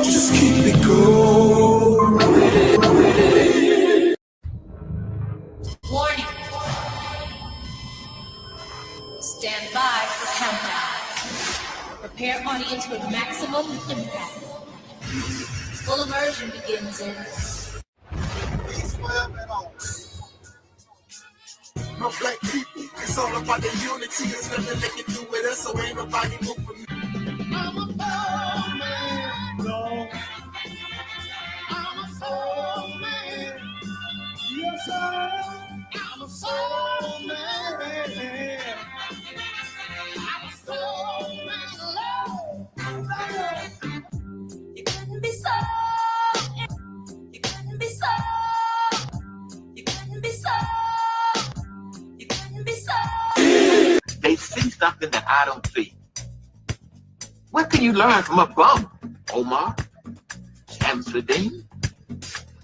Just keep it going. Warning. Stand by for countdown. Prepare audience with maximum impact. Full immersion begins in. My black people, it's all about the unity. There's nothing they can do with us, so ain't nobody moving me. I'm a soul man, no. I'm a soul man. Yes, I'm a soul man. I'm a soul man, Lord. You couldn't be so. You couldn't be so. You couldn't be so. You couldn't be so. They see something that I don't see. What can you learn from a bum, Omar? Amsterdam?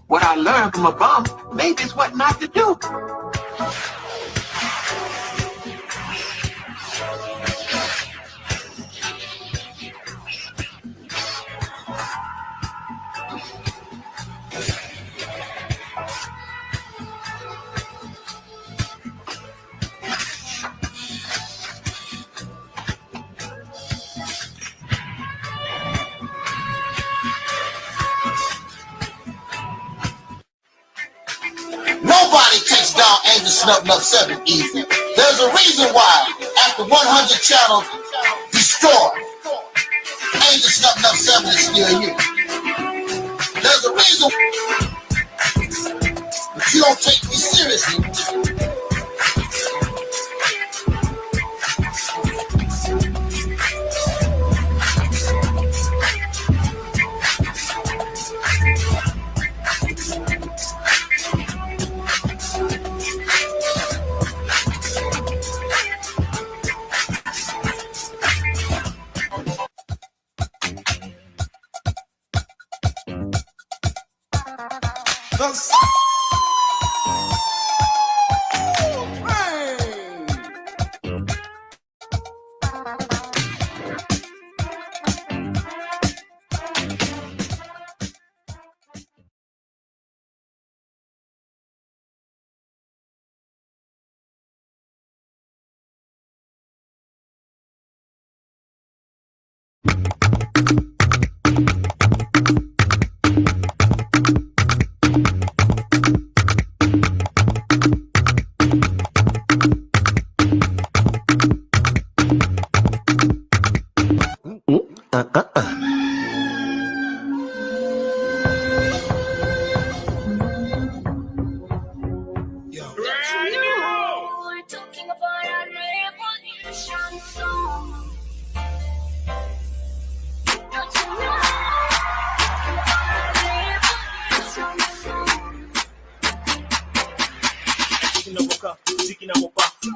What I learned from a bum, maybe is what not to do. Nobody takes down Angel Snubbing Up 7 easy. There's a reason why, after 100 channels destroyed, Angel Snubbing Up 7 is still here. There's a reason, but you don't take me seriously.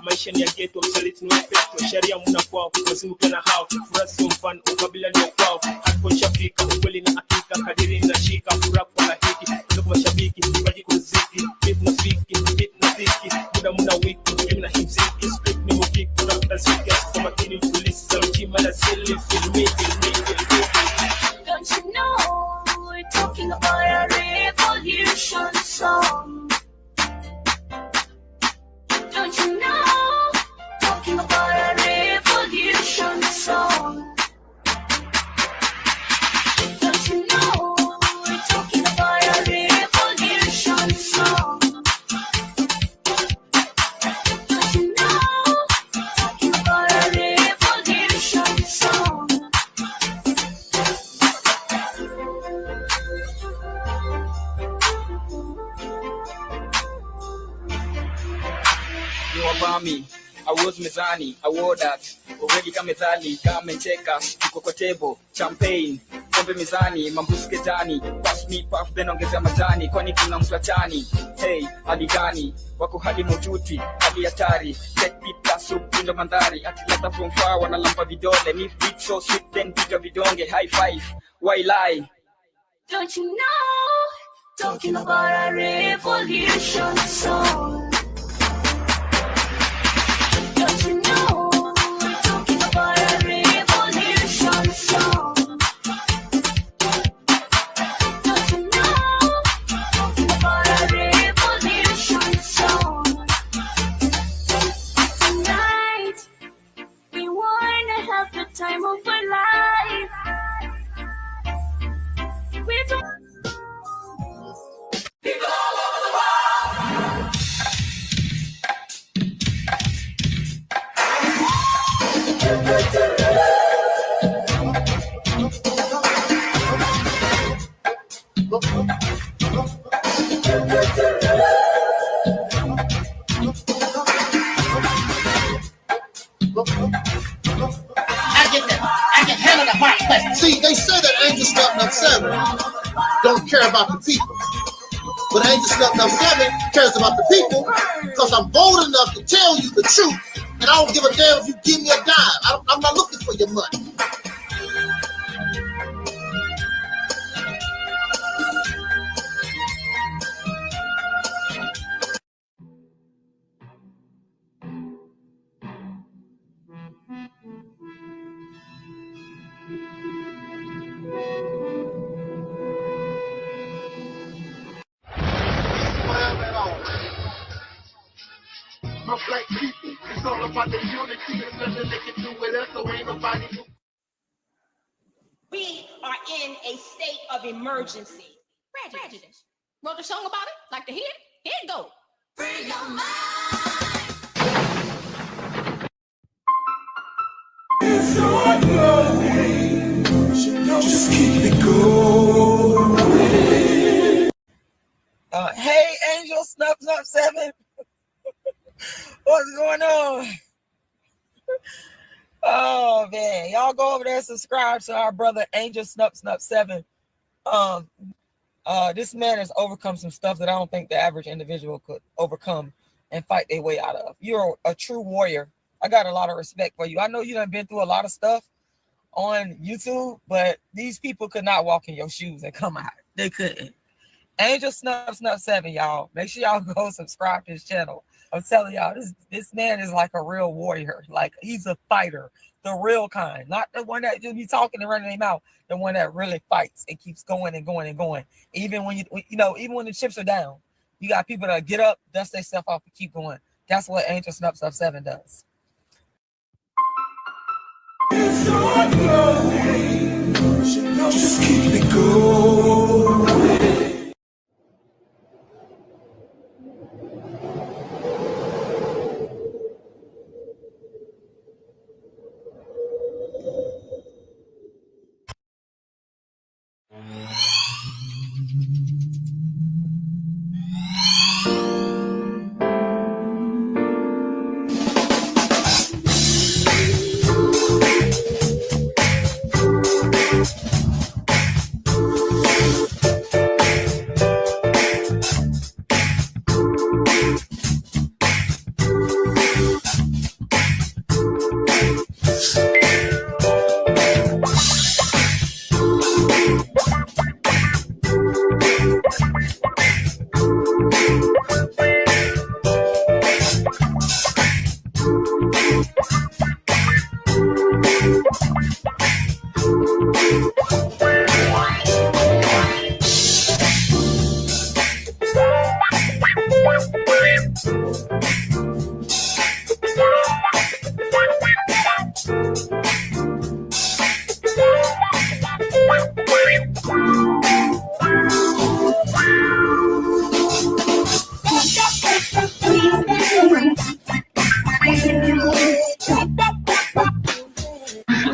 Maisha ni ya ghetto, msaliti ni wapetro, sharia muna kwao, wazinguke na hao, furasi mfano, ukabila ni wakwao, hatuko nishafika, ukweli na hakika, kadiri na shika, furaha kwa lahiki, ndugu mashabiki, waji kuziki, beat na fiki, muda muna wiki, mimi na himziki, script ni mukiki, kuna ziki, kwa makini mfulisi, za mchima na sili, filmi. Don't you know, we're talking about a revolution song. Don't you know, talking about a revolution song. Don't you know, we're talking about a revolution song. Don't you know, talking about a revolution song. Wabami, I was mezani, I wore that, already kama mezali, kama cheka, tuko kwa table, champagne, pombe mezani, mambusu ketani, pass me puff, then ongeza matani, kwani kuna mtachani, hey, hali gani, wako hali maututi, hali hatari, take beat plus upindo mandhari, atilata from far, wanalampa vidole, me beat so sweet, then piga vidonge, high five, why lie? Don't you know, talking about a revolution song. Don't you know, we're talking about a revolution time of our life. We don't I can handle the hard question. See, they say that Angel Stepping Up 7 don't care about the people. But Angel Stepping Up 7 cares about the people because I'm bold enough to tell you the truth. And I don't give a damn if you give me a dime. I'm not looking for your money. My black people, it's all about the unity. There's nothing they can do with us, so ain't nobody. We are in a state of emergency. Prejudice. Wrote a song about it? Like to hear it? Here it go. Free your mind. It's your glory. Just keep it going. Hey, Angel Snups Up 7. What's going on? Oh man, y'all go over there and subscribe to our brother Angel Snup 7. This man has overcome some stuff that I don't think the average individual could overcome and fight their way out of. You're a true warrior. I got a lot of respect for you. I know you done been through a lot of stuff on YouTube, but these people could not walk in your shoes and come out. They couldn't. Angel Snup 7, y'all. Make sure y'all go subscribe to his channel. I'm telling y'all, this man is like a real warrior. Like, he's a fighter, the real kind, not the one that just be talking and running their mouth. The one that really fights and keeps going and going and going. Even when even when the chips are down, you got people that get up, dust their stuff off, and keep going. That's what Angel Snup 7 does. It's your glory. Just keep it going.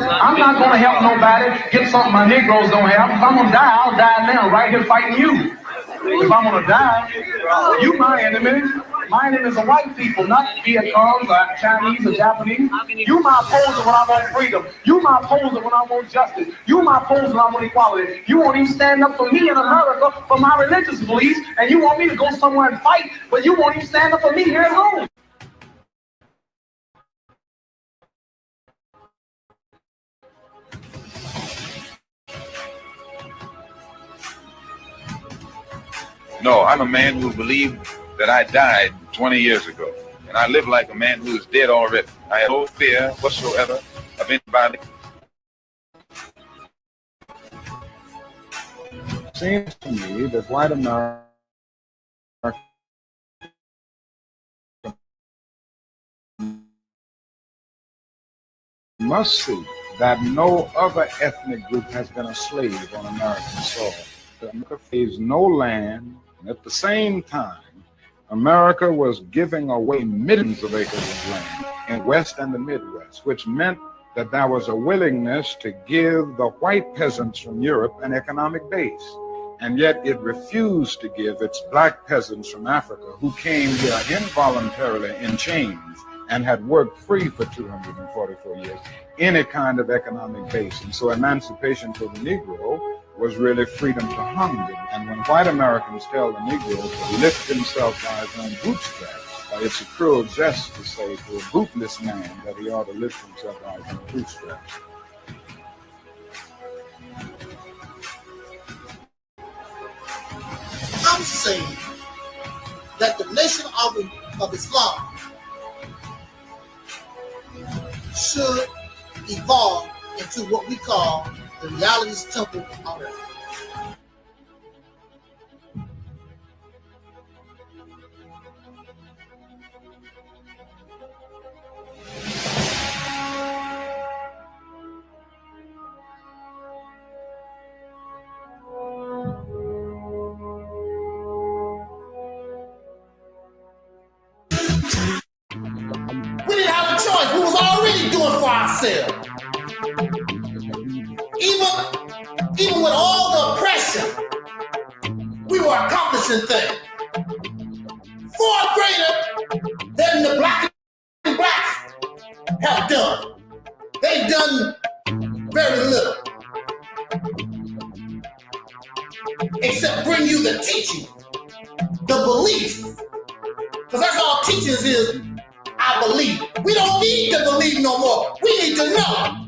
I'm not going to help nobody get something my Negroes don't have. If I'm going to die, I'll die now, right here fighting you. If I'm going to die, you my enemy. My enemy is the white people, not Vietcong's or Chinese or Japanese. You my opposer when I want freedom. You my opposer when I want justice. You my opposer when I want equality. You won't even stand up for me in America for my religious beliefs, and you want me to go somewhere and fight, but you won't even stand up for me here at home. No, I'm a man who believed that I died 20 years ago. And I live like a man who is dead already. I have no fear whatsoever of anybody. It seems to me that white America must see that no other ethnic group has been a slave on American soil. America faced no land, and at the same time, America was giving away millions of acres of land in West and the Midwest, which meant that there was a willingness to give the white peasants from Europe an economic base. And yet it refused to give its black peasants from Africa, who came here involuntarily in chains and had worked free for 244 years, any kind of economic base. And so emancipation for the Negro was really freedom to hunger. And when white Americans tell the Negro to lift himself by his own bootstraps, it's a cruel jest to say to a bootless man that he ought to lift himself by his own bootstraps. I'm saying that the nation of Islam should evolve into what we call the reality's temple on earth. We didn't have a choice. We was already doing for ourselves. Even with all the oppression, we were accomplishing things far greater than the black and blacks have done. They've done very little, except bring you the teaching, the belief, because that's all teachings is. I believe. We don't need to believe no more. We need to know.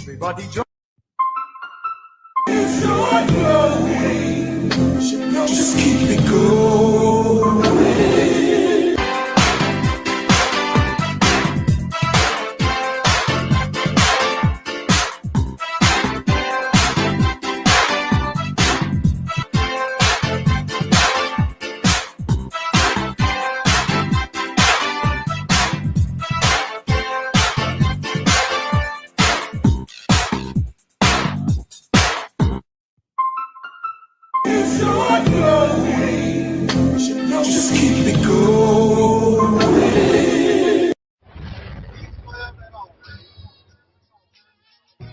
Everybody join. Just keep it going. Just keep it going.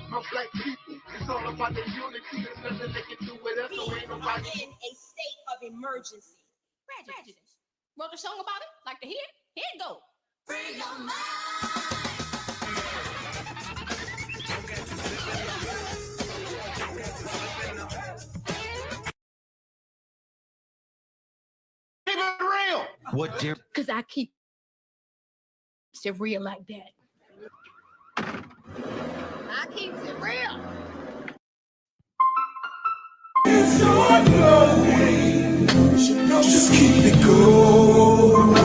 My black people, it's all about the unity. There's nothing they can do with us, so ain't nobody. In a state of emergency. Prejudice. Wrote a song about it? Like to hear? Here it go. Free your mind. Keep it real. What dear? Because I keep it real like that. I keep it real. Just keep it going.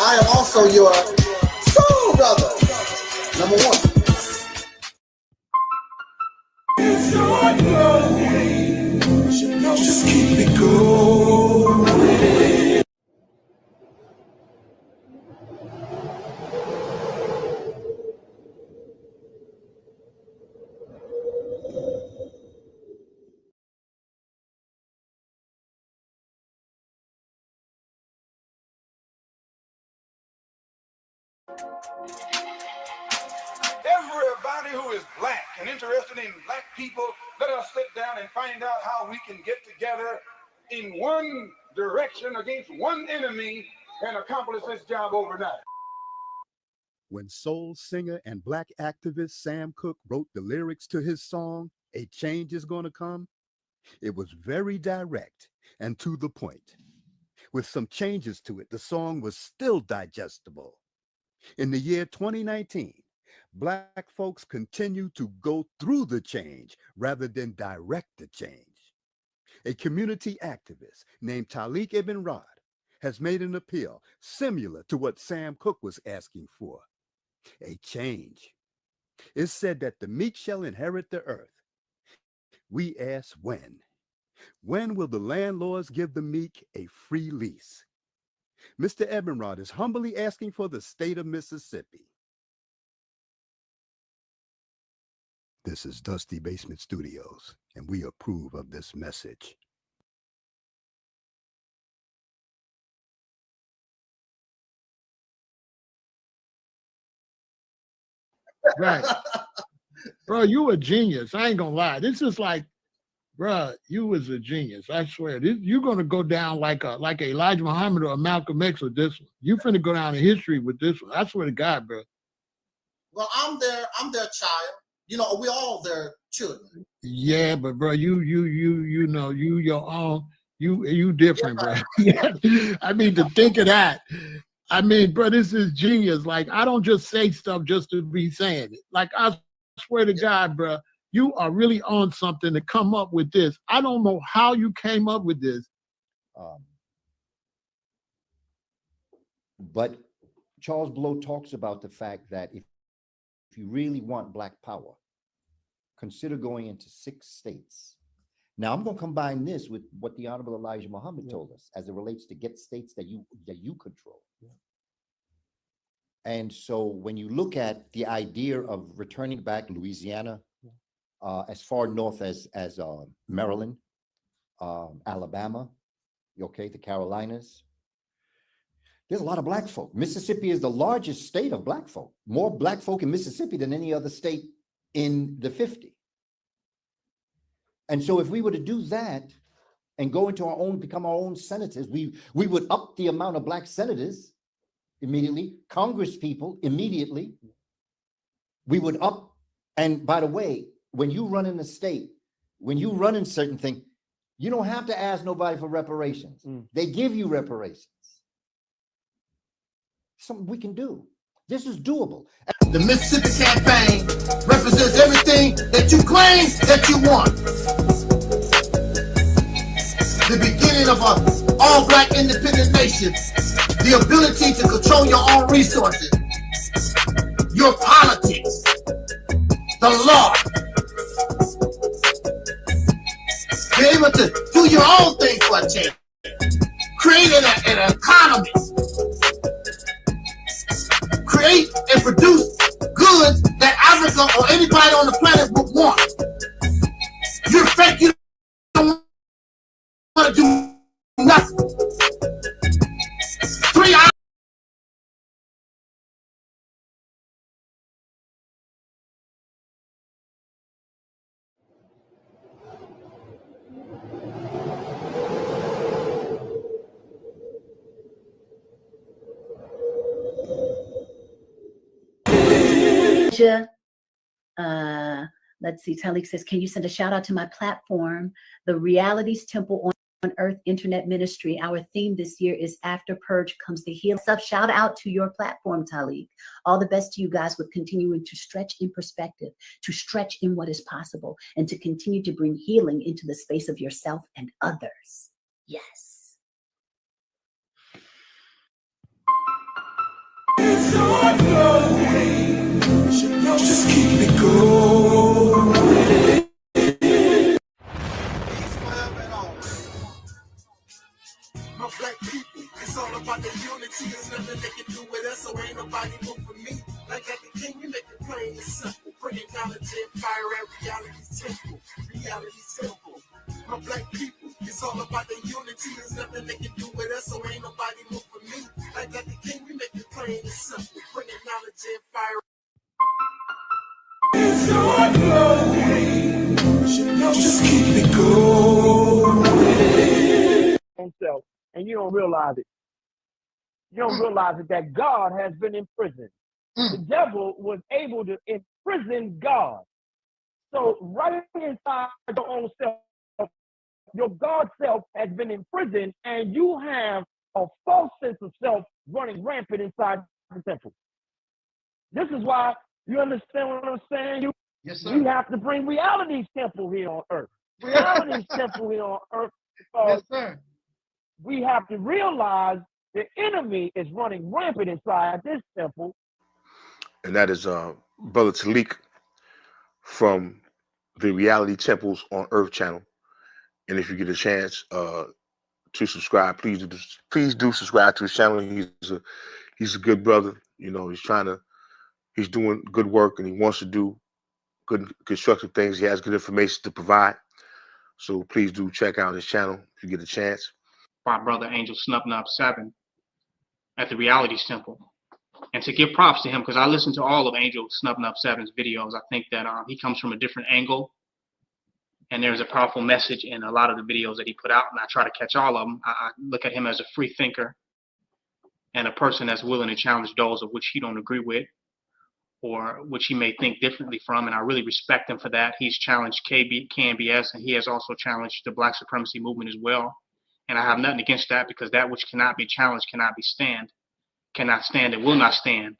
I am also your soul brother. Number one. Just keep it going. Everybody who is black and interested in black people, let us sit down and find out how we can get together in one direction against one enemy and accomplish this job overnight. When soul singer and black activist Sam Cooke wrote the lyrics to his song, "A Change Is Gonna Come," it was very direct and to the point. With some changes to it, the song was still digestible. In the year 2019, black folks continue to go through the change rather than direct the change. A community activist named Taalik Ibn'rad has made an appeal similar to what Sam Cooke was asking for. A change. It's said that the meek shall inherit the earth. We ask when. When will the landlords give the meek a free lease? Mr. Ibn'rad is humbly asking for the state of Mississippi. This is Dusty Basement Studios, and we approve of this message. Right. Bro, you a genius. I ain't gonna lie. This is like, bro, you was a genius. I swear. You're gonna go down like Elijah Muhammad or Malcolm X with this one. You finna go down in history with this one. I swear to God, bro. Well, I'm their child. You know, we all their children. Yeah, but bro, you know, you your own, you different, bro. Yeah. I mean, to think of that. I mean, bro, this is genius. Like, I don't just say stuff just to be saying it. Like, I swear to God, bro, you are really on something to come up with this. I don't know how you came up with this. But Charles Blow talks about the fact that if you really want black power, consider going into 6 states. Now, I'm going to combine this with what the Honorable Elijah Muhammad told us as it relates to get states that you control. And so when you look at the idea of returning back Louisiana, as far north as Maryland, Alabama, okay, the Carolinas, there's a lot of black folk. Mississippi is the largest state of black folk. More black folk in Mississippi than any other state in the 50. And so if we were to do that and go into our own, become our own senators, we would up the amount of black senators immediately, Congress people immediately. We would up, and by the way, when you run in the state, when you run in certain things, you don't have to ask nobody for reparations. They give you reparations. Something we can do. This is doable. The Mississippi campaign represents everything that you claim that you want. The beginning of an all-black independent nation. The ability to control your own resources. Your politics. The law. Be able to do your own thing for a change. Create an economy. Create and produce goods that Africa or anybody on the planet would want. You're fake, you don't want to do nothing. 3 hours. Let's see, Taalik says, can you send a shout out to my platform, the Realities Temple on Earth Internet Ministry? Our theme this year is After Purge Comes the Heal. Shout out to your platform, Taalik. All the best to you guys with continuing to stretch in perspective, to stretch in what is possible, and to continue to bring healing into the space of yourself and others. Yes. can do with us, so ain't nobody move for me. Like at the king, we make it plain and simple. Bringing knowledge and fire at reality's temple. Reality's temple. My black people, it's all about the unity. There's nothing they can do with us, so ain't nobody move for me. Like at the king, we make it plain and simple. Bringing knowledge and fire. It's your glory. Just keep it going. Self, and you don't realize it. You don't realize it that God has been imprisoned. The devil was able to imprison God. So right inside your own self, your God self has been imprisoned, and you have a false sense of self running rampant inside the temple. This is why, you understand what I'm saying? Yes, sir. We have to bring reality's temple here on earth. Reality's temple here on earth. Yes, sir. We have to realize the enemy is running rampant inside this temple. And that is Brother Taalik from the Reality Temples on Earth channel. And if you get a chance to subscribe, please do subscribe to his channel. He's a good brother. You know, he's doing good work, and he wants to do good constructive things. He has good information to provide. So please do check out his channel if you get a chance. My brother Angel Snub 7 at the Realities Temple, and to give props to him, because I listened to all of Angel Snub 7's videos. I think that he comes from a different angle, and there's a powerful message in a lot of the videos that he put out, and I try to catch all of them. I look at him as a free thinker and a person that's willing to challenge those of which he don't agree with or which he may think differently from, and I really respect him for that. He's challenged KNBS, and he has also challenged the Black supremacy movement as well. And I have nothing against that, because that which cannot be challenged cannot stand, and will not stand,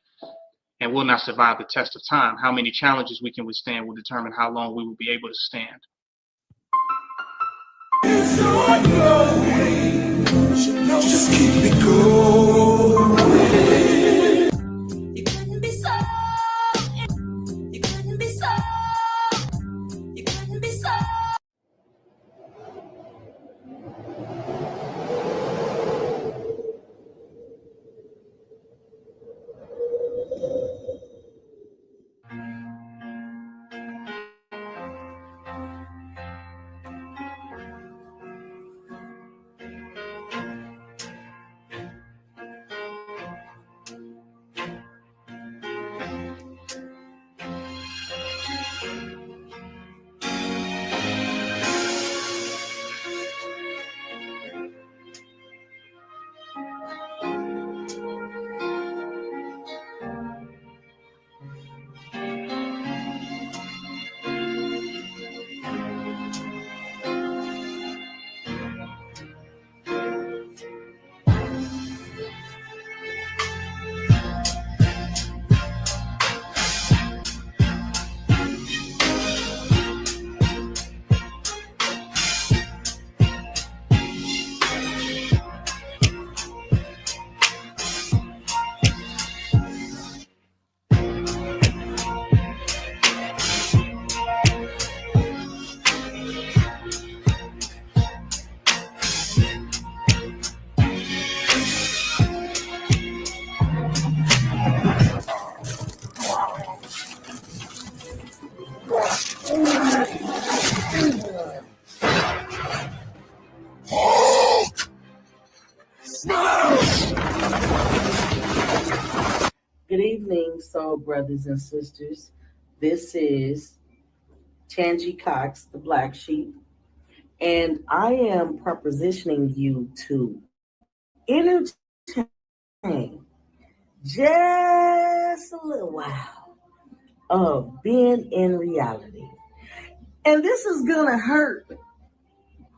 and will not survive the test of time. How many challenges we can withstand will determine how long we will be able to stand. It's your glory. Just keep it going. You couldn't be so. You couldn't be so. You couldn't be so. Good evening, soul brothers and sisters. This is Tangi Cox, the Black Sheep, and I am propositioning you to entertain just a little while of being in reality. And this is gonna hurt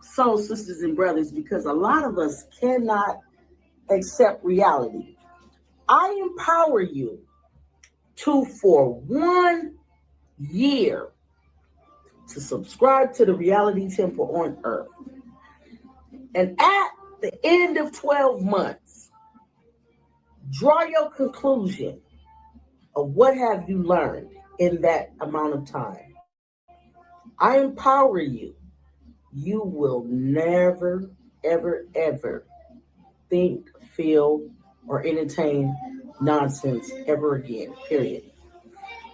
soul sisters and brothers, because a lot of us cannot accept reality. I empower you to, for 1 year, to subscribe to the Reality Temple on Earth. And at the end of 12 months, draw your conclusion of what have you learned in that amount of time. I empower you. You will never, ever, ever think, feel, or entertain nonsense ever again, period.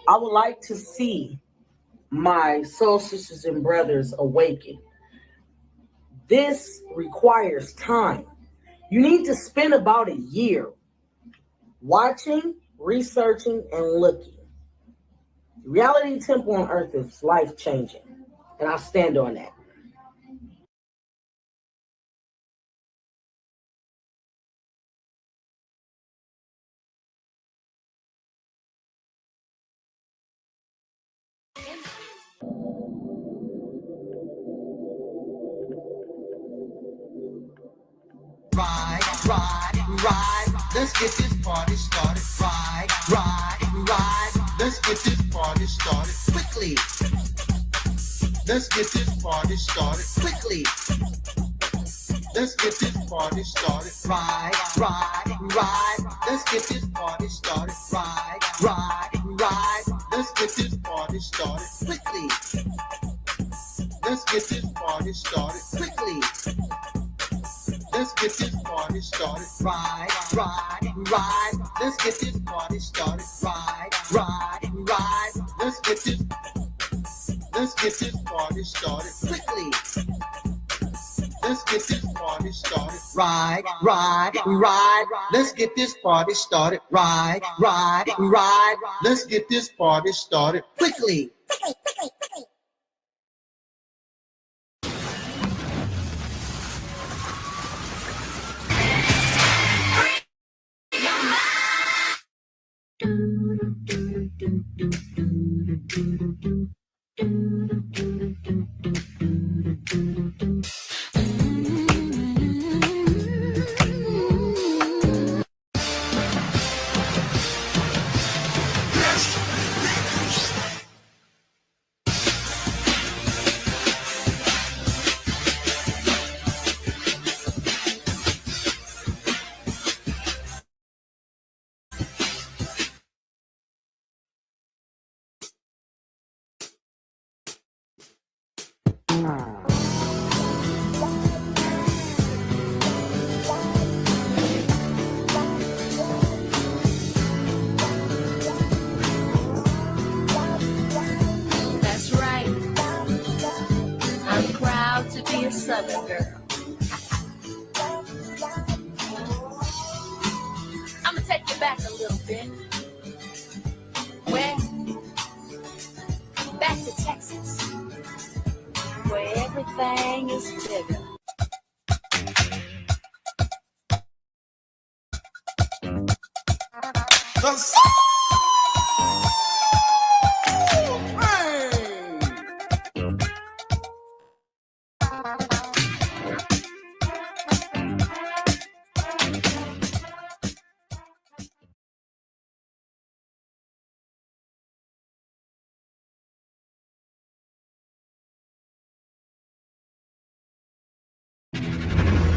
I would like to see my soul sisters and brothers awaken. This requires time. You need to spend about a year watching, researching, and looking. Reality Temple on Earth is life-changing, and I stand on that. Ride, let's get this party started. Ride, let's get this party started quickly. Let's get this party started quickly. Let's get this party started. Ride, let's get this party started. Ride, let's get this party started quickly. Let's get this party started quickly. Let's get this party started. Ride, let's get this party started. Ride, let's get this party started quickly. Let's get this party started. Ride, let's get this party started. Ride, let's get this party started quickly. That's right. I'm proud to be a Southern girl. I'm gonna take you back a little bit. Where? Back to Texas, where everything is bigger.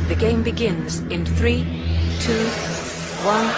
The game begins in 3, 2, 1.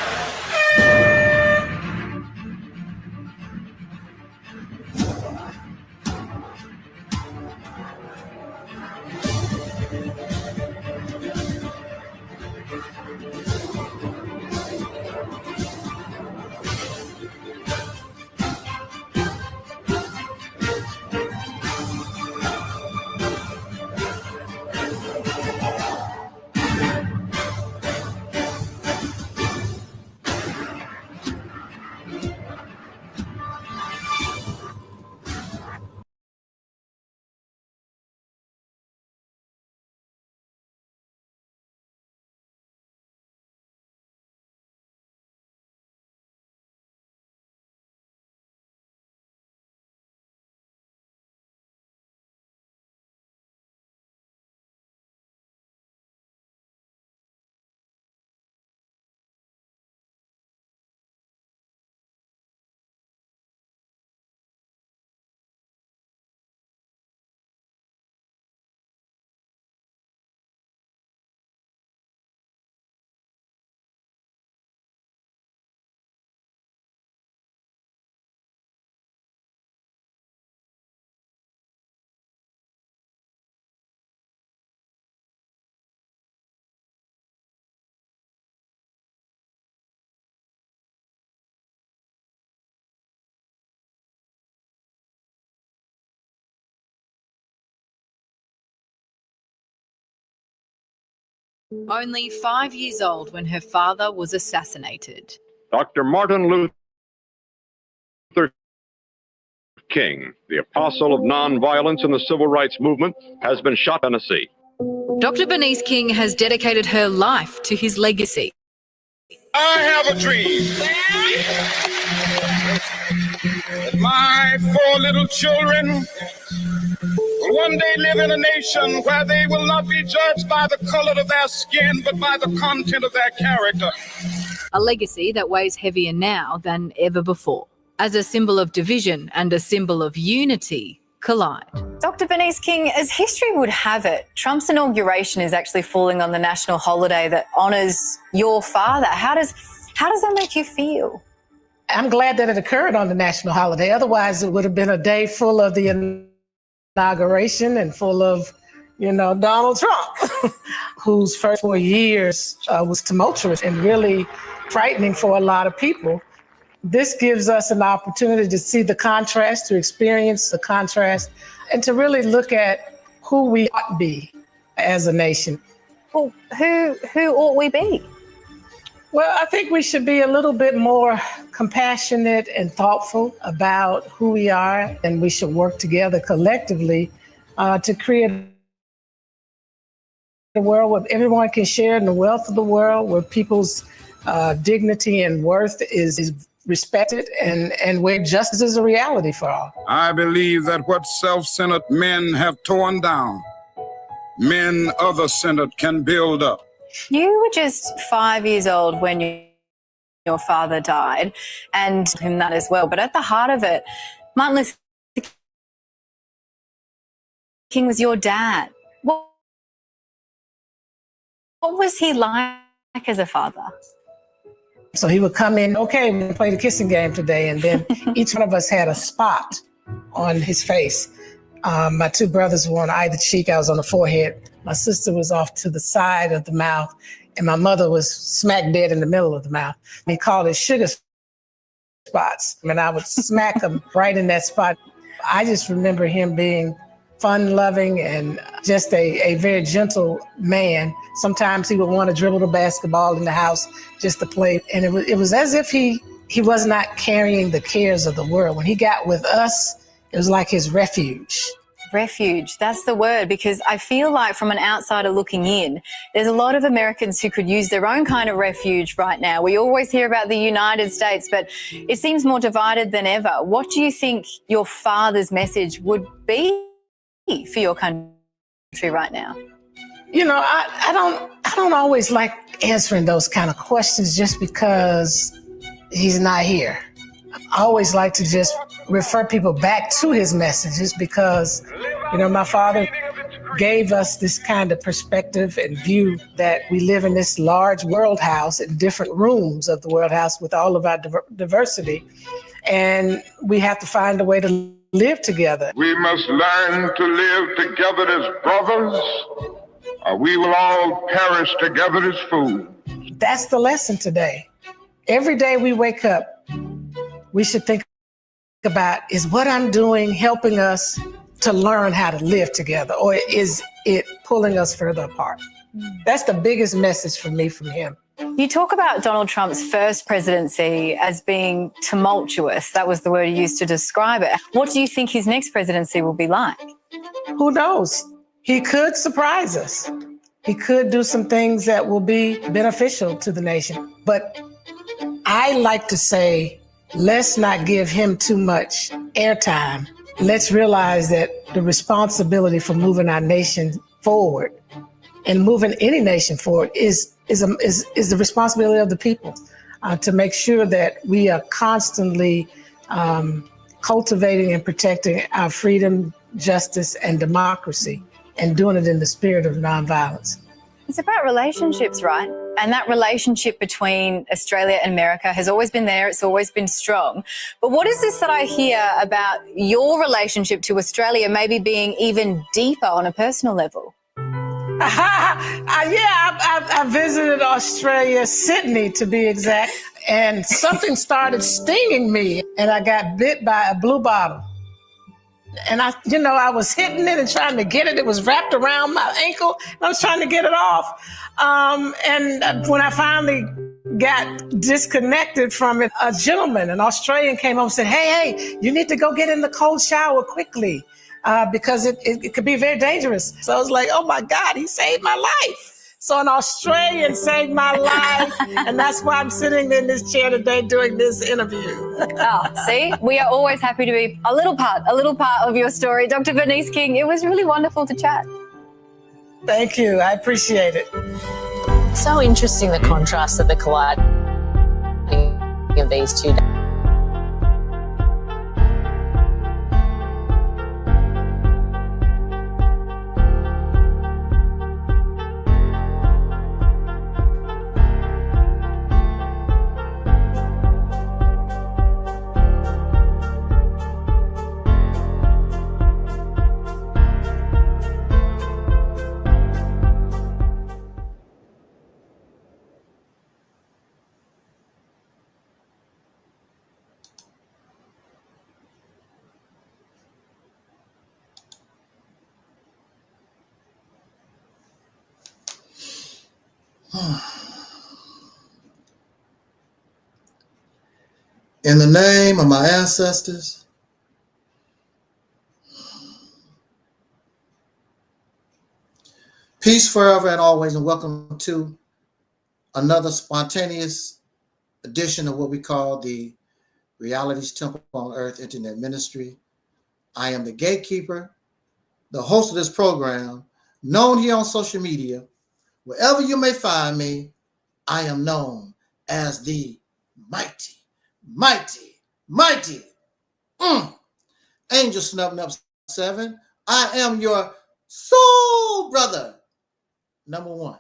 only 5 years old when her father was assassinated. Dr. Martin Luther King, the apostle of nonviolence in the civil rights movement, has been shot in Tennessee. Dr. Bernice King has dedicated her life to his legacy. I have a dream that my 4 little children will one day live in a nation where they will not be judged by the color of their skin, but by the content of their character. A legacy that weighs heavier now than ever before, as a symbol of division and a symbol of unity collide. Dr. Bernice King, as history would have it, Trump's inauguration is actually falling on the national holiday that honours your father. How does that make you feel? I'm glad that it occurred on the national holiday. Otherwise, it would have been a day full of the inauguration and full of, Donald Trump, whose first 4 years was tumultuous and really frightening for a lot of people. This gives us an opportunity to see the contrast, to experience the contrast, and to really look at who we ought to be as a nation. Well, who ought we be? Well, I think we should be a little bit more compassionate and thoughtful about who we are, and we should work together collectively to create a world where everyone can share in the wealth of the world, where people's dignity and worth is respected, and where justice is a reality for all. I believe that what self-centered men have torn down, men other-centered can build up. You were just 5 years old when your father died, and him that as well. But at the heart of it, Martin Luther King was your dad. What was he like as a father? So he would come in, okay, we're gonna play the kissing game today. And then each one of us had a spot on his face. My 2 brothers were on either cheek. I was on the forehead. My sister was off to the side of the mouth. And my mother was smack dead in the middle of the mouth. And he called it sugar spots. And I would smack him right in that spot. I just remember him being fun-loving and just a very gentle man. Sometimes he would want to dribble the basketball in the house just to play. And it was as if he was not carrying the cares of the world. When he got with us, it was like his refuge. Refuge, that's the word, because I feel like from an outsider looking in, there's a lot of Americans who could use their own kind of refuge right now. We always hear about the United States, but it seems more divided than ever. What do you think your father's message would be for your country right now? I don't always like answering those kind of questions just because he's not here. I always like to just refer people back to his messages because, my father gave us this kind of perspective and view that we live in this large world house in different rooms of the world house with all of our diversity. And we have to find a way to live together. We must learn to live together as brothers, or we will all perish together as fools. That's the lesson today. Every day we wake up, we should think about, is what I'm doing helping us to learn how to live together, or is it pulling us further apart? That's the biggest message for me from him. You talk about Donald Trump's first presidency as being tumultuous. That was the word you used to describe it. What do you think his next presidency will be like? Who knows? He could surprise us. He could do some things that will be beneficial to the nation. But I like to say, let's not give him too much airtime. Let's realize that the responsibility for moving our nation forward and moving any nation forward is the responsibility of the people to make sure that we are constantly cultivating and protecting our freedom, justice, and democracy, and doing it in the spirit of nonviolence. It's about relationships, right? And that relationship between Australia and America has always been there. It's always been strong. But what is this that I hear about your relationship to Australia maybe being even deeper on a personal level? I visited Australia, Sydney to be exact, and something started stinging me, and I got bit by a blue bottle. And I was hitting it and trying to get it. It was wrapped around my ankle. And I was trying to get it off. And when I finally got disconnected from it, a gentleman, an Australian, came home and said, hey, you need to go get in the cold shower quickly because it could be very dangerous. So I was like, oh my God, he saved my life. So an Australian saved my life, and that's why I'm sitting in this chair today doing this interview. Oh, see, we are always happy to be a little part of your story. Dr. Bernice King, it was really wonderful to chat. Thank you. I appreciate it. So interesting, the contrast of the colliding of these two. In the name of my ancestors, peace forever and always, and welcome to another spontaneous edition of what we call the Reality's Temple on Earth Internet Ministry. I am the gatekeeper, the host of this program, known here on social media. Wherever you may find me, I am known as the mighty Angel Snub 7. I am your soul brother, number one.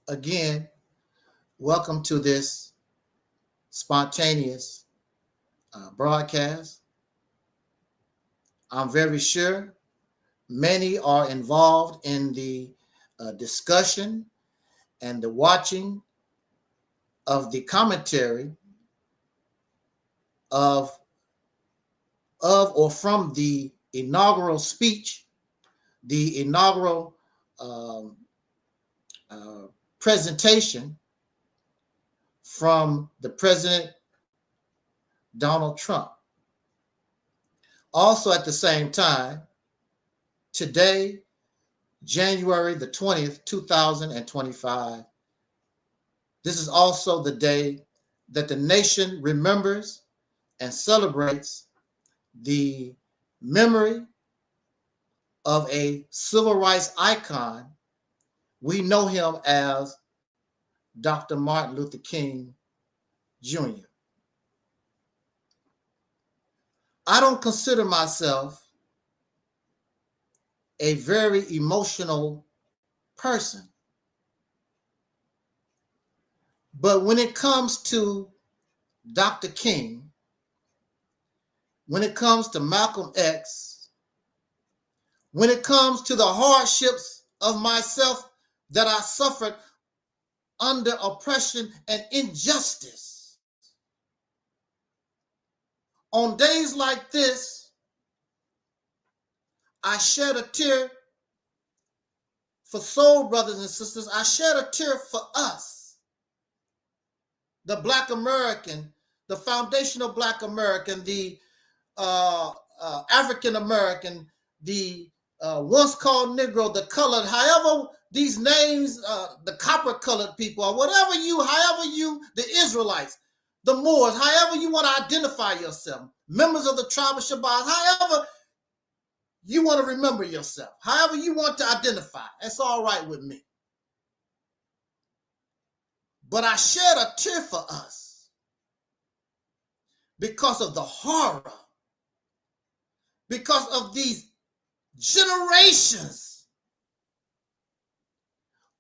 Again, welcome to this spontaneous broadcast. I'm very sure many are involved in the discussion and the watching of the commentary of or from the inaugural speech, the inaugural presentation from the President Donald Trump. Also at the same time, today, January the 20th, 2025, this is also the day that the nation remembers and celebrates the memory of a civil rights icon. We know him as Dr. Martin Luther King Jr. I don't consider myself a very emotional person. But when it comes to Dr. King, when it comes to Malcolm X, when it comes to the hardships of myself that I suffered under oppression and injustice, on days like this, I shed a tear for soul brothers and sisters. I shed a tear for us, the Black American, the foundational Black American, the African American, the once called Negro, the colored, however these names, the copper colored people, or whatever however you, the Israelites, the Moors, however you want to identify yourself, members of the tribe of Shabbat, however you want to remember yourself, however you want to identify, it's all right with me. But I shed a tear for us because of the horror, because of these generations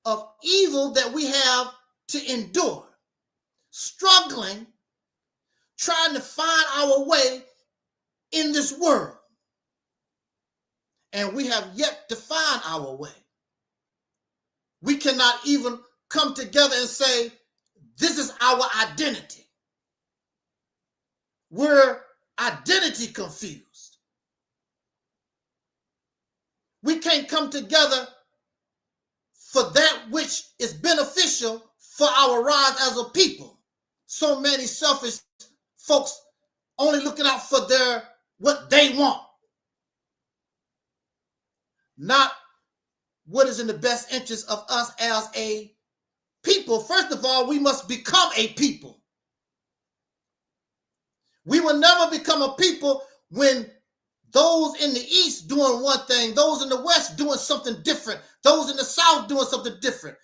of evil that we have to endure, struggling, trying to find our way in this world. And we have yet to find our way. We cannot even come together and say, this is our identity. we're identity confused. We can't come together for that which is beneficial for our rise as a people. So many selfish folks only looking out for what they want, not what is in the best interest of us as a people. First of all, we must become a people. We will never become a people when those in the East doing one thing, those in the West doing something different, those in the South doing something different.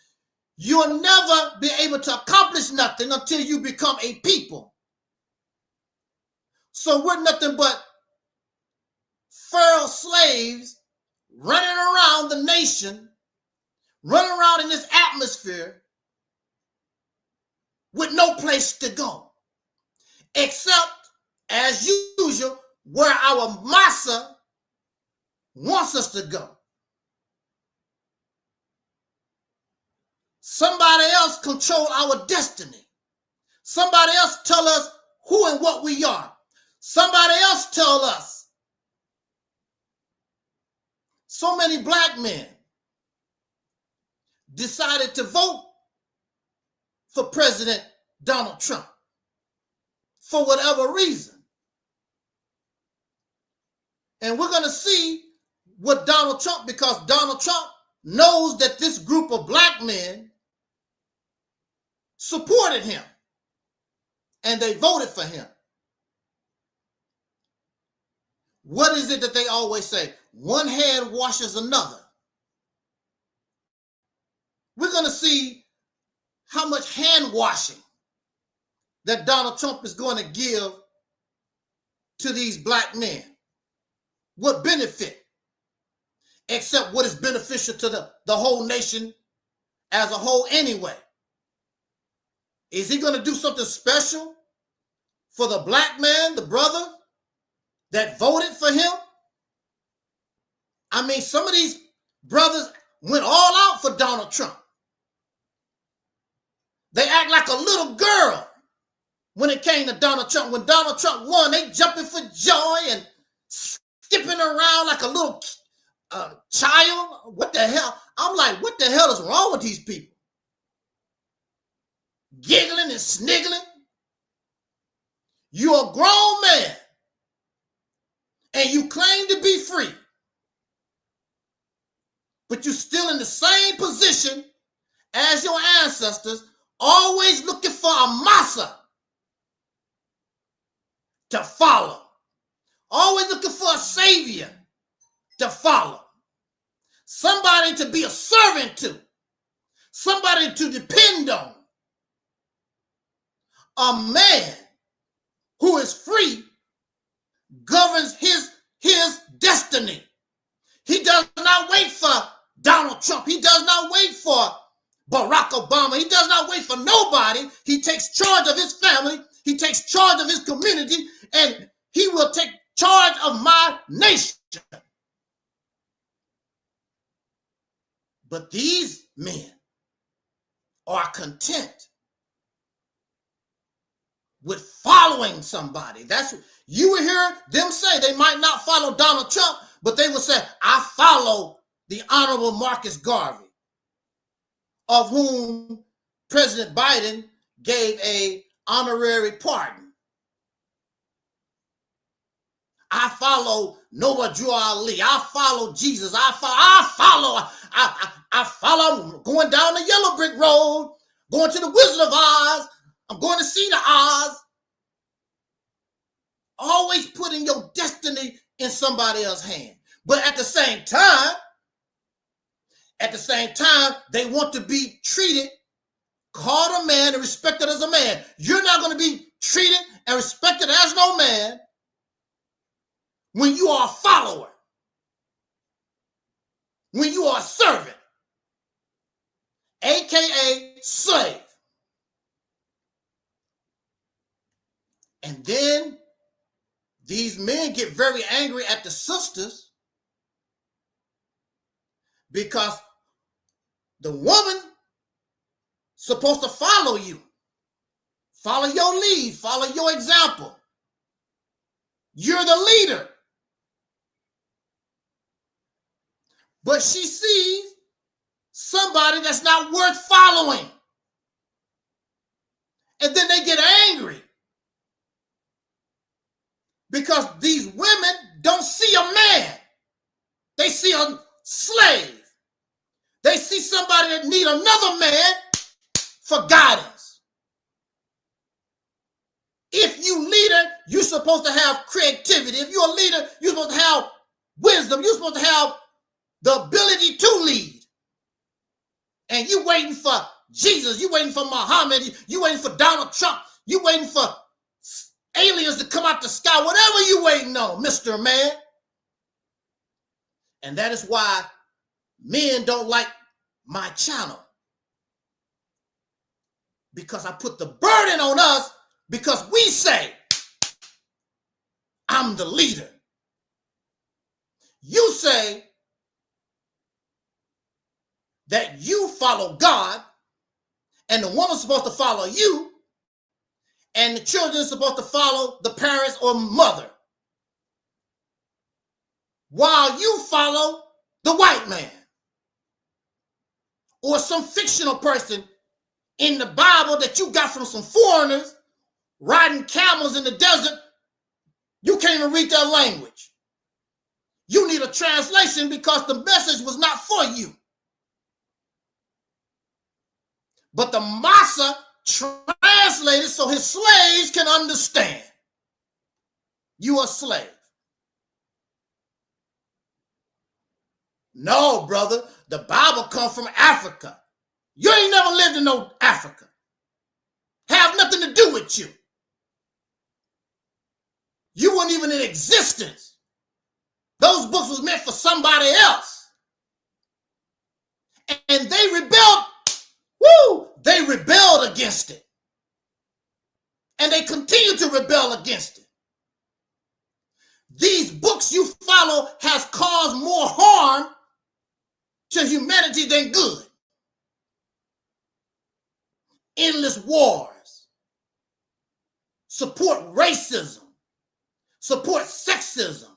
You'll never be able to accomplish nothing until you become a people. So we're nothing but feral slaves running around the nation, running around in this atmosphere with no place to go, except, as usual, where our massa wants us to go. Somebody else control our destiny. Somebody else tell us who and what we are. Somebody else tell us. So many black men decided to vote for President Donald Trump for whatever reason. And we're going to see what Donald Trump, because Donald Trump knows that this group of black men supported him and they voted for him. What is it that they always say? One hand washes another. We're going to see how much hand washing that Donald Trump is going to give to these black men. What benefit? Except what is beneficial to the whole nation as a whole anyway. Is he going to do something special for the black man, the brother that voted for him? I mean, some of these brothers went all out for Donald Trump. They act like a little girl when it came to Donald Trump. When Donald Trump won, they jumping for joy and skipping around like a little child. What the hell? I'm like, what the hell is wrong with these people? Giggling and sniggling. You're a grown man and you claim to be free, but you're still in the same position as your ancestors, always looking for a massa to follow, always looking for a savior to follow, somebody to be a servant to, somebody to depend on. A man who is free governs his destiny. He does not wait for Donald Trump. He does not wait for Barack Obama. He does not wait for nobody. He takes charge of his family. He takes charge of his community, and he will take charge of my nation. But these men are content with following somebody. That's what you will hear them say. They might not follow Donald Trump, but they will say, I follow the Honorable Marcus Garvey, of whom President Biden gave an honorary pardon. I follow Noah Drew Ali. I follow Jesus. I follow going down the yellow brick road, going to the Wizard of Oz. I'm going to see the Oz. Always putting your destiny in somebody else's hand. But at the same time, they want to be treated, called a man, and respected as a man. You're not going to be treated and respected as no man when you are a follower, when you are a servant, aka slave. And then these men get very angry at the sisters because the woman supposed to follow you, follow your lead, follow your example. You're the leader. But she sees somebody that's not worth following. And then they get angry because these women don't see a man. They see a slave. They see somebody that need another man for guidance. If you leader, you're supposed to have creativity. If you're a leader, you're supposed to have wisdom. You're supposed to have the ability to lead. And you waiting for Jesus, you waiting for Muhammad, you waiting for Donald Trump, you waiting for aliens to come out the sky, whatever you waiting on, Mr. Man. And that is why men don't like my channel. Because I put the burden on us because we say, I'm the leader. You say that you follow God and the woman's supposed to follow you and the children are supposed to follow the parents or mother while you follow the white man or some fictional person in the Bible that you got from some foreigners riding camels in the desert. You can't even read their language. You need a translation because the message was not for you. But the Massa translated so his slaves can understand. You a slave. No, brother, the Bible comes from Africa. You ain't never lived in no Africa. Have nothing to do with you. You weren't even in existence. Those books was meant for somebody else. And they rebelled. Woo! They rebelled against it. And they continue to rebel against it. These books you follow has caused more harm to humanity than good. Endless wars. Support racism. Support sexism.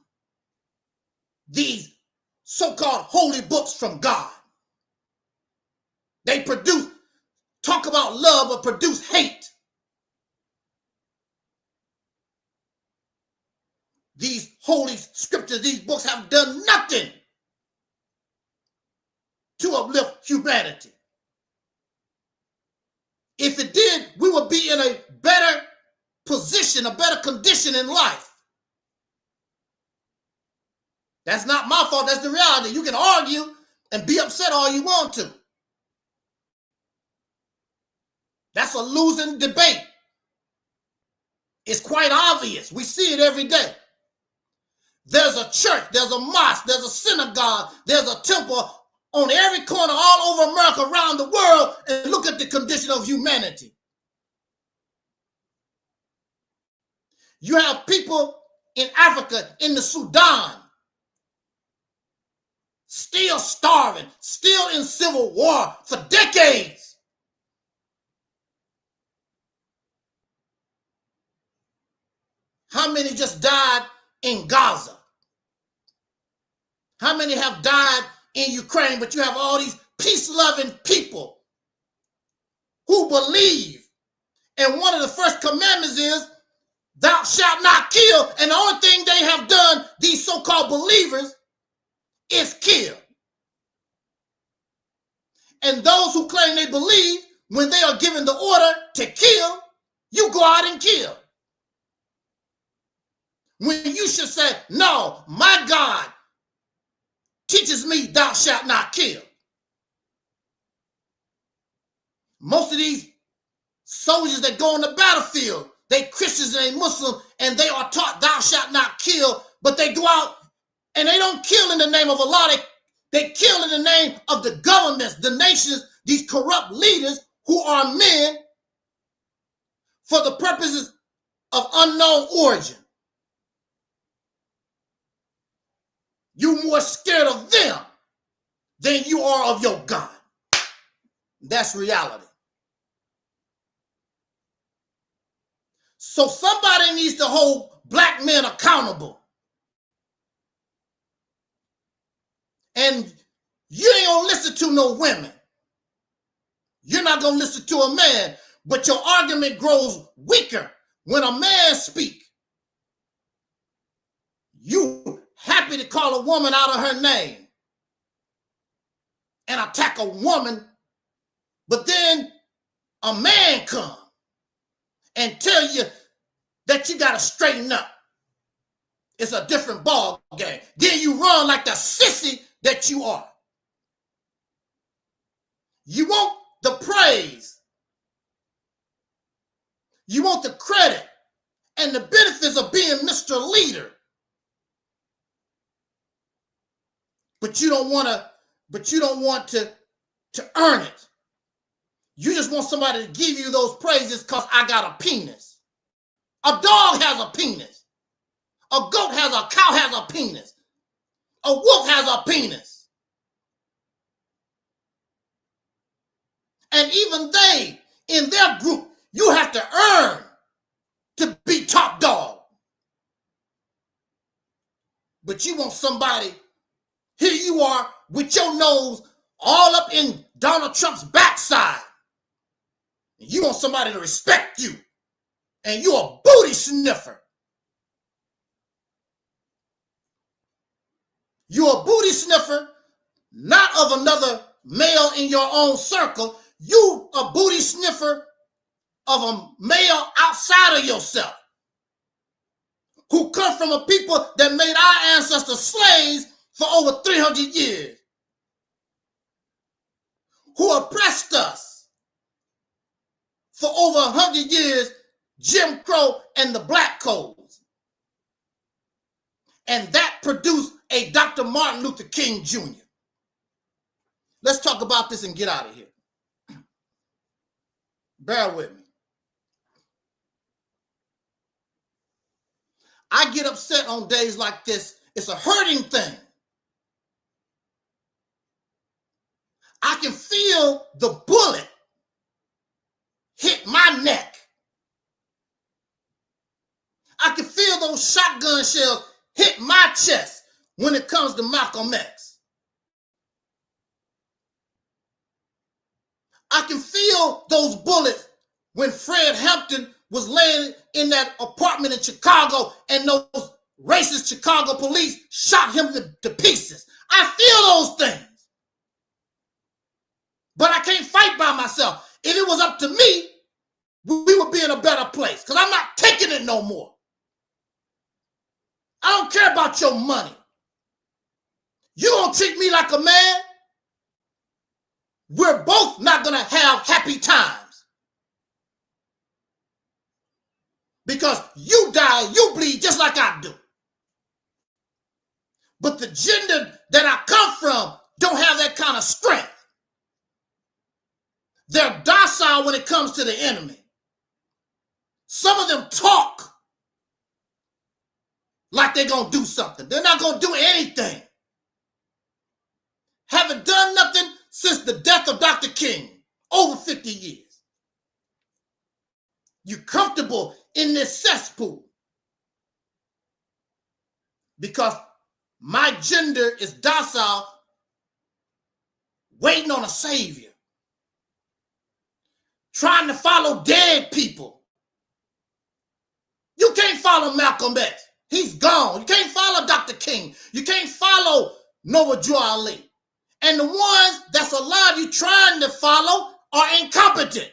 These so-called holy books from God. They talk about love, but produce hate. These holy scriptures, these books have done nothing to uplift humanity. If it did, we would be in a better position, a better condition in life. That's not my fault, that's the reality. You can argue and be upset all you want to. That's a losing debate. It's quite obvious. We see it every day. There's a church, there's a mosque, there's a synagogue, there's a temple on every corner all over America, around the world, and look at the condition of humanity. You have people in Africa, in the Sudan, still starving, still in civil war for decades. How many just died in Gaza? How many have died in Ukraine? But you have all these peace-loving people who believe. And one of the first commandments is, thou shalt not kill. And the only thing they have done, these so-called believers, is kill. And those who claim they believe, when they are given the order to kill, you go out and kill. When you should say, no, my God teaches me thou shalt not kill. Most of these soldiers that go on the battlefield, they Christians and they Muslim, and they are taught thou shalt not kill, but they go out and they don't kill in the name of Allah. They kill in the name of the governments, the nations, these corrupt leaders who are men for the purposes of unknown origin. You're more scared of them than you are of your God. That's reality. So somebody needs to hold black men accountable. And you ain't gonna listen to no women. You're not gonna listen to a man, but your argument grows weaker when a man speaks. You happy to call a woman out of her name and attack a woman, but then a man come and tell you that you gotta straighten up. It's a different ball game. Then you run like the sissy that you are. You want the praise. You want the credit and the benefits of being Mr. Leader. But you don't want to earn it. You just want somebody to give you those praises because I got a penis. A dog has a penis. A goat has a cow has a penis. A wolf has a penis. And even they, in their group, you have to earn to be top dog. But you want somebody, here you are with your nose all up in Donald Trump's backside. And you want somebody to respect you. And you're a booty sniffer. You're a booty sniffer, not of another male in your own circle. You a booty sniffer of a male outside of yourself, who come from a people that made our ancestors slaves for over 300 years, who oppressed us for over 100 years, Jim Crow and the Black Codes. And that produced a Dr. Martin Luther King Jr. Let's talk about this and get out of here. Bear with me. I get upset on days like this. It's a hurting thing. I can feel the bullet hit my neck. I can feel those shotgun shells hit my chest when it comes to Malcolm X. I can feel those bullets when Fred Hampton was laying in that apartment in Chicago and those racist Chicago police shot him to pieces. I feel those things. But I can't fight by myself. If it was up to me, we would be in a better place because I'm not taking it no more. I don't care about your money. You gonna treat me like a man? We're both not gonna have happy times. Because you die, you bleed just like I do. But the gender that I come from don't have that kind of strength. They're docile when it comes to the enemy. Some of them talk like they're gonna do something. They're not gonna do anything. Haven't done nothing since the death of Dr. King, over 50 years. You're comfortable in this cesspool because my gender is docile, waiting on a savior, trying to follow dead people. You can't follow Malcolm X. He's gone. You can't follow Dr. King. You can't follow Noah Joe Ali. And the ones that's alive you trying to follow are incompetent.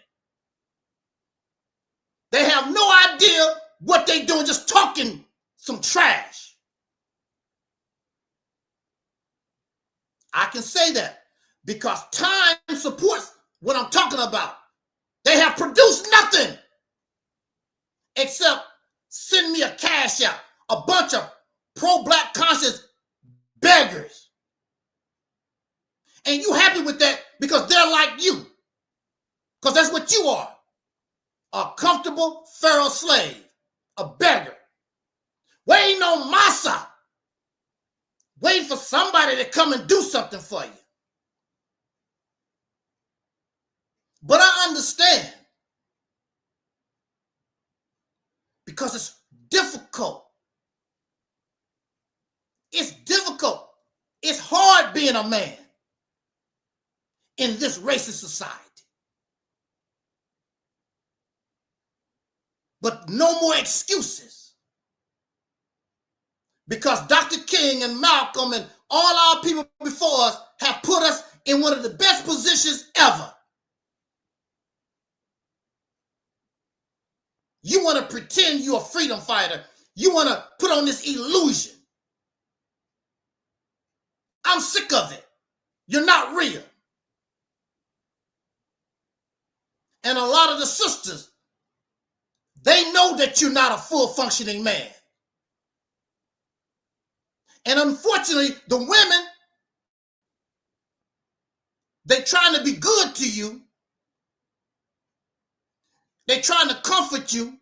They have no idea what they're doing, just talking some trash. I can say that because time supports what I'm talking about. They have produced nothing except send me a cash out, a bunch of pro-black conscious beggars. And you happy with that because they're like you. Because that's what you are. A comfortable pharaoh slave. A beggar. Waiting on massa. Waiting for somebody to come and do something for you. But I understand. Because it's difficult It's difficult. It's hard being a man in this racist society. But no more excuses. Because Dr. King and Malcolm and all our people before us have put us in one of the best positions ever. You want to pretend you're a freedom fighter. You want to put on this illusion. I'm sick of it. You're not real. And a lot of the sisters, they know that you're not a full functioning man. And unfortunately, the women, they're trying to be good to you. They're trying to comfort you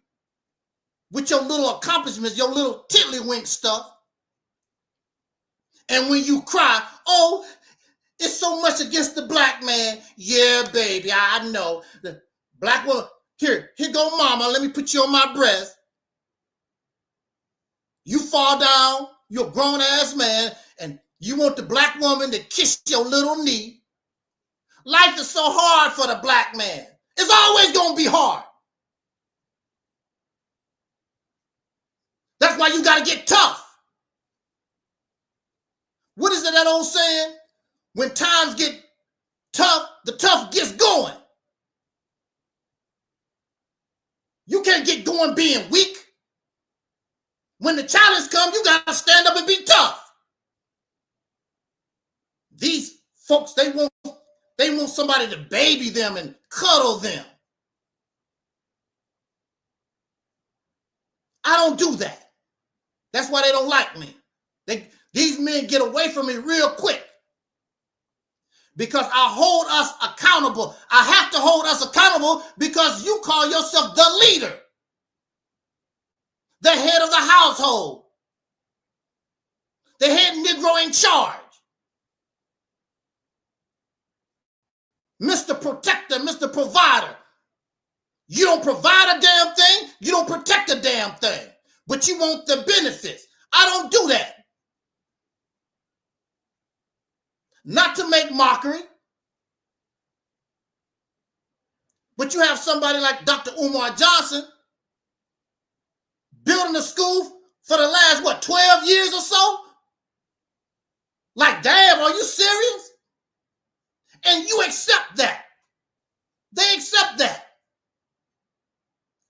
with your little accomplishments, your little tiddlywink stuff. And when you cry, oh, it's so much against the black man. Yeah, baby, I know. The black woman, here go mama, let me put you on my breast. You fall down, you're a grown-ass man, and you want the black woman to kiss your little knee. Life is so hard for the black man. It's always going to be hard. That's why you got to get tough. What is it, that old saying? When times get tough, the tough gets going. You can't get going being weak. When the challenge comes, you got to stand up and be tough. These folks, they want somebody to baby them and cuddle them. I don't do that. That's why they don't like me. These men get away from me real quick. Because I hold us accountable. I have to hold us accountable because you call yourself the leader, the head of the household, the head Negro in charge, Mr. Protector, Mr. Provider. You don't provide a damn thing. You don't protect a damn thing. But you want the benefits. I don't do that. Not to make mockery. But you have somebody like Dr. Umar Johnson building a school for the last, 12 years or so? Like, damn, are you serious? And you accept that. They accept that.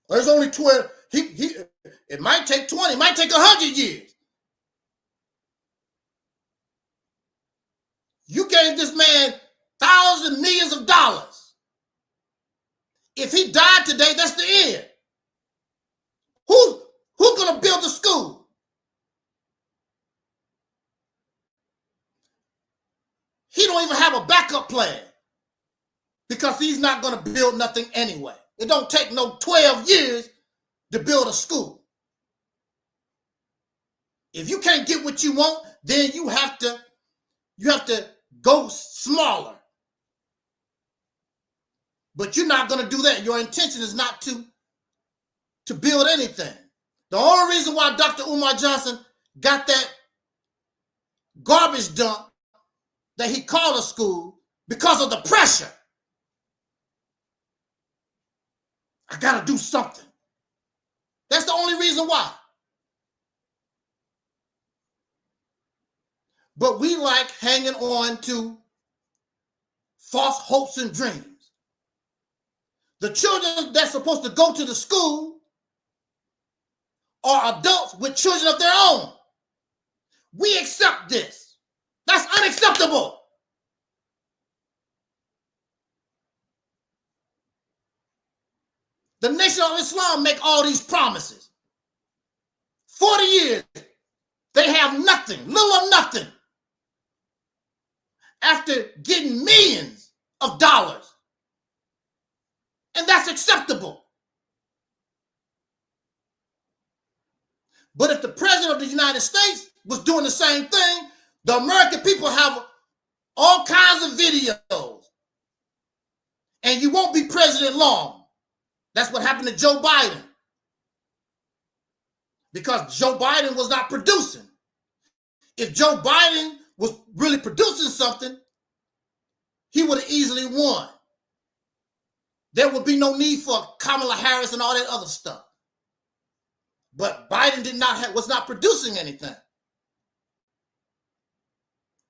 There's only 12. It might take 20, it might take 100 years. You gave this man thousands and millions of dollars. If he died today, that's the end. Who's going to build the school? He don't even have a backup plan because he's not going to build nothing anyway. It don't take no 12 years to build a school. If you can't get what you want, then you have to go smaller. But you're not going to do that. Your intention is not to build anything. The only reason why Dr. Umar Johnson got that garbage dump that he called a school because of the pressure. I got to do something. That's the only reason why. But we like hanging on to false hopes and dreams. The children that's supposed to go to the school are adults with children of their own. We accept this. That's unacceptable. The Nation of Islam make all these promises. 40 years, they have nothing, little or nothing. After getting millions of dollars. And that's acceptable. But if the president of the United States was doing the same thing, the American people have all kinds of videos. And you won't be president long. That's what happened to Joe Biden. Because Joe Biden was not producing. if Joe Biden was really producing something, he would have easily won. There would be no need for Kamala Harris and all that other stuff. But Biden was not producing anything.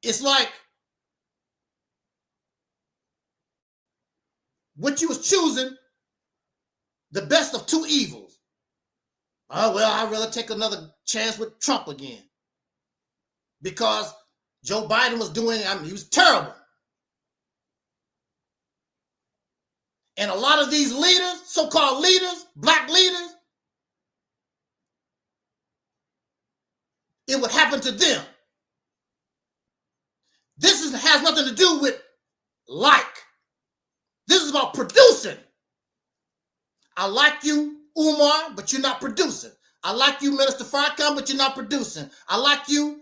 It's like what you was choosing, the best of two evils. Oh, well, I'd rather take another chance with Trump again. Because Joe Biden was doing, he was terrible. And a lot of these leaders, so-called leaders, black leaders, it would happen to them. This has nothing to do with like. This is about producing. I like you, Umar, but you're not producing. I like you, Minister Farrakhan, but you're not producing. I like you,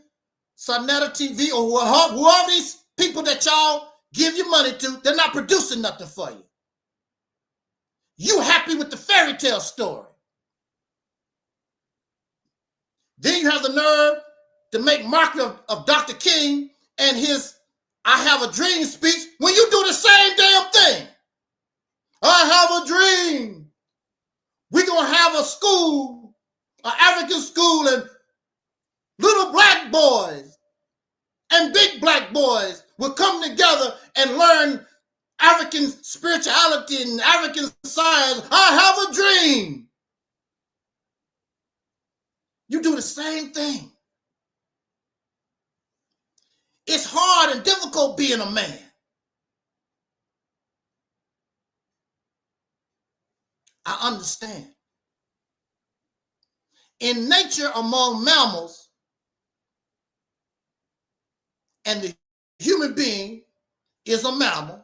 Sonetta TV, or whoever these people that y'all give your money to, they're not producing nothing for you. You happy with the fairy tale story. Then you have the nerve to make mockery of Dr. King and his I have a dream speech when you do the same damn thing. I have a dream. We're going to have a school, an African school, and little black boys and big black boys will come together and learn African spirituality and African science. I have a dream. You do the same thing. It's hard and difficult being a man. I understand. In nature, among mammals and the human being is a mammal.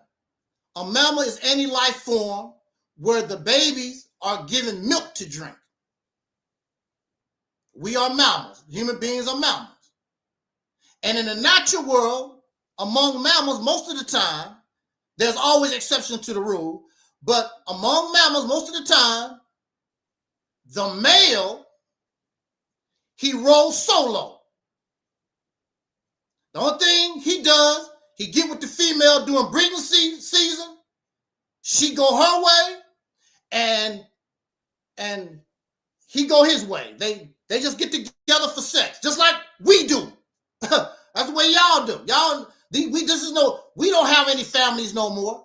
A mammal is any life form where the babies are given milk to drink. We are mammals. Human beings are mammals. And in the natural world, among mammals, most of the time, there's always exceptions to the rule, but among mammals, most of the time, the male, he rolls solo. The only thing he does, he get with the female during breeding season. She go her way, and he go his way. They just get together for sex, just like we do. That's the way y'all do. We don't have any families no more.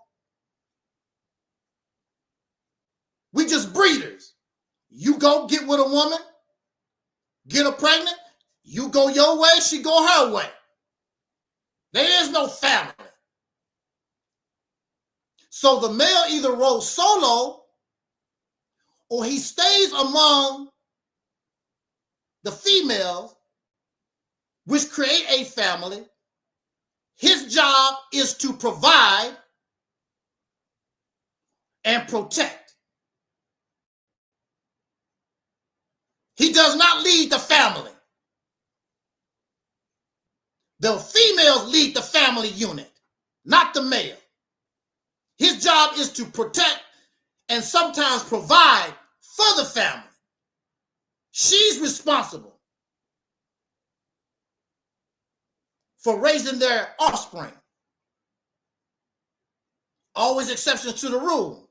We just breeders. You go get with a woman, get her pregnant, you go your way, she go her way. There is no family. So the male either rolls solo or he stays among the females, which create a family. His job is to provide and protect. He does not lead the family. The females lead the family unit, not the male. His job is to protect and sometimes provide for the family. She's responsible for raising their offspring. Always exceptions to the rule.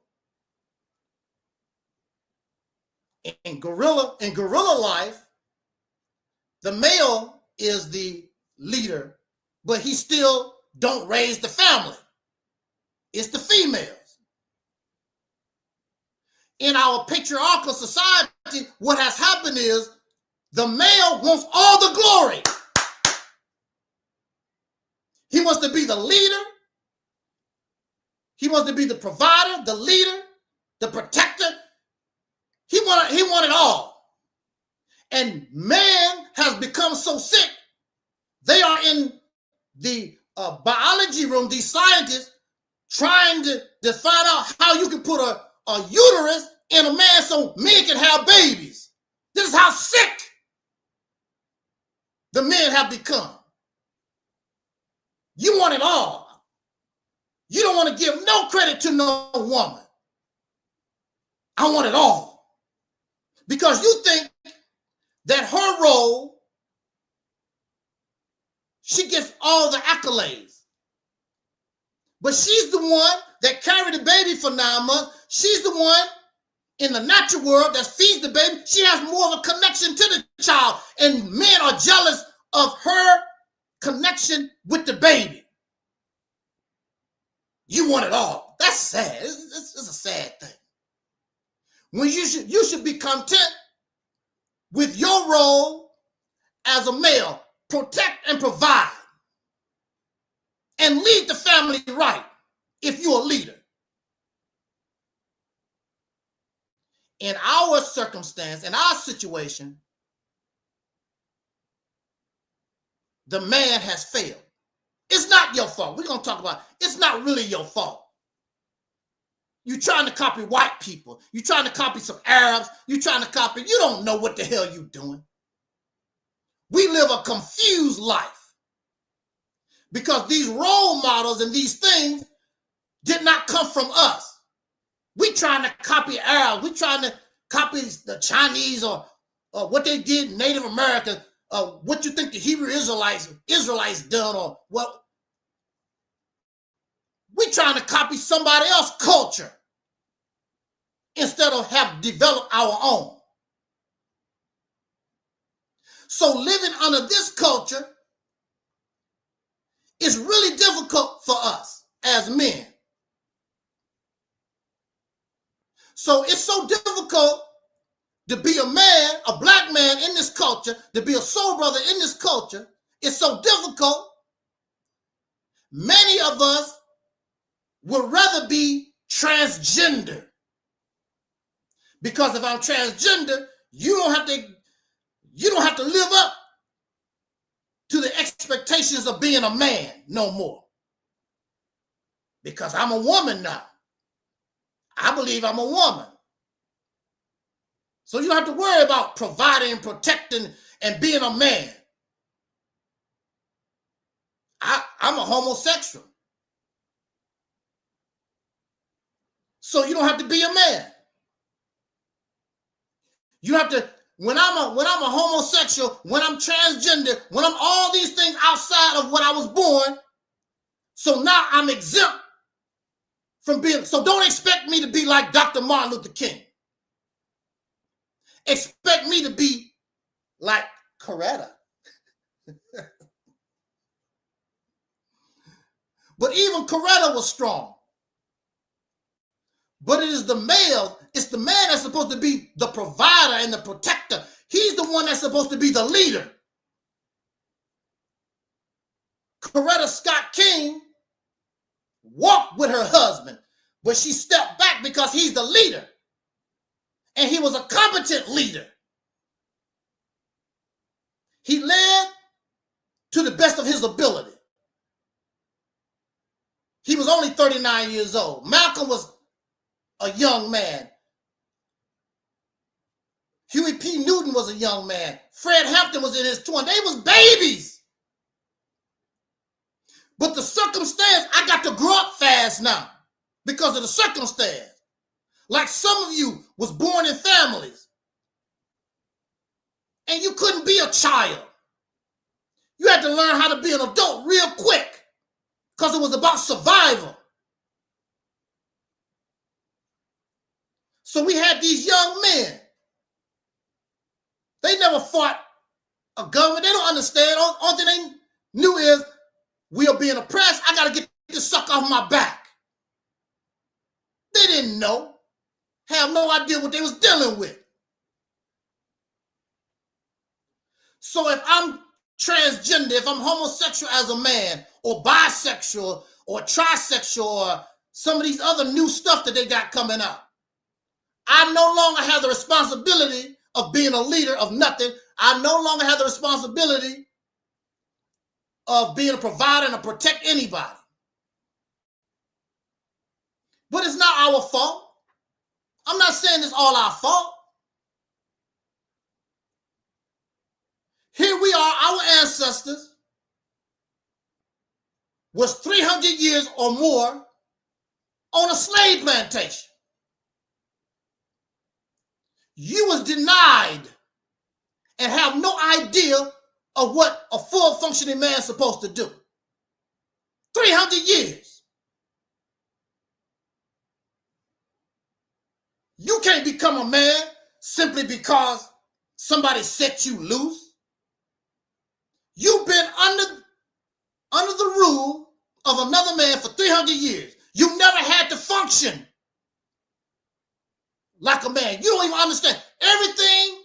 In gorilla life, the male is the leader, but he still don't raise the family. It's the females. In our patriarchal society, what has happened is the male wants all the glory. He wants to be the leader. He wants to be the provider, the leader, the protector. He wanted all. And man has become so sick. They are in the biology room, these scientists, trying to find out how you can put a uterus in a man so men can have babies. This is how sick the men have become. You want it all. You don't want to give no credit to no woman. I want it all. Because you think that her role She gets all the accolades. But she's the one that carried the baby for 9 months. She's the one in the natural world that feeds the baby. She has more of a connection to the child. And men are jealous of her connection with the baby. You want it all. That's sad. It's a sad thing. When you should be content with your role as a male. Protect and provide. And lead the family right if you're a leader. In our circumstance, in our situation, the man has failed. It's not your fault. We're going to talk about it's not really your fault. You're trying to copy white people. You're trying to copy some Arabs. You're trying to copy. You don't know what the hell you're doing. We live a confused life because these role models and these things did not come from us. We trying to copy Arabs. We trying to copy the Chinese or what they did in Native America. What you think the Hebrew Israelites done or what? We trying to copy somebody else's culture instead of have developed our own. So living under this culture is really difficult for us as men. So it's so difficult to be a man, a black man in this culture, to be a soul brother in this culture. It's so difficult. Many of us would rather be transgender. Because if I'm transgender, you don't have to live up to the expectations of being a man no more. Because I'm a woman now. I believe I'm a woman. So you don't have to worry about providing and protecting and being a man. I'm a homosexual. So you don't have to be a man. You have to, when I'm a homosexual, when I'm transgender, when I'm all these things outside of what I was born, so now I'm exempt from being, so don't expect me to be like Dr. Martin Luther King. Expect me to be like Coretta. But even Coretta was strong. But it is the male, it's the man that's supposed to be the provider and the protector. He's the one that's supposed to be the leader. Coretta Scott King walked with her husband, but she stepped back because he's the leader. And he was a competent leader. He led to the best of his ability. He was only 39 years old. Malcolm was a young man. Huey P. Newton was a young man. Fred Hampton was in his 20s. They was babies. But the circumstance, I got to grow up fast now because of the circumstance. Like some of you was born in families and you couldn't be a child. You had to learn how to be an adult real quick because it was about survival. So we had these young men. They never fought a government. They don't understand. All thing they knew is we are being oppressed. I got to get this sucker off my back. They didn't know. Have no idea what they was dealing with. So if I'm transgender, if I'm homosexual as a man, or bisexual, or trisexual, or some of these other new stuff that they got coming out, I no longer have the responsibility of being a leader of nothing. I no longer have the responsibility of being a provider and to protect anybody. But it's not our fault. I'm not saying it's all our fault. Here we are, our ancestors was 300 years or more on a slave plantation. You was denied and have no idea of what a full functioning man is supposed to do. 300 years. You can't become a man simply because somebody set you loose. You've been under the rule of another man for 300 years. You never had to function like a man. You don't even understand. Everything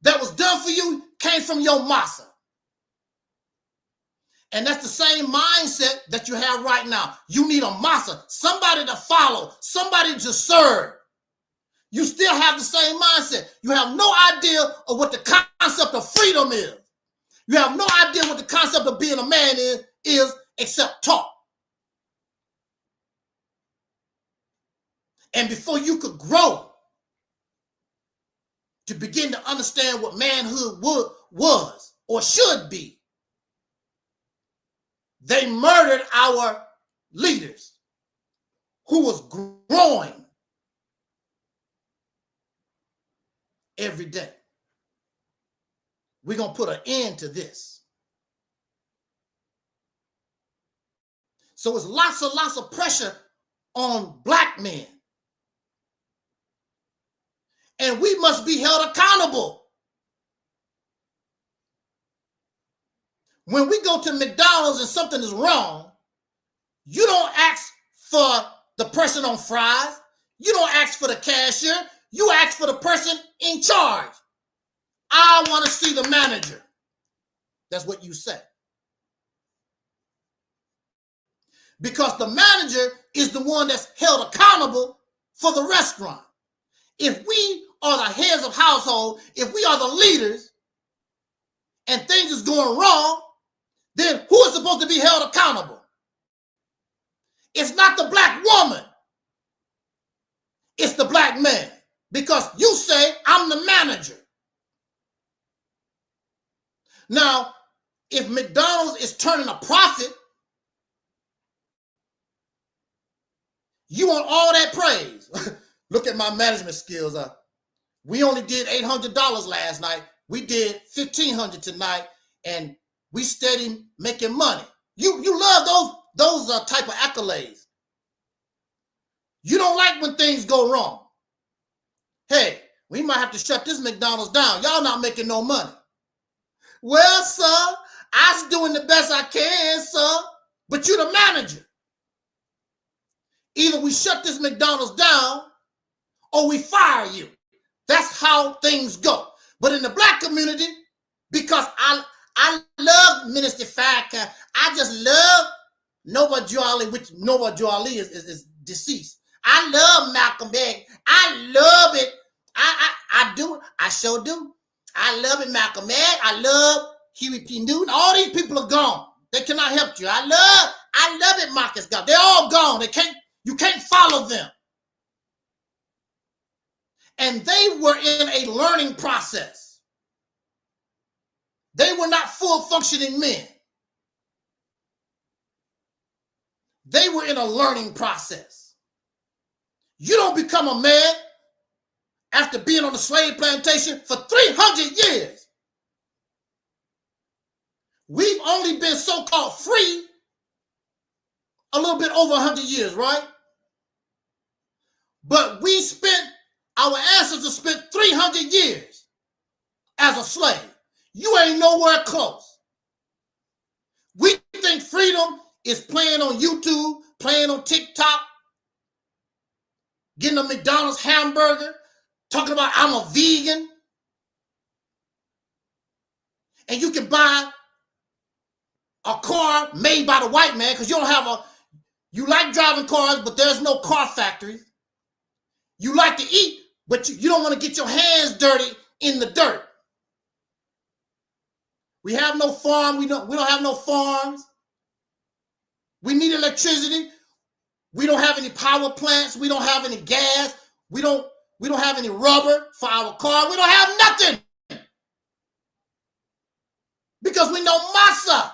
that was done for you came from your massa. And that's the same mindset that you have right now. You need a massa, somebody to follow, somebody to serve. You still have the same mindset. You have no idea of what the concept of freedom is. You have no idea what the concept of being a man is except talk. And before you could grow to begin to understand what manhood was or should be, they murdered our leaders who was growing every day. We're going to put an end to this. So it's lots of pressure on black men. And we must be held accountable. When we go to McDonald's and something is wrong, you don't ask for the person on fries. You don't ask for the cashier. You ask for the person in charge. I want to see the manager. That's what you say. Because the manager is the one that's held accountable for the restaurant. If we are the heads of household, if we are the leaders, and things is going wrong, then who is supposed to be held accountable? It's not the black woman. It's the black man. Because you say, I'm the manager. Now, if McDonald's is turning a profit, you want all that praise. Look at my management skills. We only did $800 last night. We did $1,500 tonight, and we steady making money. You love those type of accolades. You don't like when things go wrong. Hey, we might have to shut this McDonald's down. Y'all not making no money. Well, sir, I'm doing the best I can, sir, but you're the manager. Either we shut this McDonald's down or we fire you. That's how things go. But in the black community, because I love Minister Farrakhan, I just love Noble Drew Ali, which Noble Drew Ali is deceased. I love Malcolm X. I love it. I do. I sure do. I love it, Malcolm X. I love Huey P. Newton. All these people are gone. They cannot help you. I love it, Marcus Garvey. They're all gone. You can't follow them. And they were in a learning process. They were not full functioning men. They were in a learning process. You don't become a man after being on the slave plantation for 300 years. We've only been so-called free a little bit over 100 years, right? But our ancestors spent 300 years as a slave. You ain't nowhere close. We think freedom is playing on YouTube, playing on TikTok, getting a McDonald's hamburger, talking about I'm a vegan. And you can buy a car made by the white man because you like driving cars, but there's no car factories. You like to eat, but you don't want to get your hands dirty in the dirt. We have no farm. We don't have no farms. We need electricity. We don't have any power plants. We don't have any gas. We don't have any rubber for our car. We don't have nothing. Because we know massa.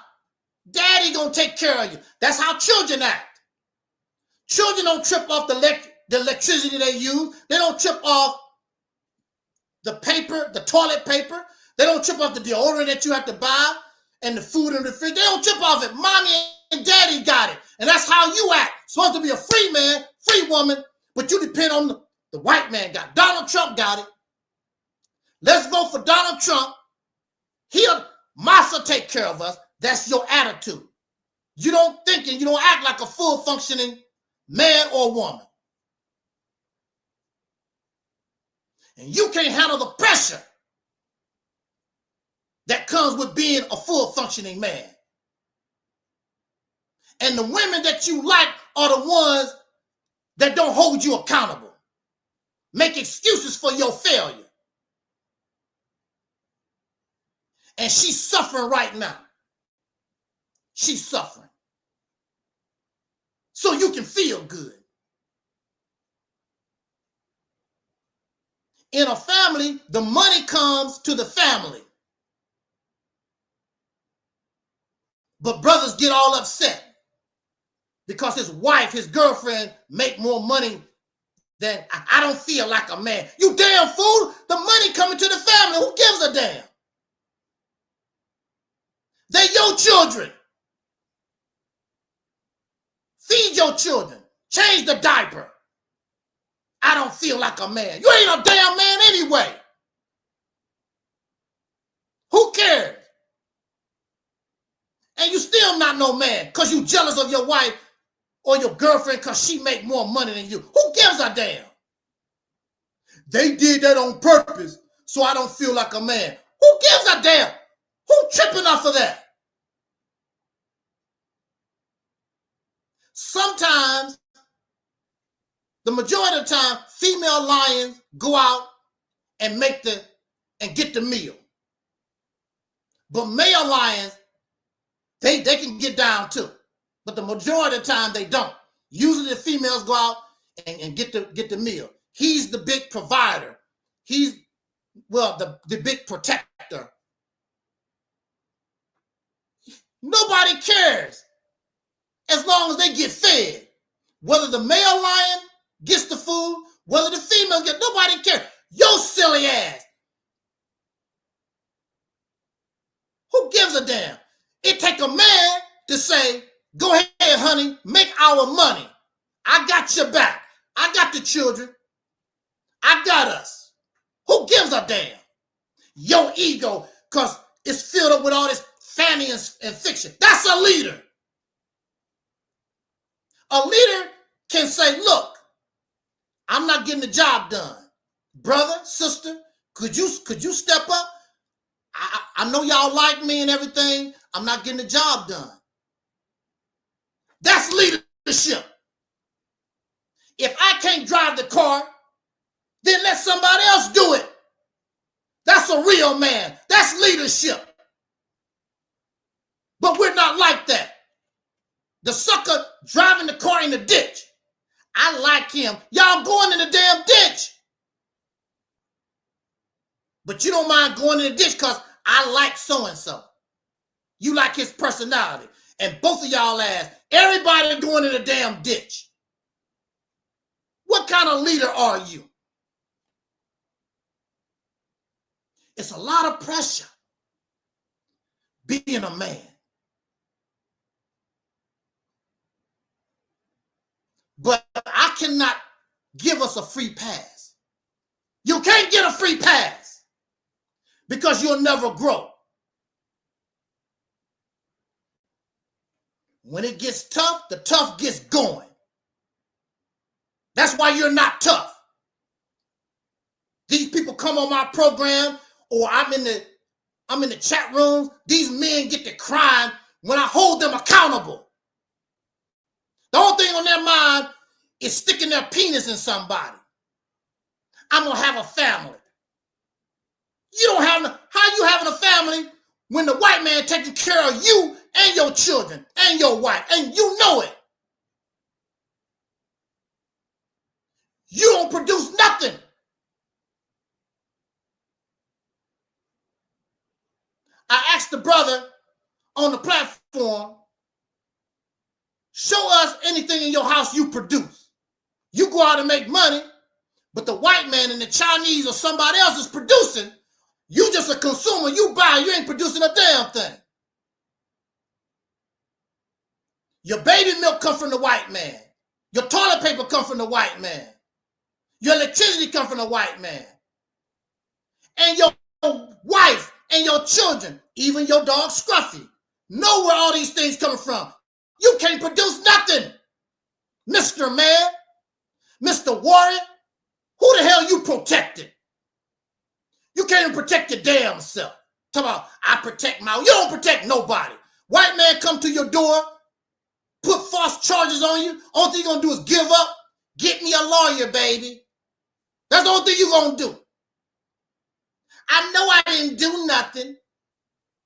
Daddy gonna take care of you. That's how children act. Children don't trip off the electricity they use. They don't trip off the paper, the toilet paper. They don't trip off the deodorant that you have to buy and the food in the fridge. They don't trip off it. Mommy and daddy got it. And that's how you act. Supposed to be a free man, free woman, but you depend on the white man got it. Donald Trump got it. Let's vote for Donald Trump. Massa take care of us. That's your attitude. You don't think and you don't act like a full functioning man or woman. And you can't handle the pressure that comes with being a full functioning man. And the women that you like are the ones that don't hold you accountable. Make excuses for your failure. And she's suffering right now. She's suffering. So you can feel good. In a family, the money comes to the family. But brothers get all upset because his wife, his girlfriend, make more money than I don't feel like a man. You damn fool, the money coming to the family. Who gives a damn? They're your children. Feed your children. Change the diaper. I don't feel like a man. You ain't a damn man anyway. Who cares? And you still not no man because you jealous of your wife or your girlfriend because she make more money than you. Who gives a damn? They did that on purpose so I don't feel like a man. Who gives a damn? Who tripping off of that? Sometimes, the majority of the time, female lions go out and get the meal. But male lions, they can get down too. But the majority of the time they don't. Usually the females go out and get the meal. He's the big provider. He's, well, the big protector. Nobody cares as long as they get fed. Whether the male lion gets the food, whether the female gets, nobody cares. Your silly ass. Who gives a damn? It take a man to say, go ahead, honey, make our money. I got your back. I got the children. I got us. Who gives a damn? Your ego, because it's filled up with all this fanny and fiction. That's a leader. A leader can say, look, I'm not getting the job done. Brother, sister, could you step up? I know y'all like me and everything. I'm not getting the job done. That's leadership. If I can't drive the car, then let somebody else do it. That's a real man. That's leadership. But we're not like that. The sucker driving the car in the ditch. I like him. Y'all going in the damn ditch. But you don't mind going in the ditch because I like so-and-so. You like his personality. And both of y'all ass, everybody going in the damn ditch. What kind of leader are you? It's a lot of pressure being a man. But I cannot give us a free pass. You can't get a free pass because you'll never grow. When it gets tough, the tough gets going. That's why you're not tough. These people come on my program or I'm in the chat rooms. These men get to crying when I hold them accountable. The only thing on their mind is sticking their penis in somebody. I'm gonna have a family. You don't have, how you having a family when the white man taking care of you and your children and your wife, and you know it. You don't produce nothing. I asked the brother on the platform, show us anything in your house you produce. You go out and make money, but the white man and the Chinese or somebody else is producing You just a consumer. You buy, you ain't producing a damn thing. Your baby milk come from the white man. Your toilet paper come from the white man. Your electricity come from the white man. And your wife and your children, even your dog Scruffy, know where all these things coming from. You can't produce nothing, Mr. Man, Mr. Warrior. Who the hell you protected? You can't even protect your damn self. Talk about, I protect my, you don't protect nobody. White man come to your door, put false charges on you. Only thing you're gonna do is give up. Get me a lawyer, baby. That's the only thing you're gonna do. I know I didn't do nothing.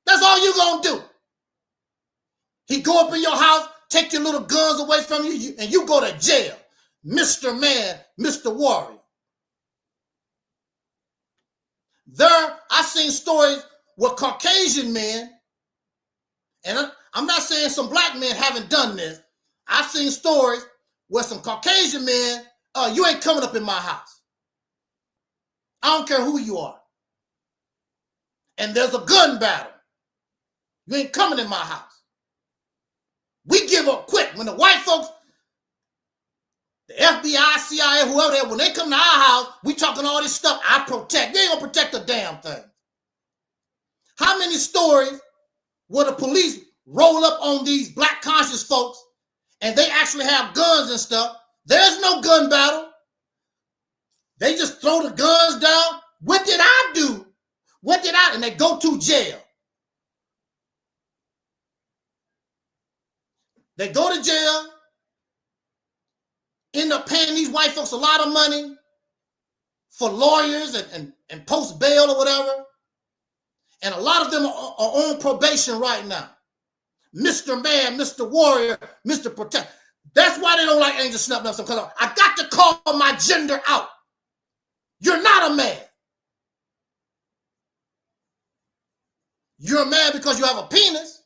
That's all you're gonna do. He go up in your house, take your little guns away from you, and you go to jail. Mr. Man, Mr. Warrior. There, I've seen stories where Caucasian men, and I'm not saying some black men haven't done this. I've seen stories where some Caucasian men, you ain't coming up in my house. I don't care who you are. And there's a gun battle. You ain't coming in my house. We give up quick. When the white folks, the FBI, CIA, whoever they are, when they come to our house, we talking all this stuff. I protect. You ain't gonna protect a damn thing. How many stories where the police roll up on these black conscious folks and they actually have guns and stuff? There's no gun battle. They just throw the guns down. What did I do? What did I? And they go to jail. They go to jail, end up paying these white folks a lot of money for lawyers and post bail or whatever. And a lot of them are on probation right now. Mr. Man, Mr. Warrior, Mr. Protect. That's why they don't like Angel Snuff Nuff, because I got to call my gender out. You're not a man. You're a man because you have a penis.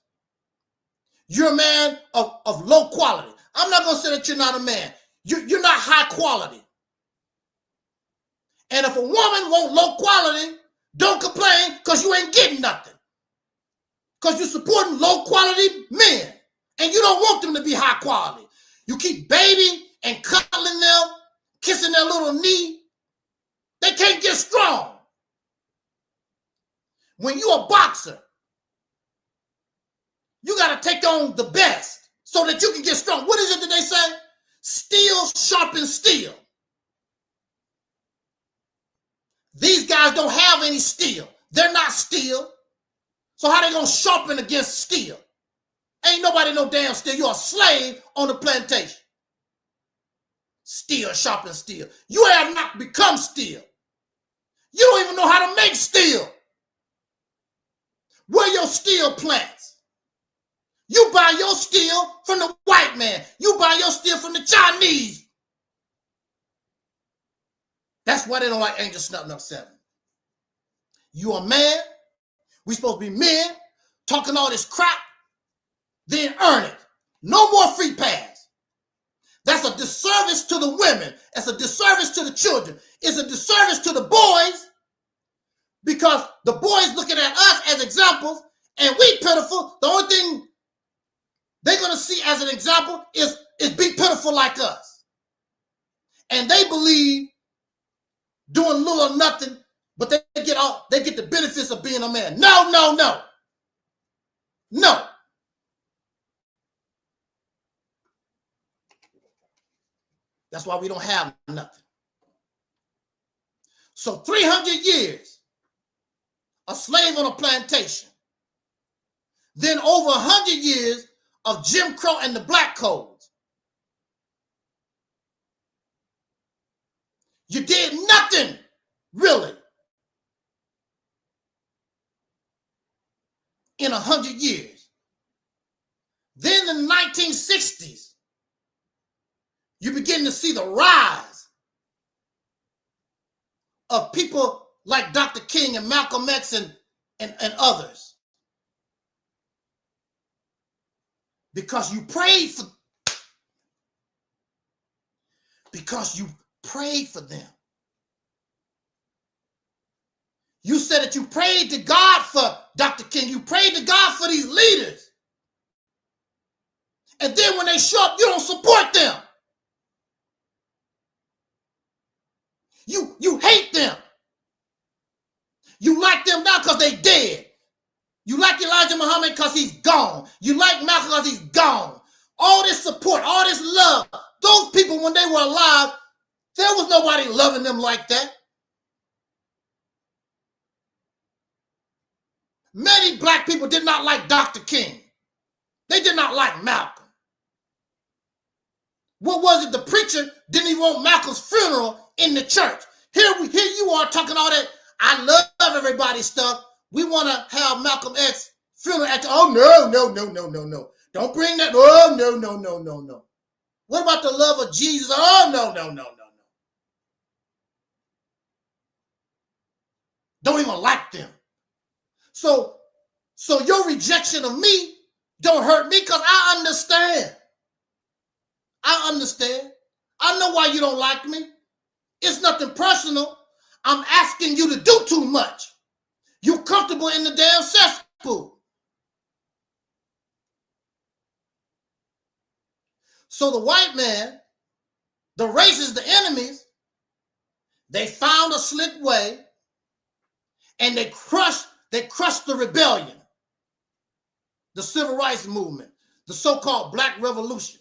You're a man of low quality. I'm not going to say that you're not a man. You're not high quality. And if a woman want low quality, don't complain because you ain't getting nothing. Because you're supporting low quality men. And you don't want them to be high quality. You keep baby and cuddling them, kissing their little knee. They can't get strong. When you're a boxer, you got to take on the best so that you can get strong. What is it that they say? Steel sharpens steel. These guys don't have any steel. They're not steel. So how they going to sharpen against steel? Ain't nobody no damn steel. You're a slave on the plantation. Steel sharpens steel. You have not become steel. You don't even know how to make steel. Where your steel plants? You buy your steel from the white man. You buy your steel from the Chinese. That's why they don't like Angel Snuff Nuff 7. You a man. We supposed to be men talking all this crap. Then earn it. No more free pass. That's a disservice to the women. It's a disservice to the children. It's a disservice to the boys because the boys looking at us as examples and we pitiful. The only thing they're going to see as an example is be pitiful like us. And they believe doing little or nothing, but they get the benefits of being a man. No, no, no. No. That's why we don't have nothing. So 300 years, a slave on a plantation. Then over 100 years of Jim Crow and the Black Codes. You did nothing, really, in 100 years. Then in the 1960s, you begin to see the rise of people like Dr. King and Malcolm X and others. Because you prayed for them. You said that you prayed to God for Dr. King. You prayed to God for these leaders. And then when they show up, you don't support them. You hate them. You like them now because they dead. You like Elijah Muhammad because he's gone. You like Malcolm because he's gone. All this support, all this love. Those people, when they were alive, there was nobody loving them like that. Many black people did not like Dr. King. They did not like Malcolm. What was it? The preacher didn't even want Malcolm's funeral in the church. Here you are talking all that I love everybody stuff. We want to have Malcolm X funeral at oh no. Don't bring that. Oh no. What about the love of Jesus? Oh no. Don't even like them. So your rejection of me don't hurt me because I understand. I know why you don't like me. It's nothing personal. I'm asking you to do too much. You're comfortable in the damn cesspool. So the white man, the racists, the enemies, they found a slick way and they crushed the rebellion, the civil rights movement, the so-called Black Revolution.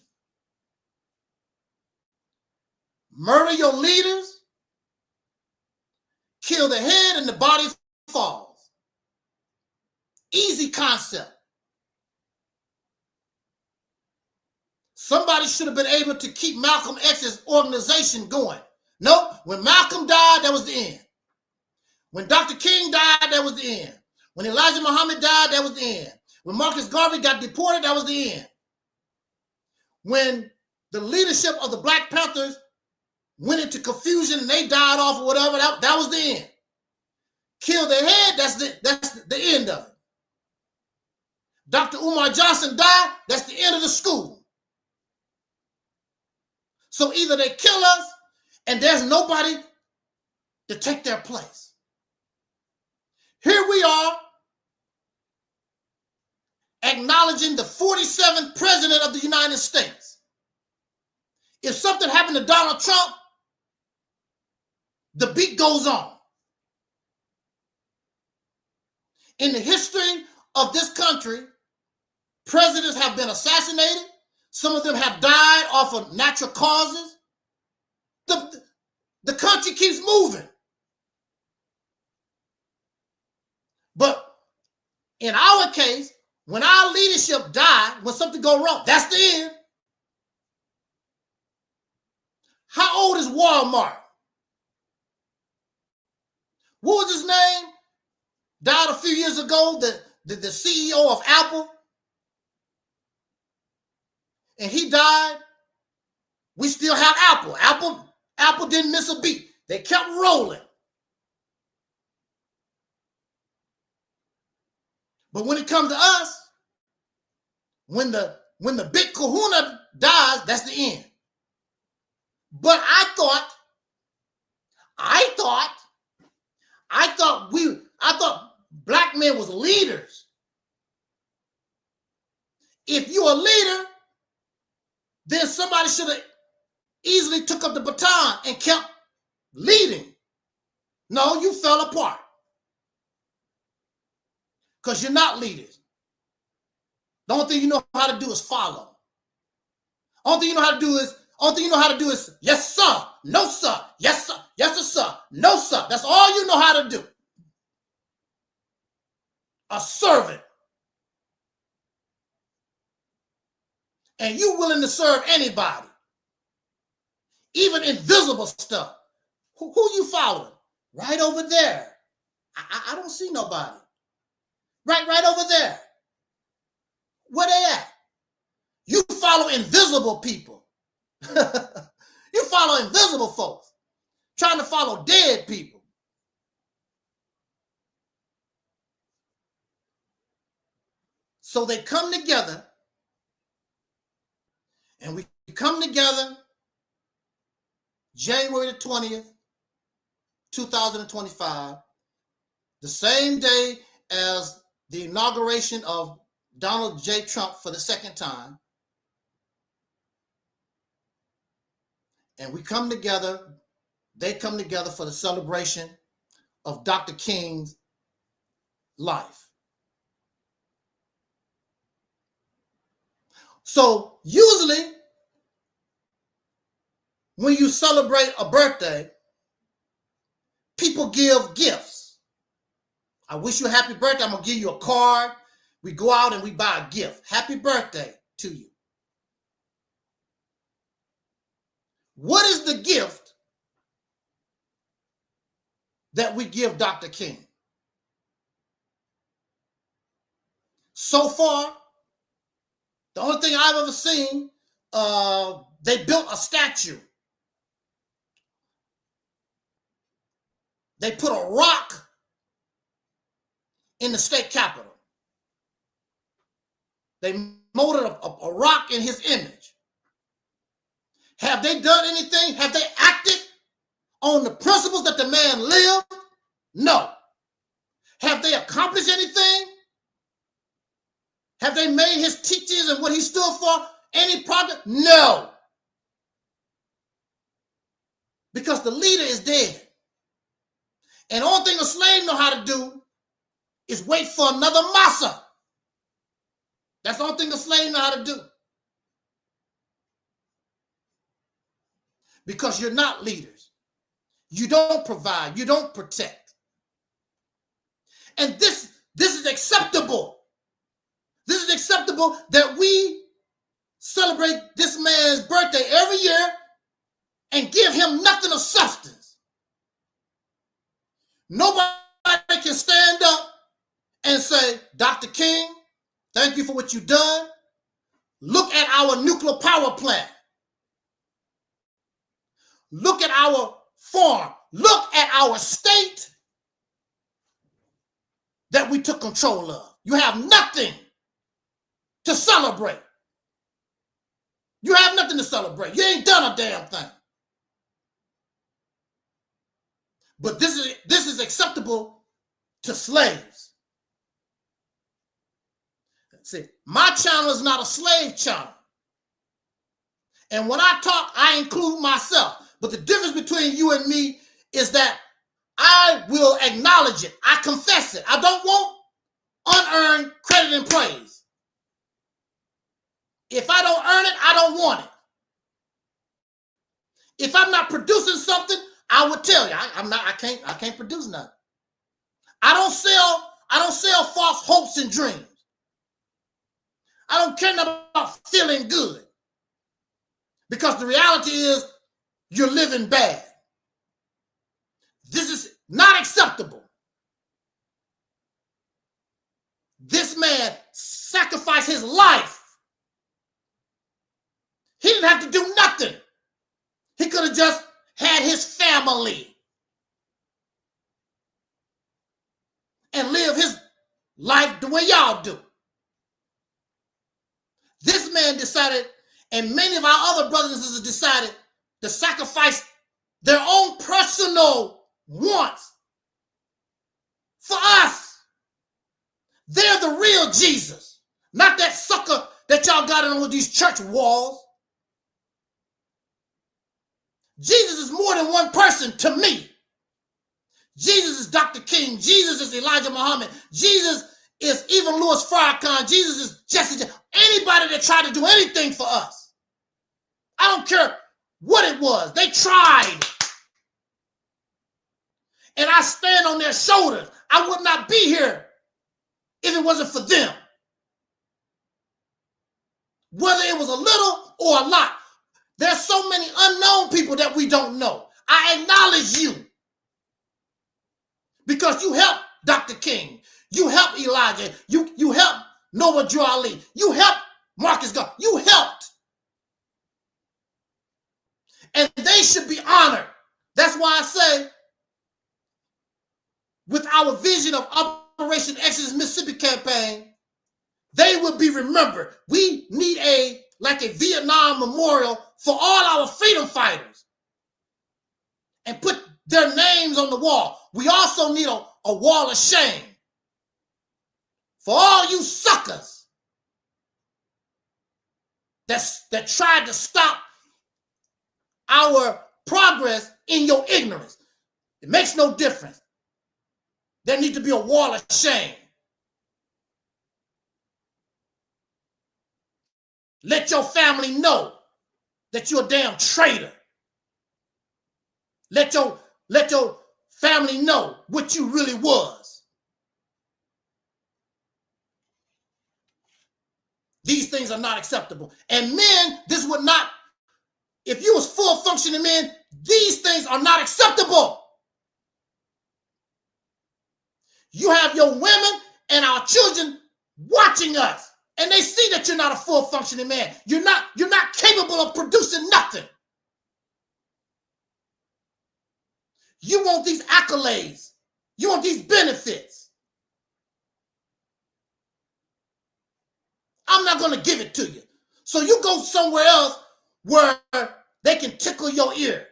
Murder your leaders, kill the head and the body falls. Easy concept. Somebody should have been able to keep Malcolm X's organization going. Nope, when Malcolm died, that was the end. When Dr. King died, that was the end. When Elijah Muhammad died, that was the end. When Marcus Garvey got deported, that was the end. When the leadership of the Black Panthers went into confusion and they died off or whatever, that was the end. Kill their head, that's the end of it. Dr. Umar Johnson died, that's the end of the school. So either they kill us and there's nobody to take their place. Here we are acknowledging the 47th president of the United States. If something happened to Donald Trump, the beat goes on. In the history of this country, presidents have been assassinated. Some of them have died off of natural causes. The country keeps moving. But in our case, when our leadership died, when something go wrong, that's the end. How old is Walmart? What was his name? Died a few years ago, the CEO of Apple. And he died. We still have Apple. Apple didn't miss a beat. They kept rolling. But when it comes to us, when the big kahuna dies, that's the end. But I thought black men was leaders. If you're a leader, then somebody should have easily took up the baton and kept leading. No, you fell apart. Because you're not leaders. The only thing you know how to do is follow. Only thing you know how to do is yes, sir, no, sir, yes, sir, no, sir. That's all you know how to do. A servant. And you willing to serve anybody. Even invisible stuff. Who you following? Right over there. I don't see nobody. Right over there. Where they at? You follow invisible people. You follow invisible folks. Trying to follow dead people. So they come together. And we come together January the 20th, 2025. the same day as the inauguration of Donald J. Trump for the second time. And we come together, they come together for the celebration of Dr. King's life. So usually when you celebrate a birthday, people give gifts. I wish you a happy birthday. I'm going to give you a card. We go out and we buy a gift. Happy birthday to you. What is the gift that we give Dr. King? So far, the only thing I've ever seen, they built a statue. They put a rock in the state capitol. They molded a rock in his image. Have they done anything? Have they acted on the principles that the man lived? No. Have they accomplished anything? Have they made his teachings and what he stood for any progress? No. Because the leader is dead. And the only thing a slave know how to do is wait for another massa. That's the only thing a slave know how to do. Because you're not leaders. You don't provide. You don't protect. And this is acceptable. This is acceptable that we celebrate this man's birthday every year and give him nothing of substance. Nobody can stand up and say, Dr. King, thank you for what you've done. Look at our nuclear power plant. Look at our farm. Look at our state that we took control of. You have nothing to celebrate. You have nothing to celebrate. You ain't done a damn thing. But this is acceptable to slaves. See, my channel is not a slave channel. And when I talk, I include myself. But the difference between you and me is that I will acknowledge it. I confess it. I don't want unearned credit and praise. If I don't earn it, I don't want it. If I'm not producing something, I would tell you I can't produce nothing. I don't sell false hopes and dreams. I don't care about feeling good. Because the reality is you're living bad. This is not acceptable. This man sacrificed his life. He didn't have to do nothing. He could have just had his family and live his life the way y'all do. This man decided, and many of our other brothers and sisters decided to sacrifice their own personal wants for us. They're the real Jesus, not that sucker that y'all got on with these church walls. Jesus is more than one person to me. Jesus is Dr. King. Jesus is Elijah Muhammad. Jesus is even Louis Farrakhan. Jesus is Jesse. Anybody that tried to do anything for us. I don't care what it was. They tried. And I stand on their shoulders. I would not be here if it wasn't for them. Whether it was a little or a lot. There's so many unknown people that we don't know. I acknowledge you. Because you helped Dr. King. You helped Elijah. You helped Noah Drew Ali. You helped Marcus Garvey. You helped. And they should be honored. That's why I say, with our vision of Operation Exodus Mississippi campaign, they will be remembered. We need a Vietnam memorial for all our freedom fighters and put their names on the wall. We also need a a wall of shame for all you suckers that tried to stop our progress in your ignorance. It makes no difference. There needs to be a wall of shame. Let your family know that you're a damn traitor. Let your family know what you really was. These things are not acceptable. And men, this would not, if you was full functioning men, these things are not acceptable. You have your women and our children watching us, and they see that you're not a full functioning man. You're not capable of producing nothing. You want these accolades. You want these benefits. I'm not going to give it to you. So you go somewhere else where they can tickle your ear,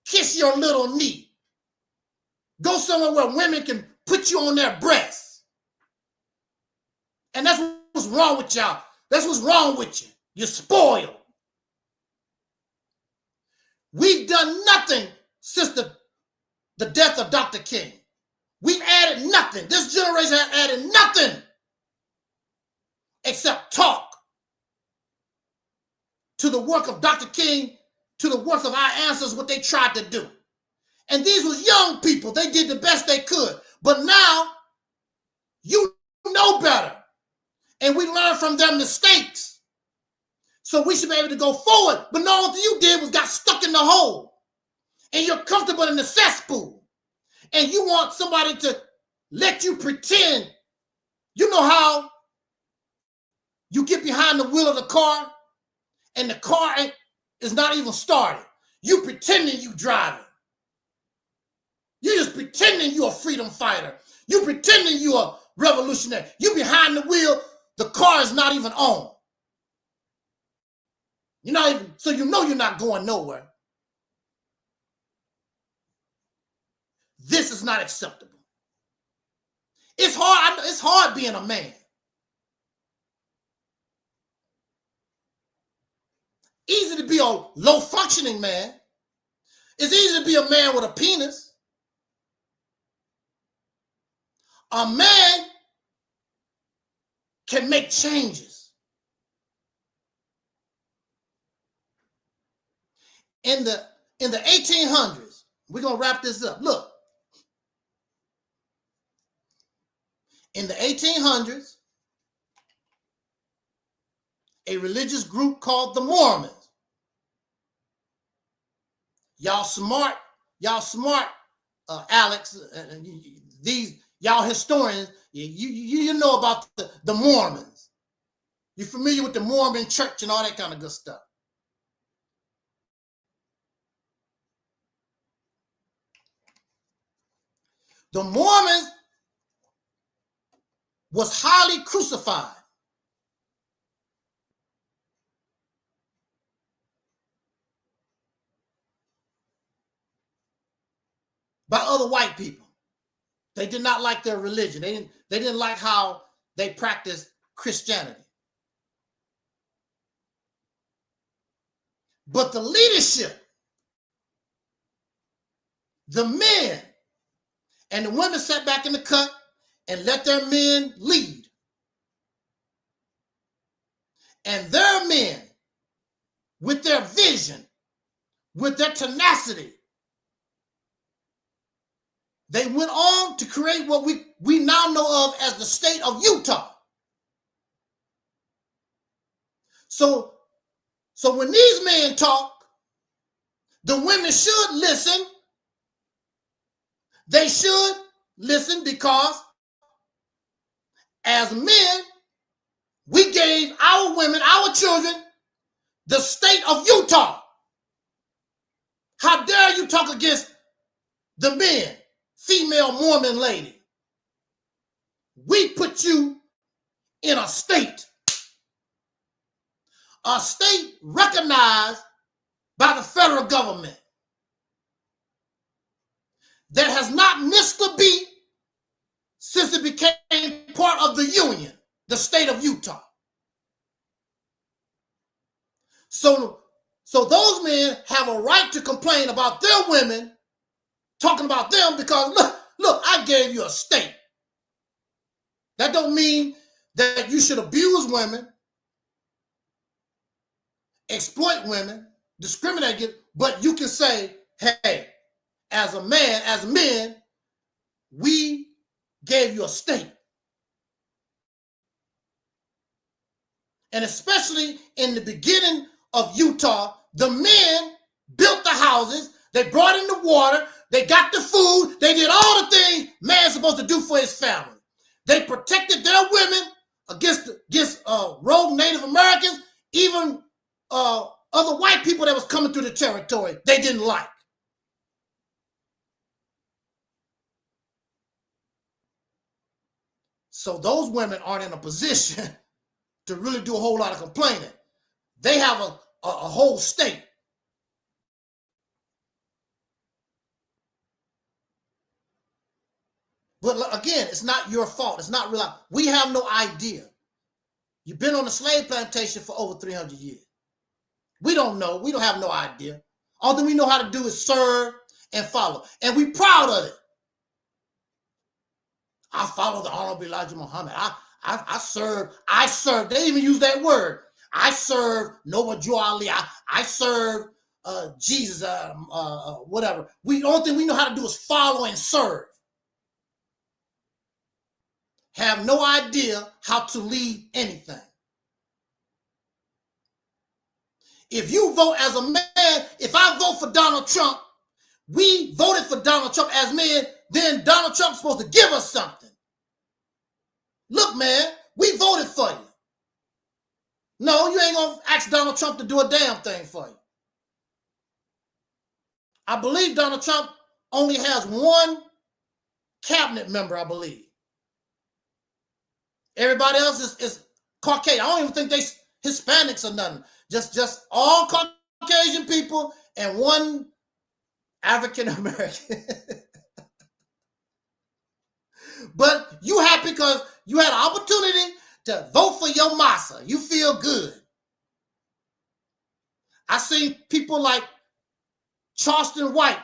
kiss your little knee. Go somewhere where women can put you on their breasts. And that's what's wrong with y'all. That's what's wrong with you. You're spoiled. We've done nothing since the death of Dr. King. We've added nothing. This generation has added nothing except talk to the work of Dr. King, to the work of our ancestors, what they tried to do. And these was young people. They did the best they could. But now, you know better. And we learn from their mistakes. So we should be able to go forward. But no, what you did was got stuck in the hole. And you're comfortable in the cesspool. And you want somebody to let you pretend. You know how you get behind the wheel of the car and the car is not even started. You pretending you driving. You just pretending you a freedom fighter. You pretending you a revolutionary. You behind the wheel, the car is not even on. You're not even, so you know you're not going nowhere. This is not acceptable. It's hard being a man. Easy to be a low functioning man. It's easy to be a man with a penis. A man can make changes. In the 1800s, we're going to wrap this up. Look. In the 1800s, a religious group called the Mormons. Y'all smart, Alex, these y'all historians, you know about the Mormons. You're familiar with the Mormon church and all that kind of good stuff. The Mormons was highly crucified. By other white people. They did not like their religion. They didn't like how they practiced Christianity. But the leadership, the men, and the women sat back in the cut and let their men lead. And their men, with their vision, with their tenacity, they went on to create what we now know of as the state of Utah. So when these men talk, the women should listen. They should listen because as men, we gave our women, our children, the state of Utah. How dare you talk against the men, female Mormon lady? We put you in a state recognized by the federal government. that has not missed a beat since it became part of the Union, the state of Utah. So those men have a right to complain about their women, talking about them, because look, I gave you a state. That don't mean that you should abuse women, exploit women, discriminate against, but you can say, hey, as a man, as men, we gave you a state. And especially in the beginning of Utah, the men built the houses, they brought in the water, they got the food, they did all the things man's supposed to do for his family. They protected their women against rogue Native Americans, even other white people that was coming through the territory they didn't like. So those women aren't in a position to really do a whole lot of complaining. They have a whole state. But again, it's not your fault. It's not real. We have no idea. You've been on a slave plantation for over 300 years. We don't know. We don't have no idea. All that we know how to do is serve and follow. And we're proud of it. I follow the Honorable Elijah Muhammad. I serve. They didn't even use that word. I serve Noah Joe Ali. I serve Jesus, whatever. The only thing we know how to do is follow and serve. Have no idea how to lead anything. If you vote as a man, if I vote for Donald Trump, we voted for Donald Trump as men, then Donald Trump's supposed to give us something. Look, man, we voted for you. No, you ain't gonna ask Donald Trump to do a damn thing for you. I believe Donald Trump only has one cabinet member, I believe. Everybody else is Caucasian. I don't even think they Hispanics or nothing. Just all Caucasian people and one African American. But you happy because you had an opportunity to vote for your massa. You feel good. I seen people like Charleston White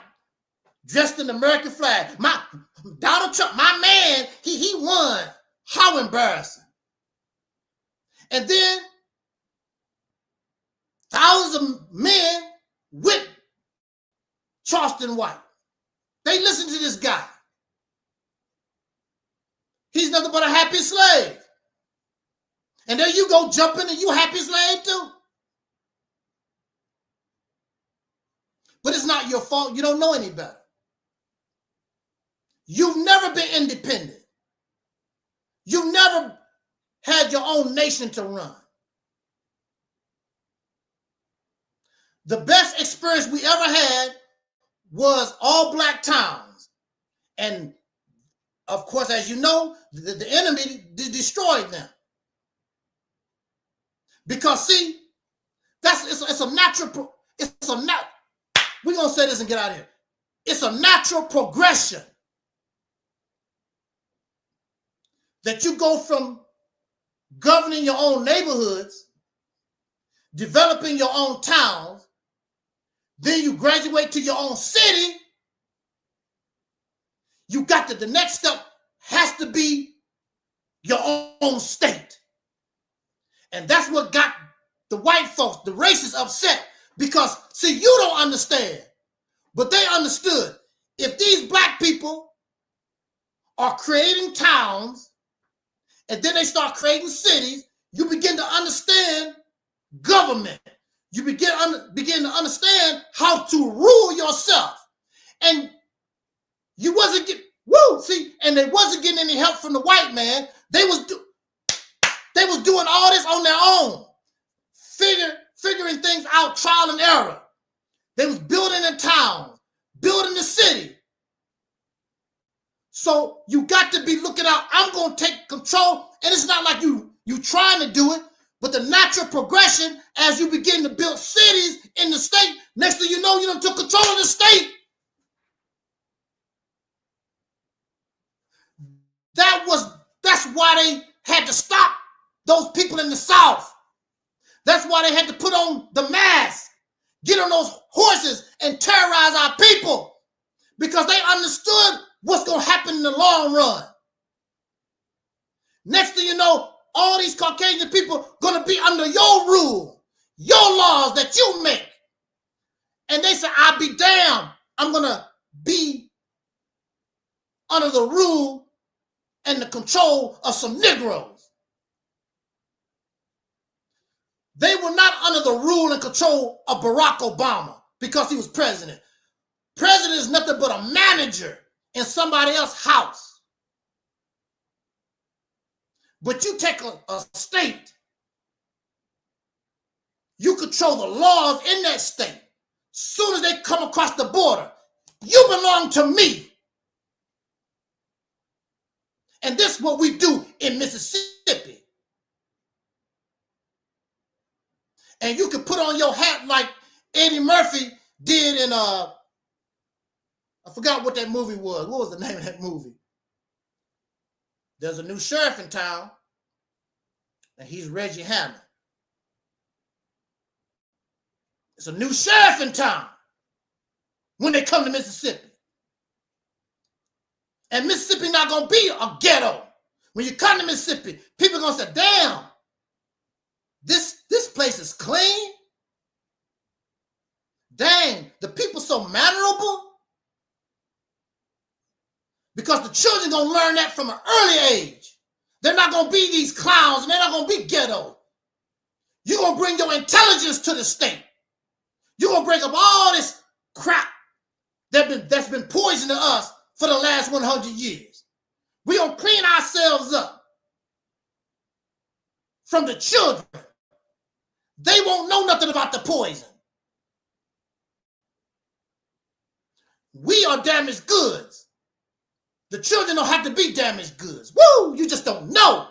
dressed in the American flag. Donald Trump, my man, he won. How embarrassing. And then thousands of men with Charleston White. They listen to this guy. He's nothing but a happy slave. And there you go jumping and you happy slave too. But it's not your fault. You don't know any better. You've never been independent. You've never had your own nation to run. The best experience we ever had was all black towns. And of course, as you know, the enemy destroyed them. Because see, it's a natural, we're going to say this and get out of here. It's a natural progression. That you go from governing your own neighborhoods, developing your own towns, then you graduate to your own city. You got the next step has to be your own state. And that's what got the white folks, the racists, upset. Because, see, you don't understand, but they understood. If these black people are creating towns, and then they start creating cities, you begin to understand government. You begin to understand how to rule yourself. And you wasn't getting, and they wasn't getting any help from the white man. They was doing all this on their own, figuring things out, trial and error. They was building a town, building the city. So you got to be looking out. I'm going to take control. And it's not like you trying to do it, but the natural progression as you begin to build cities in the state, next thing you know, you done took control of the state. why they had to put on the mask, get on those horses and terrorize our people, because they understood what's going to happen in the long run. Next thing you know, all these Caucasian people going to be under your rule, your laws that you make. And they say, I'll be damned. I'm going to be under the rule and the control of some Negroes. They were not under the rule and control of Barack Obama because he was president. President is nothing but a manager in somebody else's house. But you take a state, you control the laws in that state. Soon as they come across the border, you belong to me. And this is what we do in Mississippi. And you can put on your hat like Eddie Murphy did in I forgot what that movie was. What was the name of that movie? There's a new sheriff in town, and he's Reggie Hammond. It's a new sheriff in town when they come to Mississippi. And Mississippi not going to be a ghetto. When you come to Mississippi, people are going to say, damn, this place is clean. Dang, the people so mannerable. Because the children going to learn that from an early age. They're not going to be these clowns, and they're not going to be ghetto. You're going to bring your intelligence to the state. You're going to break up all this crap that's been poisoned to us for the last 100 years. We're going to clean ourselves up from the children. They won't know nothing about the poison. We are damaged goods. The children don't have to be damaged goods. Woo! You just don't know.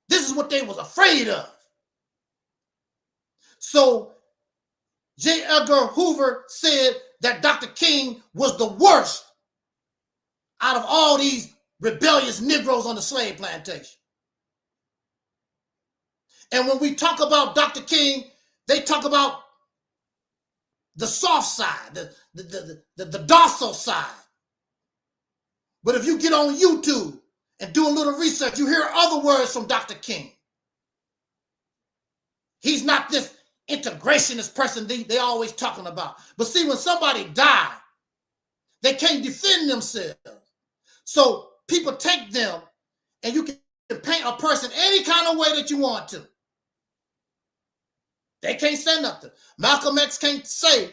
This is what they was afraid of. So J. Edgar Hoover said that Dr. King was the worst out of all these rebellious Negroes on the slave plantation. And when we talk about Dr. King, they talk about the soft side, the docile side. But if you get on YouTube and do a little research, you hear other words from Dr. King. He's not this integrationist person they always talking about. But see, when somebody died, they can't defend themselves. So people take them, and you can paint a person any kind of way that you want to. They can't say nothing. Malcolm X can't say,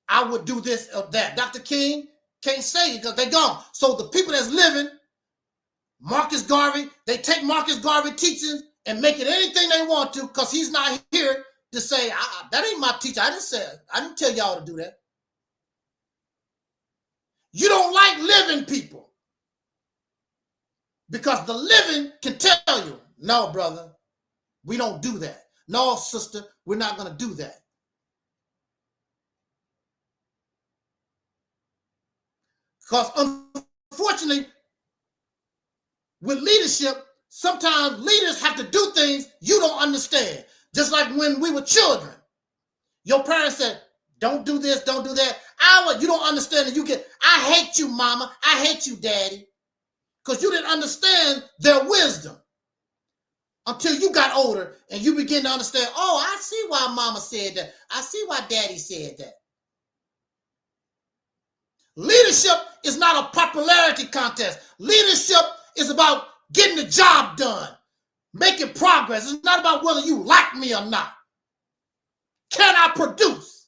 I would do this or that. Dr. King can't say it because they're gone. So the people that's living, Marcus Garvey, they take Marcus Garvey teachings and make it anything they want to because he's not here to say, that ain't my teacher. I didn't tell y'all to do that. You don't like living people because the living can tell you, no, brother, we don't do that. No, sister, we're not going to do that. Because unfortunately, with leadership, sometimes leaders have to do things you don't understand. Just like when we were children. Your parents said, don't do this, don't do that. You don't understand it. I hate you, mama. I hate you, daddy. Because you didn't understand their wisdom. Until you got older and you begin to understand, oh, I see why mama said that. I see why daddy said that. Leadership is not a popularity contest. Leadership is about getting the job done, making progress. It's not about whether you like me or not. Can I produce?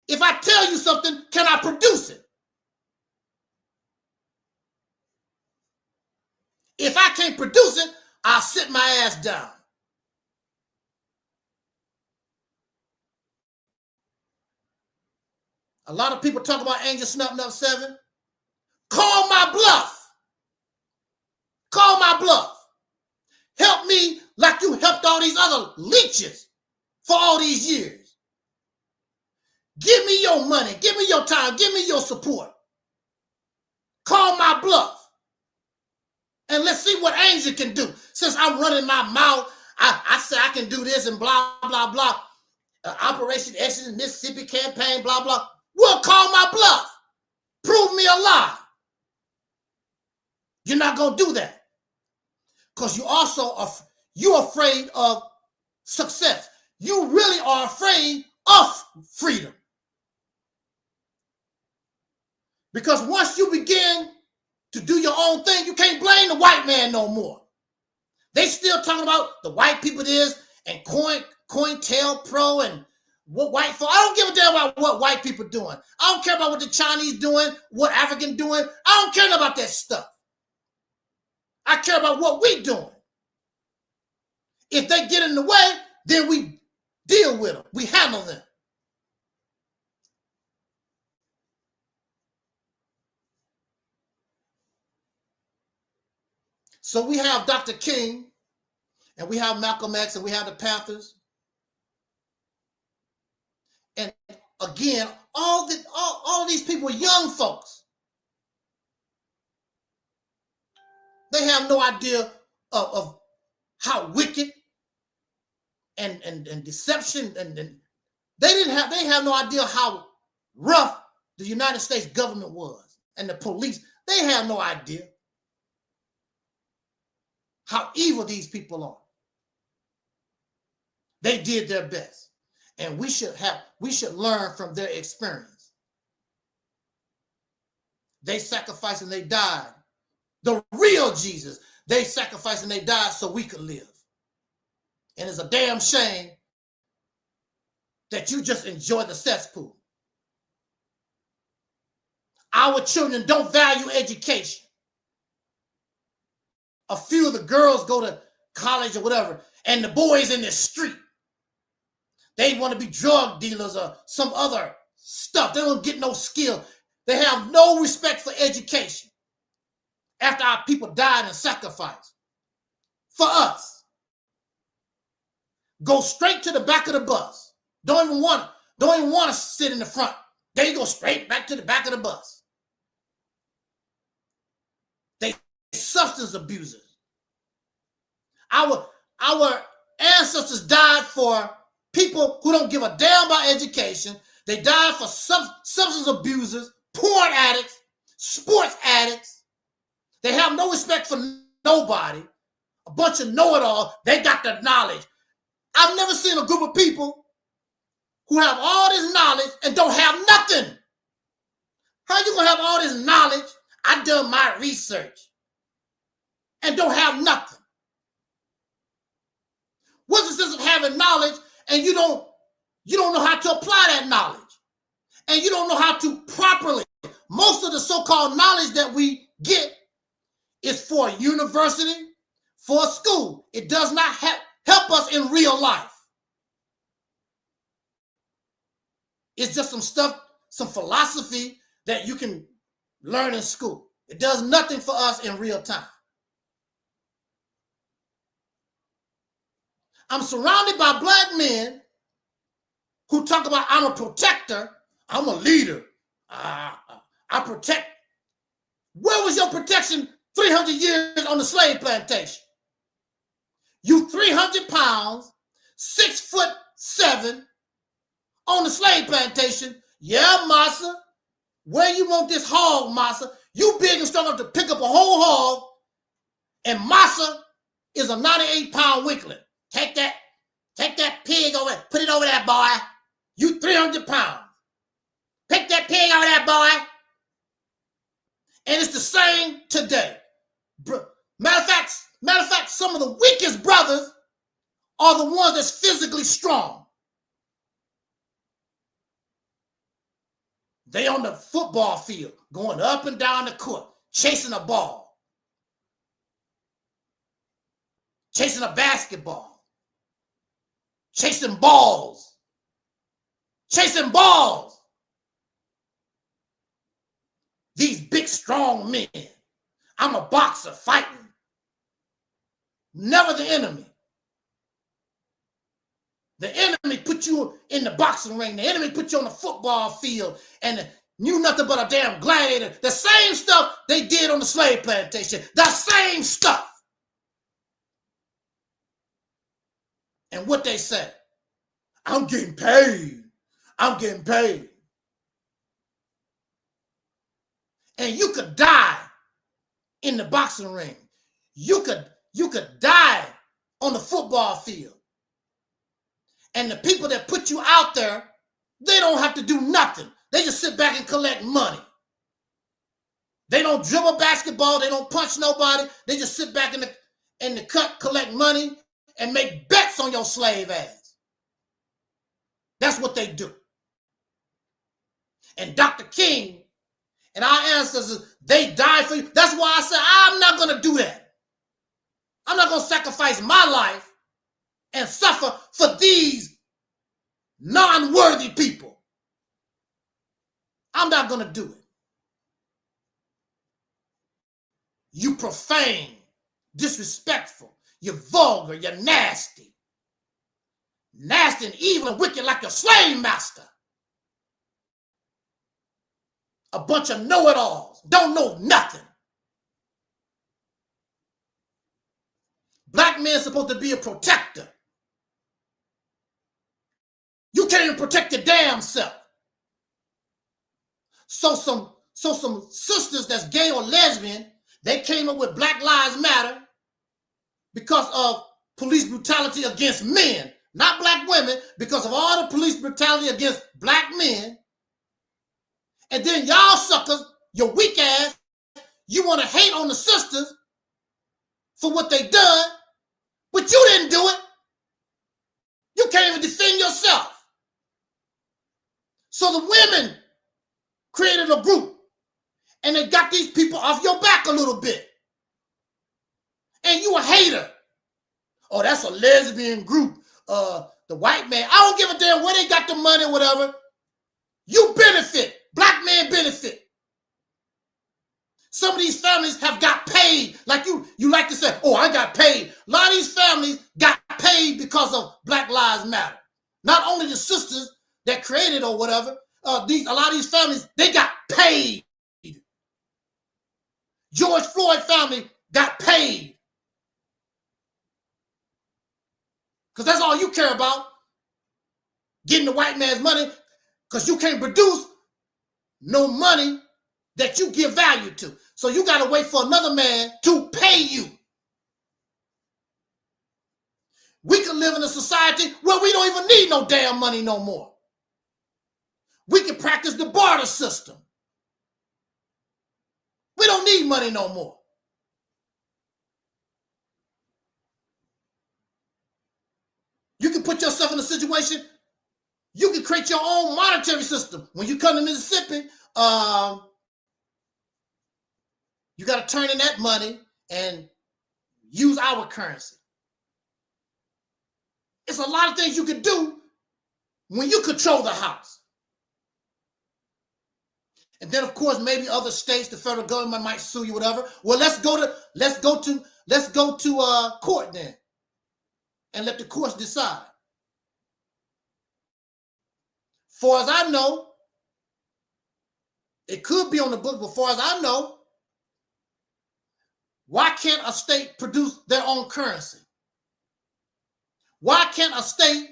If I tell you something, can I produce it? If I can't produce it, I'll sit my ass down. A lot of people talk about Angel Snuff 7. Call my bluff. Call my bluff. Help me like you helped all these other leeches for all these years. Give me your money. Give me your time. Give me your support. Call my bluff. And let's see what Angel can do. Since I'm running my mouth, I say I can do this and blah, blah, blah. Operation Exodus, Mississippi campaign, blah, blah. We'll call my bluff. Prove me a lie. You're not going to do that. Because you're afraid of success. You really are afraid of freedom. Because once you begin to do your own thing, you can't blame the white man no more. They still talking about the white people this and COINTELPRO and what white folk. I don't give a damn about what white people doing. I don't care about what the Chinese doing, what African doing. I don't care about that stuff. I care about what we doing. If they get in the way, then we deal with them. We handle them. So we have Dr. King, and we have Malcolm X, and we have the Panthers. And again, all these people are young folks. They have no idea of how wicked and deception and they have no idea how rough the United States government was and the police. They have no idea how evil these people are. They did their best, and we should learn from their experience. They sacrificed and they died. The real Jesus, they sacrificed and they died so we could live. And it's a damn shame that you just enjoy the cesspool. Our children don't value education. A few of the girls go to college or whatever, and the boys in the street, they want to be drug dealers or some other stuff. They don't get no skill. They have no respect for education after our people died and sacrificed for us. Go straight to the back of the bus. Don't even want to sit in the front. They go straight back to the back of the bus. They substance abusers. Our ancestors died for people who don't give a damn about education. They died for substance abusers, porn addicts, sports addicts. They have no respect for nobody. A bunch of know-it-all. They got the knowledge. I've never seen a group of people who have all this knowledge and don't have nothing. How you gonna have all this knowledge? I done my research and don't have nothing. What's the sense of having knowledge and you don't know how to apply that knowledge, and you don't know how to properly? Most of the so-called knowledge that we get is for a university, for a school. It does not help us in real life. It's just some stuff, some philosophy that you can learn in school. It does nothing for us in real time. I'm surrounded by black men who talk about, I'm a protector, I'm a leader, I protect. Where was your protection 300 years on the slave plantation? You 300 pounds, 6'7" on the slave plantation. Yeah, massa. Where you want this hog, massa? You big and strong enough to pick up a whole hog, and massa is a 98-pound weakling. Take that pig over there, put it over there, boy. You 300 pounds. Pick that pig over there, boy. And it's the same today. Matter of fact, some of the weakest brothers are the ones that's physically strong. They on the football field, going up and down the court, chasing a ball, chasing a basketball, chasing balls, chasing balls. These big, strong men. I'm a boxer fighting. Never the enemy. The enemy put you in the boxing ring. The enemy put you on the football field, and knew nothing but a damn gladiator. The same stuff they did on the slave plantation. The same stuff. And what they say, I'm getting paid. I'm getting paid. And you could die in the boxing ring. You could die on the football field. And the people that put you out there, they don't have to do nothing. They just sit back and collect money. They don't dribble basketball. They don't punch nobody. They just sit back in the cut, collect money, and make bets on your slave ass. That's what they do. And Dr. King and our ancestors, they died for you. That's why I said, I'm not going to do that. I'm not going to sacrifice my life and suffer for these non-worthy people. I'm not going to do it. You profane, disrespectful, you're vulgar, you're nasty. Nasty and evil and wicked like your slave master. A bunch of know-it-alls, don't know nothing. Black men supposed to be a protector. You can't even protect your damn self. So some sisters that's gay or lesbian, they came up with Black Lives Matter because of police brutality against men, not black women, because of all the police brutality against black men. And then y'all suckers, your weak ass, you want to hate on the sisters for what they done, but you didn't do it. You can't even defend yourself. So the women created a group and they got these people off your back a little bit. And you a hater. Oh, that's a lesbian group. The white man, I don't give a damn where they got the money or whatever. You benefit. Black men benefit. Some of these families have got paid. Like you like to say, oh, I got paid. A lot of these families got paid because of Black Lives Matter. Not only the sisters that created or whatever, a lot of these families, they got paid. George Floyd family got paid. Because that's all you care about. Getting the white man's money, because you can't produce no money that you give value to. So you got to wait for another man to pay you. We can live in a society where we don't even need no damn money no more. We can practice the barter system. We don't need money no more. You can put yourself in a situation, you can create your own monetary system. When you come to Mississippi, you got to turn in that money and use our currency. It's a lot of things you could do when you control the house. And then, of course, maybe other states, the federal government might sue you, whatever. Well, let's go to court then, and let the courts decide. Far as I know, it could be on the book, but far as I know, why can't a state produce their own currency? Why can't a state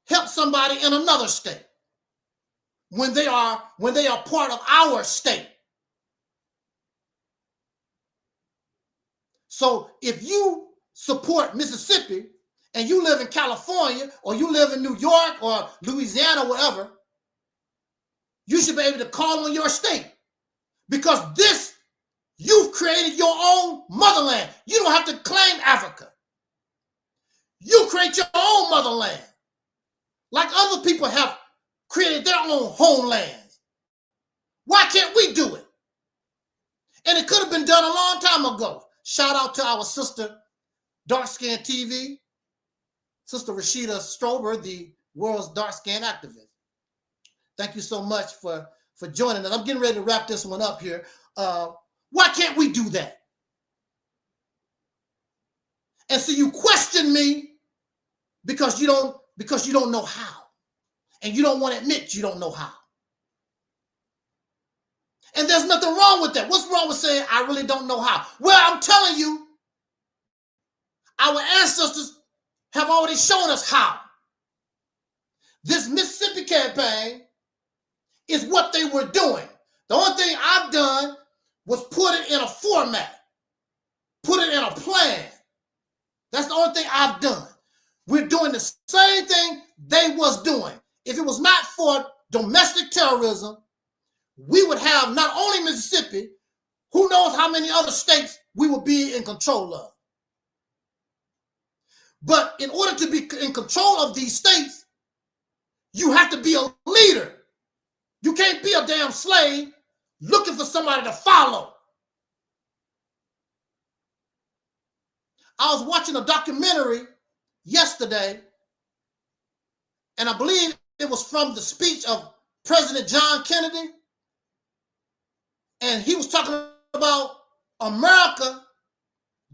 help somebody in another state when they are part of our state? So if you support Mississippi and you live in California or you live in New York or Louisiana, whatever, you should be able to call on your state, because you've created your own motherland. You don't have to claim Africa. You create your own motherland, like other people have created their own homelands. Why can't we do it? And it could have been done a long time ago. Shout out to our sister, Dark Skin TV, Sister Rashida Strober, the world's dark skin activist. Thank you so much for joining us. I'm getting ready to wrap this one up here. Why can't we do that? And so you question me because you don't know how. and you don't want to admit you don't know how. And there's nothing wrong with that. What's wrong with saying, I really don't know how? Well, I'm telling you, our ancestors have already shown us how. This Mississippi campaign is what they were doing. The only thing I've done was put it in a format, put it in a plan. That's the only thing I've done. We're doing the same thing they was doing. If it was not for domestic terrorism, we would have not only Mississippi, who knows how many other states we would be in control of. But in order to be in control of these states, you have to be a leader. You can't be a damn slave looking for somebody to follow. I was watching a documentary yesterday, and I believe it was from the speech of President John Kennedy. And he was talking about America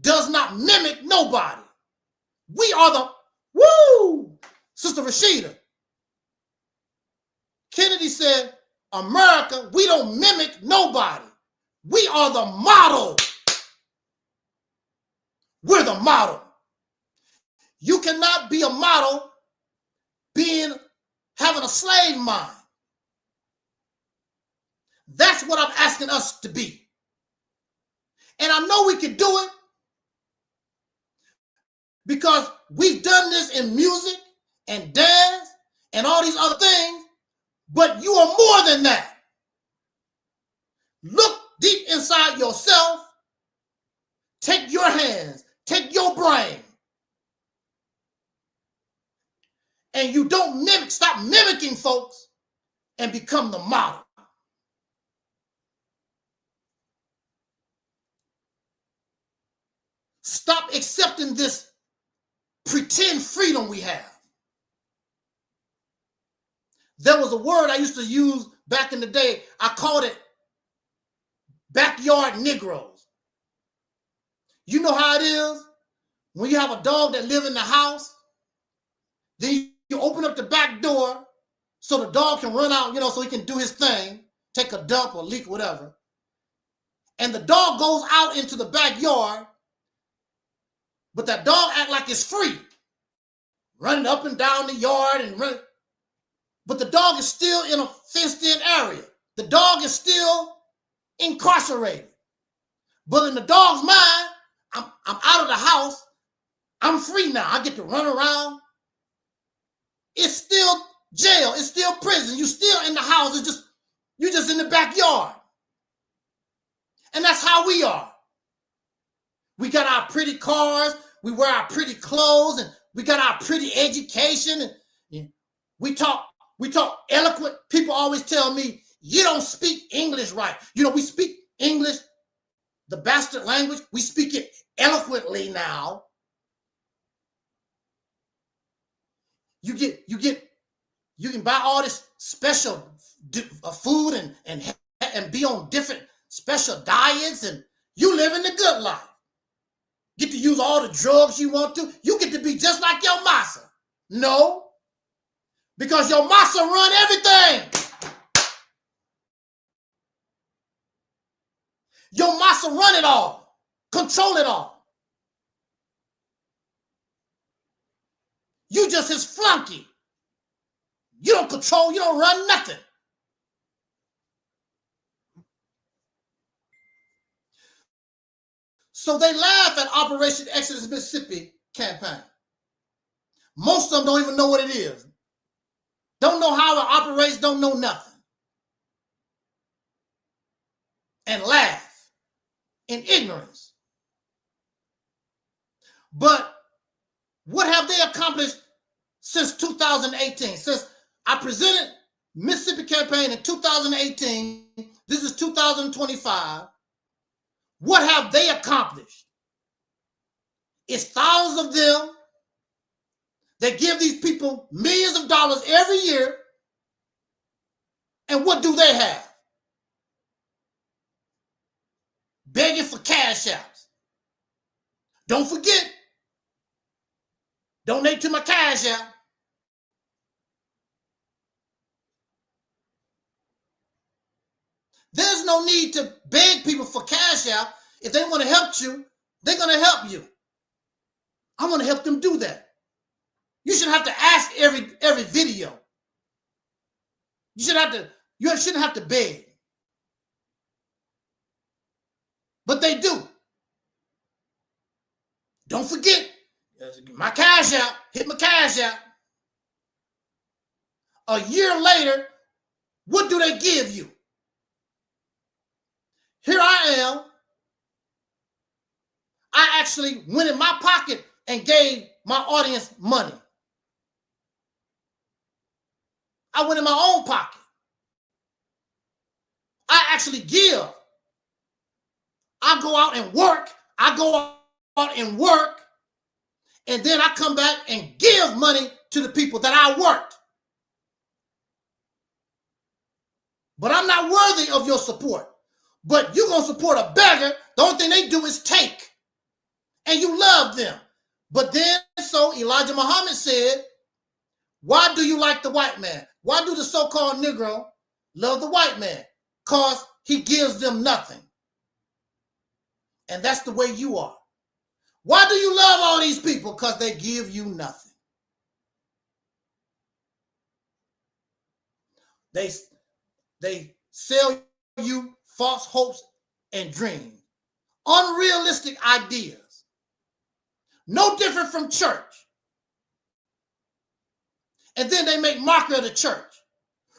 does not mimic nobody. We are the, woo, Sister Rashida. Kennedy said, America, we don't mimic nobody. We are the model. We're the model. You cannot be a model having a slave mind. That's what I'm asking us to be. And I know we can do it because we've done this in music and dance and all these other things, but you are more than that. Look deep inside yourself, take your hands, take your brain, and you don't mimic, stop mimicking folks and become the model. Stop accepting this pretend freedom we have. There was a word I used to use back in the day. I called it backyard Negroes. You know how it is when you have a dog that lives in the house, then you open up the back door so the dog can run out, so he can do his thing, take a dump or leak, whatever. And the dog goes out into the backyard, but that dog act like it's free, running up and down the yard and running. But the dog is still in a fenced-in area. The dog is still incarcerated. But in the dog's mind, I'm out of the house. I'm free now. I get to run around. It's still jail. It's still prison. You're still in the house. You're just in the backyard. And that's how we are. We got our pretty cars. We wear our pretty clothes, and we got our pretty education. And we talk eloquent. People always tell me, you don't speak English right. We speak English, the bastard language. We speak it eloquently now. You can buy all this special food and be on different special diets, and you living the good life. Get to use all the drugs you want to. You get to be just like your massa. No, because your massa run everything. Your massa run it all, control it all. You just his flunky. You don't control, you don't run nothing. So they laugh at Operation Exodus Mississippi campaign. Most of them don't even know what it is. Don't know how it operates, don't know nothing. And laugh in ignorance. But what have they accomplished since 2018? Since I presented Mississippi campaign in 2018, this is 2025. What have they accomplished? It's thousands of them. They give these people millions of dollars every year. And what do they have? Begging for cash apps. Don't forget, donate to my cash app. There's no need to beg people for cash out. If they want to help you, they're going to help you. I want to help them do that. You shouldn't have to ask every video. You shouldn't have to beg. But they do. Don't forget, my cash out, hit my cash out. A year later, what do they give you? Here I am. I actually went in my pocket and gave my audience money. I went in my own pocket. I actually give. I go out and work. And then I come back and give money to the people that I worked. But I'm not worthy of your support. But you're going to support a beggar. The only thing they do is take. And you love them. But then, so Elijah Muhammad said, why do you like the white man? Why do the so-called Negro love the white man? Because he gives them nothing. And that's the way you are. Why do you love all these people? Because they give you nothing. They sell you false hopes and dreams, unrealistic ideas, no different from church. And then they make mockery of the church.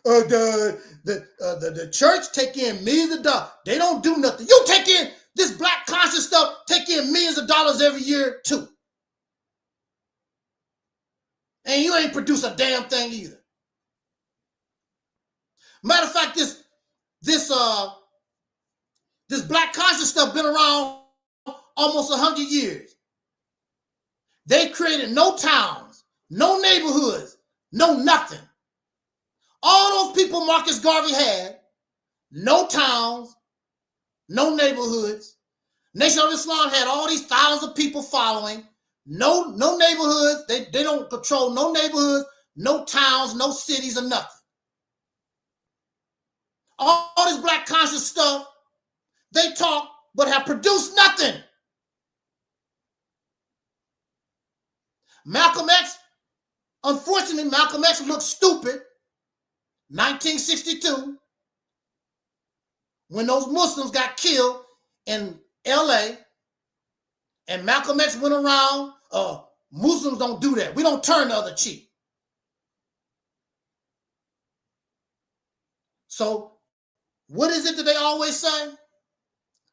The church take in millions of dollars. They don't do nothing. You take in this black conscious stuff, take in millions of dollars every year too. And you ain't produce a damn thing either. Matter of fact, this black conscious stuff been around almost 100 years. They created no towns, no neighborhoods, no nothing. All those people Marcus Garvey had, no towns, no neighborhoods. Nation of Islam had all these thousands of people following, no neighborhoods. They don't control no neighborhoods, no towns, no cities, or nothing. All this black conscious stuff, they talk, but have produced nothing. Malcolm X, unfortunately, Malcolm X looked stupid 1962 when those Muslims got killed in LA, and Malcolm X went around, Muslims don't do that. We don't turn the other cheek. So what is it that they always say?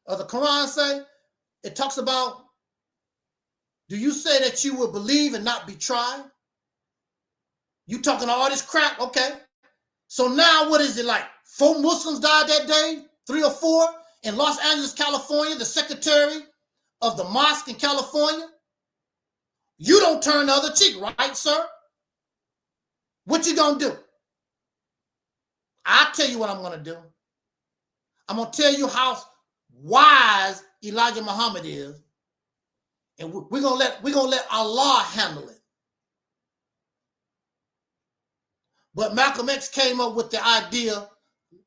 Or the Quran say? It talks about, do you say that you will believe and not be tried? You talking all this crap? Okay. So now what is it like? 4 Muslims died that day? 3 or 4? In Los Angeles, California, the secretary of the mosque in California? You don't turn the other cheek, right, sir? What you gonna do? I'll tell you what I'm gonna do. I'm gonna tell you how wise Elijah Muhammad is, and we're gonna let Allah handle it. But Malcolm X came up with the idea,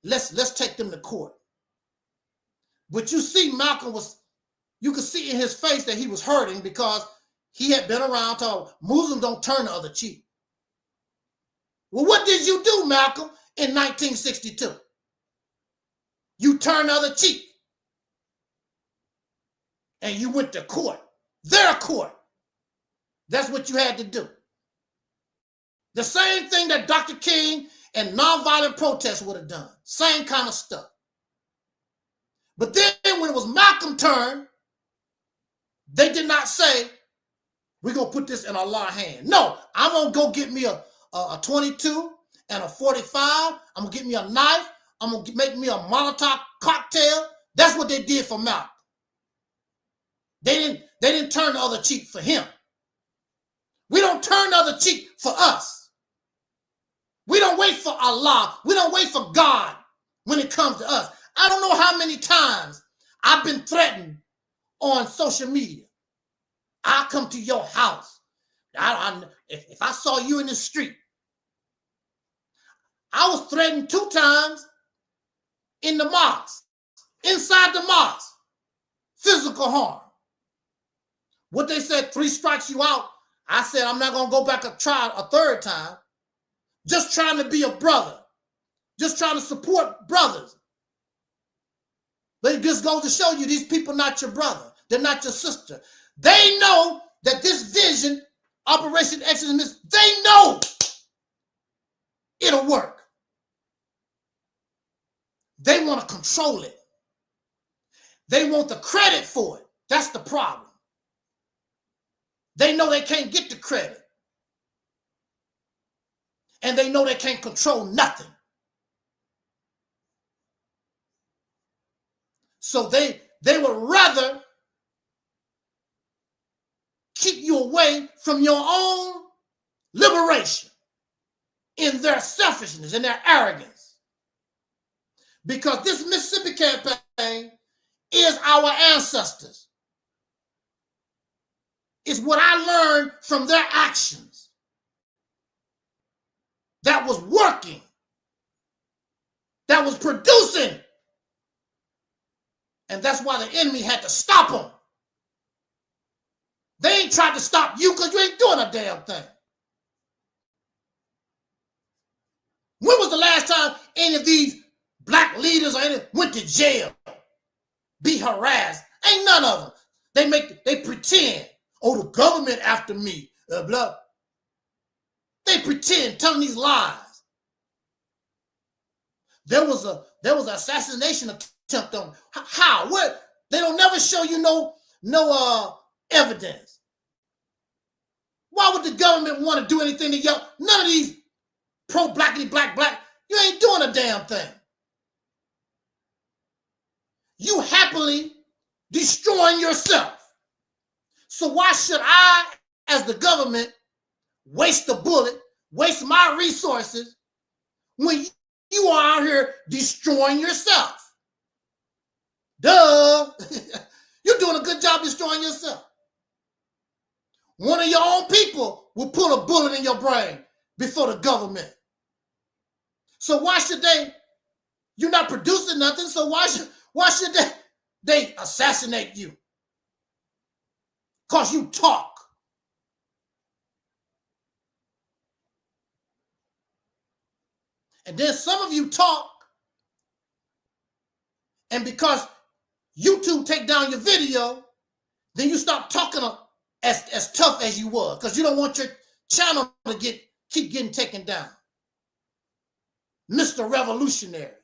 let's take them to court. But you see, you could see in his face that he was hurting because he had been around told Muslims don't turn the other cheek. Well, what did you do, Malcolm, in 1962? You turned the other cheek. And you went to court. Their court. That's what you had to do. The same thing that Dr. King and nonviolent protests would have done. Same kind of stuff. But then when it was Malcolm's turn, they did not say, we're going to put this in Allah's hand. No, I'm going to go get me a 22 and a 45. I'm going to get me a knife. I'm going to make me a Molotov cocktail. That's what they did for Malcolm. They didn't turn the other cheek for him. We don't turn the other cheek for us. We don't wait for Allah. We don't wait for God when it comes to us. I don't know how many times I've been threatened on social media. I'll come to your house. If I saw you in the street. I was threatened 2 times in the mosque, inside the mosque, physical harm. What they said, 3 strikes you out. I said, I'm not going to go back and try a third time. Just trying to be a brother. Just trying to support brothers. But it just goes to show you these people not your brother. They're not your sister. They know that this vision, Operation Exodus, they know it'll work. They want to control it. They want the credit for it. That's the problem. They know they can't get the credit. And they know they can't control nothing. So they would rather keep you away from your own liberation in their selfishness and their arrogance. Because this Mississippi campaign is our ancestors. It's what I learned from their actions that was working, that was producing. And that's why the enemy had to stop them. They ain't tried to stop you because you ain't doing a damn thing. When was the last time any of these black leaders or any went to jail, be harassed? Ain't none of them. They pretend, oh, the government after me, blah. They pretend, telling these lies. There was an assassination attempt on how? What? They don't never show you no evidence. Why would the government want to do anything to y'all? None of these pro-blackity black, you ain't doing a damn thing. You happily destroying yourself. So why should I, as the government, waste a bullet, waste my resources when you are out here destroying yourself? Duh. You're doing a good job destroying yourself. One of your own people will put a bullet in your brain before the government. So why should they? You're not producing nothing, so why should they assassinate you? Because you talk. And then some of you talk, and because YouTube take down your video, then you stop talking as tough as you were, because you don't want your channel to keep getting taken down. Mr. Revolutionary.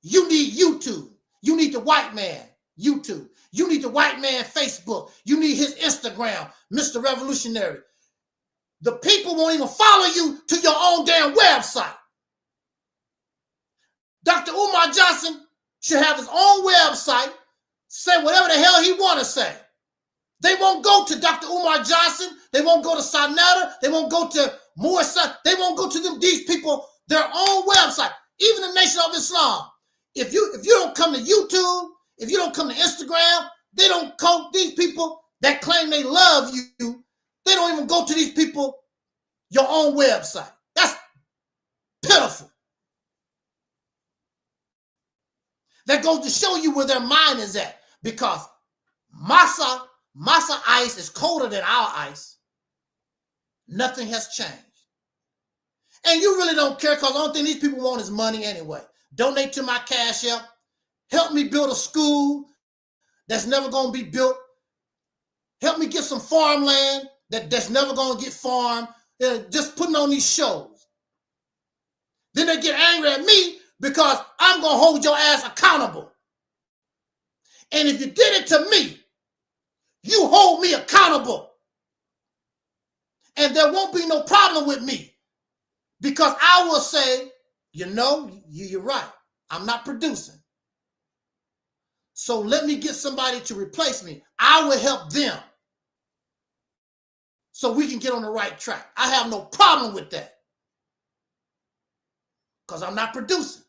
You need YouTube. You need the white man, YouTube. You need the white man, Facebook. You need his Instagram, Mr. Revolutionary. The people won't even follow you to your own damn website. Dr. Umar Johnson should have his own website, say whatever the hell he want to say. They won't go to Dr. Umar Johnson. They won't go to Sanada. They won't go to Morsa. They won't go to these people, their own website. Even the Nation of Islam. If you don't come to YouTube, if you don't come to Instagram, they don't come, these people that claim they love you, they don't even go to these people, your own website. That's pitiful. That goes to show you where their mind is at, because Masa ice is colder than our ice. Nothing has changed. And you really don't care, because the only thing these people want is money anyway. Donate to my Cash App. Help me build a school that's never going to be built. Help me get some farmland that's never going to get farmed. They're just putting on these shows. Then they get angry at me because I'm going to hold your ass accountable. And if you did it to me, you hold me accountable. And there won't be no problem with me, because I will say, you know, you're right. I'm not producing. So let me get somebody to replace me. I will help them so we can get on the right track. I have no problem with that, because I'm not producing.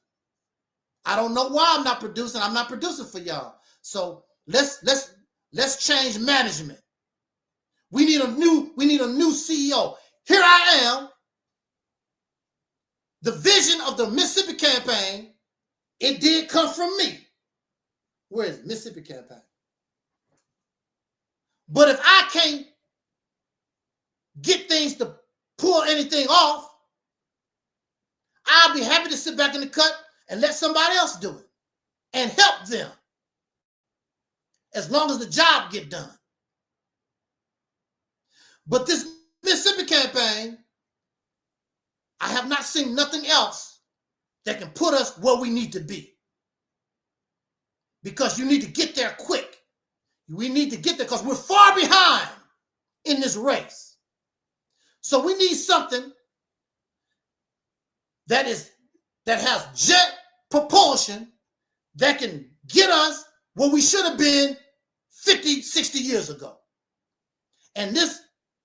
I don't know why I'm not producing. I'm not producing for y'all. So let's change management. We need a new CEO. Here I am. The vision of the Mississippi campaign It did come from me. Where is it? Mississippi campaign? But if I can't get things to pull anything off, I'll be happy to sit back in the cut and let somebody else do it and help them as long as the job get done. But this Mississippi campaign, I have not seen nothing else that can put us where we need to be. Because you need to get there quick. We need to get there because we're far behind in this race. So we need something that has jet propulsion that can get us where we should have been 50, 60 years ago. And this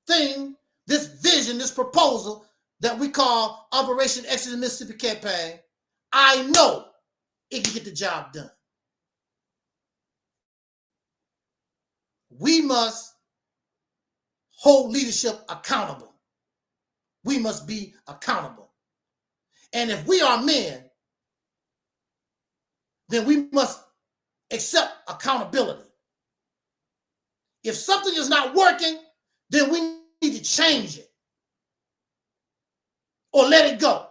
thing, this vision, this proposal that we call Operation Exodus Mississippi Campaign, I know it can get the job done. We must hold leadership accountable. We must be accountable. And if we are men, then we must accept accountability. If something is not working, then we need to change it or let it go.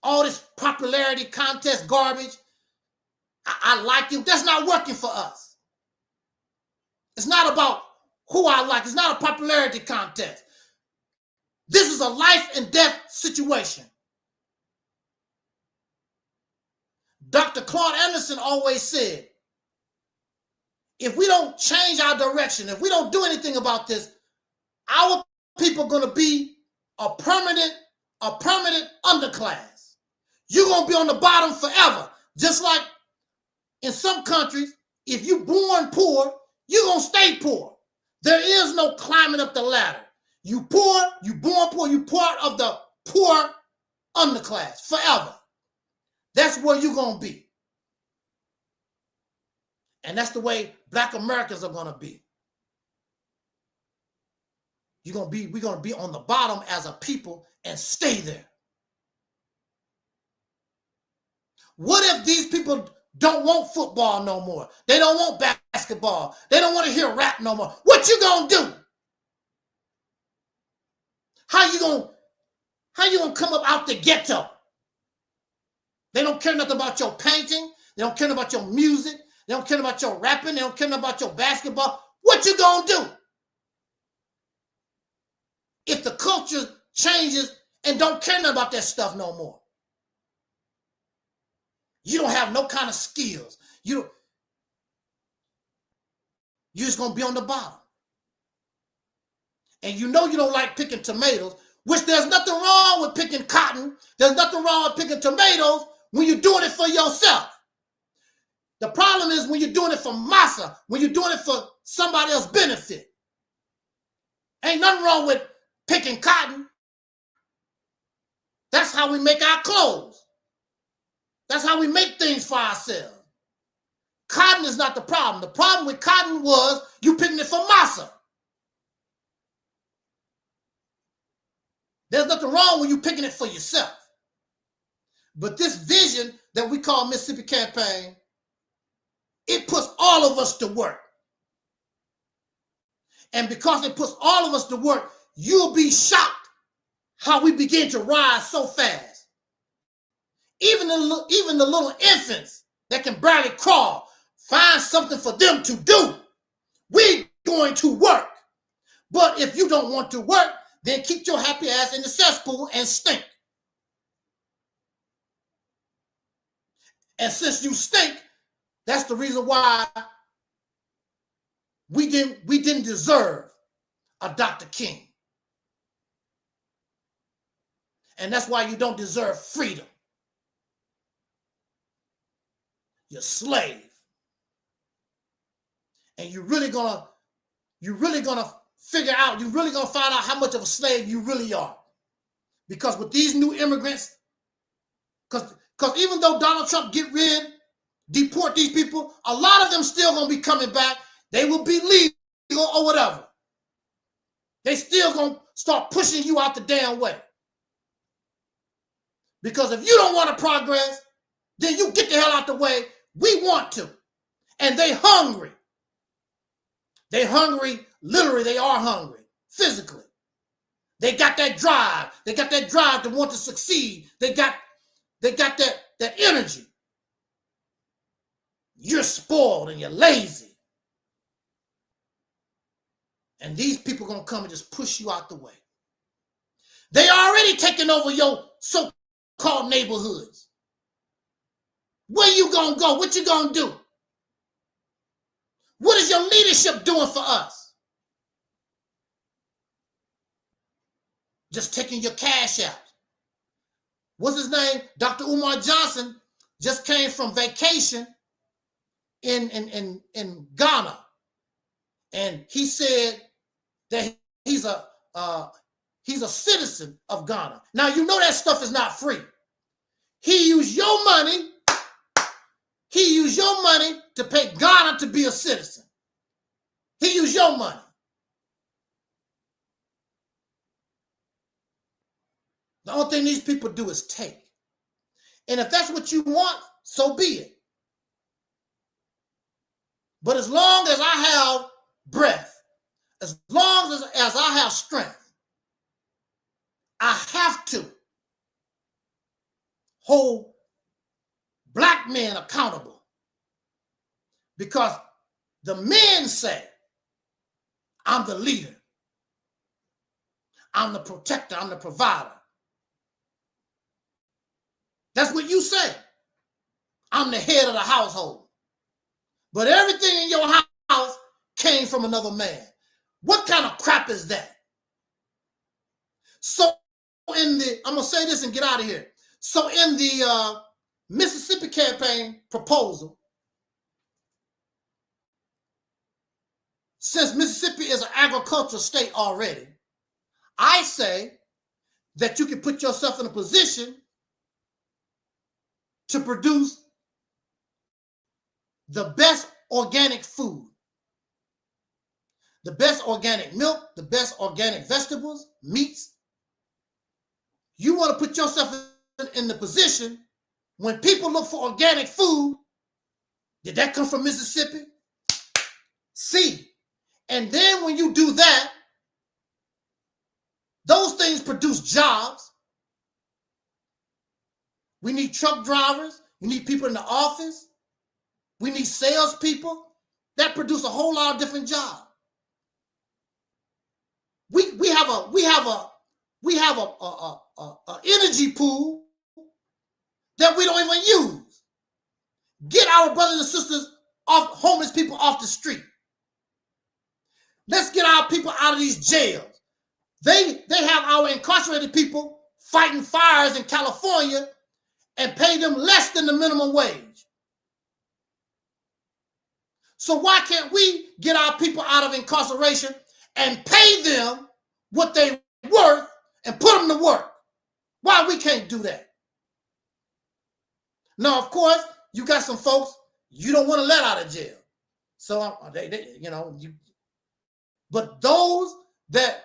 All this popularity contest garbage, I like you, that's not working for us. It's not about who I like. It's not a popularity contest. This is a life and death situation. Dr. Claude Anderson always said, if we don't change our direction, if we don't do anything about this, our people are going to be a permanent underclass. You're going to be on the bottom forever. Just like in some countries, if you're born poor, you're going to stay poor. There is no climbing up the ladder. You poor, you born poor, you part of the poor underclass forever. That's where you're going to be. And that's the way Black Americans are going to be. We're going to be on the bottom as a people and stay there. What if these people don't want football no more? They don't want basketball. They don't want to hear rap no more. What you gonna do? How you gonna come up out the ghetto? They don't care nothing about your painting. They don't care about your music. They don't care about your rapping. They don't care about your basketball. What you gonna do? If the culture changes and don't care nothing about that stuff no more. You don't have no kind of skills. You're just going to be on the bottom. And you know you don't like picking tomatoes, which there's nothing wrong with picking cotton. There's nothing wrong with picking tomatoes when you're doing it for yourself. The problem is when you're doing it for massa, when you're doing it for somebody else's benefit. Ain't nothing wrong with picking cotton. That's how we make our clothes. That's how we make things for ourselves. Cotton is not the problem. The problem with cotton was you picking it for massa. There's nothing wrong when you picking it for yourself. But this vision that we call Mississippi Campaign, it puts all of us to work. And because it puts all of us to work, you'll be shocked how we begin to rise so fast. Even the little infants that can barely crawl, find something for them to do. We're going to work. But if you don't want to work, then keep your happy ass in the cesspool and stink. And since you stink, that's the reason why we didn't deserve a Dr. King. And that's why you don't deserve freedom. You're a slave. And you're really gonna figure out, you're really gonna find out how much of a slave you really are. Because with these new immigrants, because even though Donald Trump deport these people, a lot of them still gonna be coming back. They will be legal or whatever. They still gonna start pushing you out the damn way. Because if you don't want to progress, then you get the hell out the way. We want to. And they hungry. They hungry, literally, they are hungry, physically. They got that drive. They got that drive to want to succeed. They got that energy. You're spoiled and you're lazy. And these people are going to come and just push you out the way. They already taking over your so-called neighborhoods. Where you going to go? What you going to do? What is your leadership doing for us? Just taking your cash out. What's his name? Dr. Umar Johnson just came from vacation in Ghana. And he said that he's a citizen of Ghana. Now, you know that stuff is not free. He used your money. He used your money to pay Ghana to be a citizen. He used your money. The only thing these people do is take. And if that's what you want, so be it. But as long as I have breath, as long as I have strength, I have to hold black men accountable, because the men say, I'm the leader, I'm the protector, I'm the provider. That's what you say. I'm the head of the household. But everything in your house came from another man. What kind of crap is that? So I'm going to say this and get out of here. So in the Mississippi campaign proposal, since Mississippi is an agricultural state already, I say that you can put yourself in a position to produce the best organic food, the best organic milk, the best organic vegetables, meats. You want to put yourself in the position when people look for organic food, did that come from Mississippi? See, and then when you do that, those things produce jobs. We need truck drivers. We need people in the office. We need salespeople. That produce a whole lot of different jobs. We have a energy pool that we don't even use. Get our brothers and sisters off, homeless people off the street. Let's get our people out of these jails. They have our incarcerated people fighting fires in California and pay them less than the minimum wage. So why can't we get our people out of incarceration and pay them what they're worth and put them to work? Why we can't do that? Now, of course, you got some folks you don't want to let out of jail. So but those that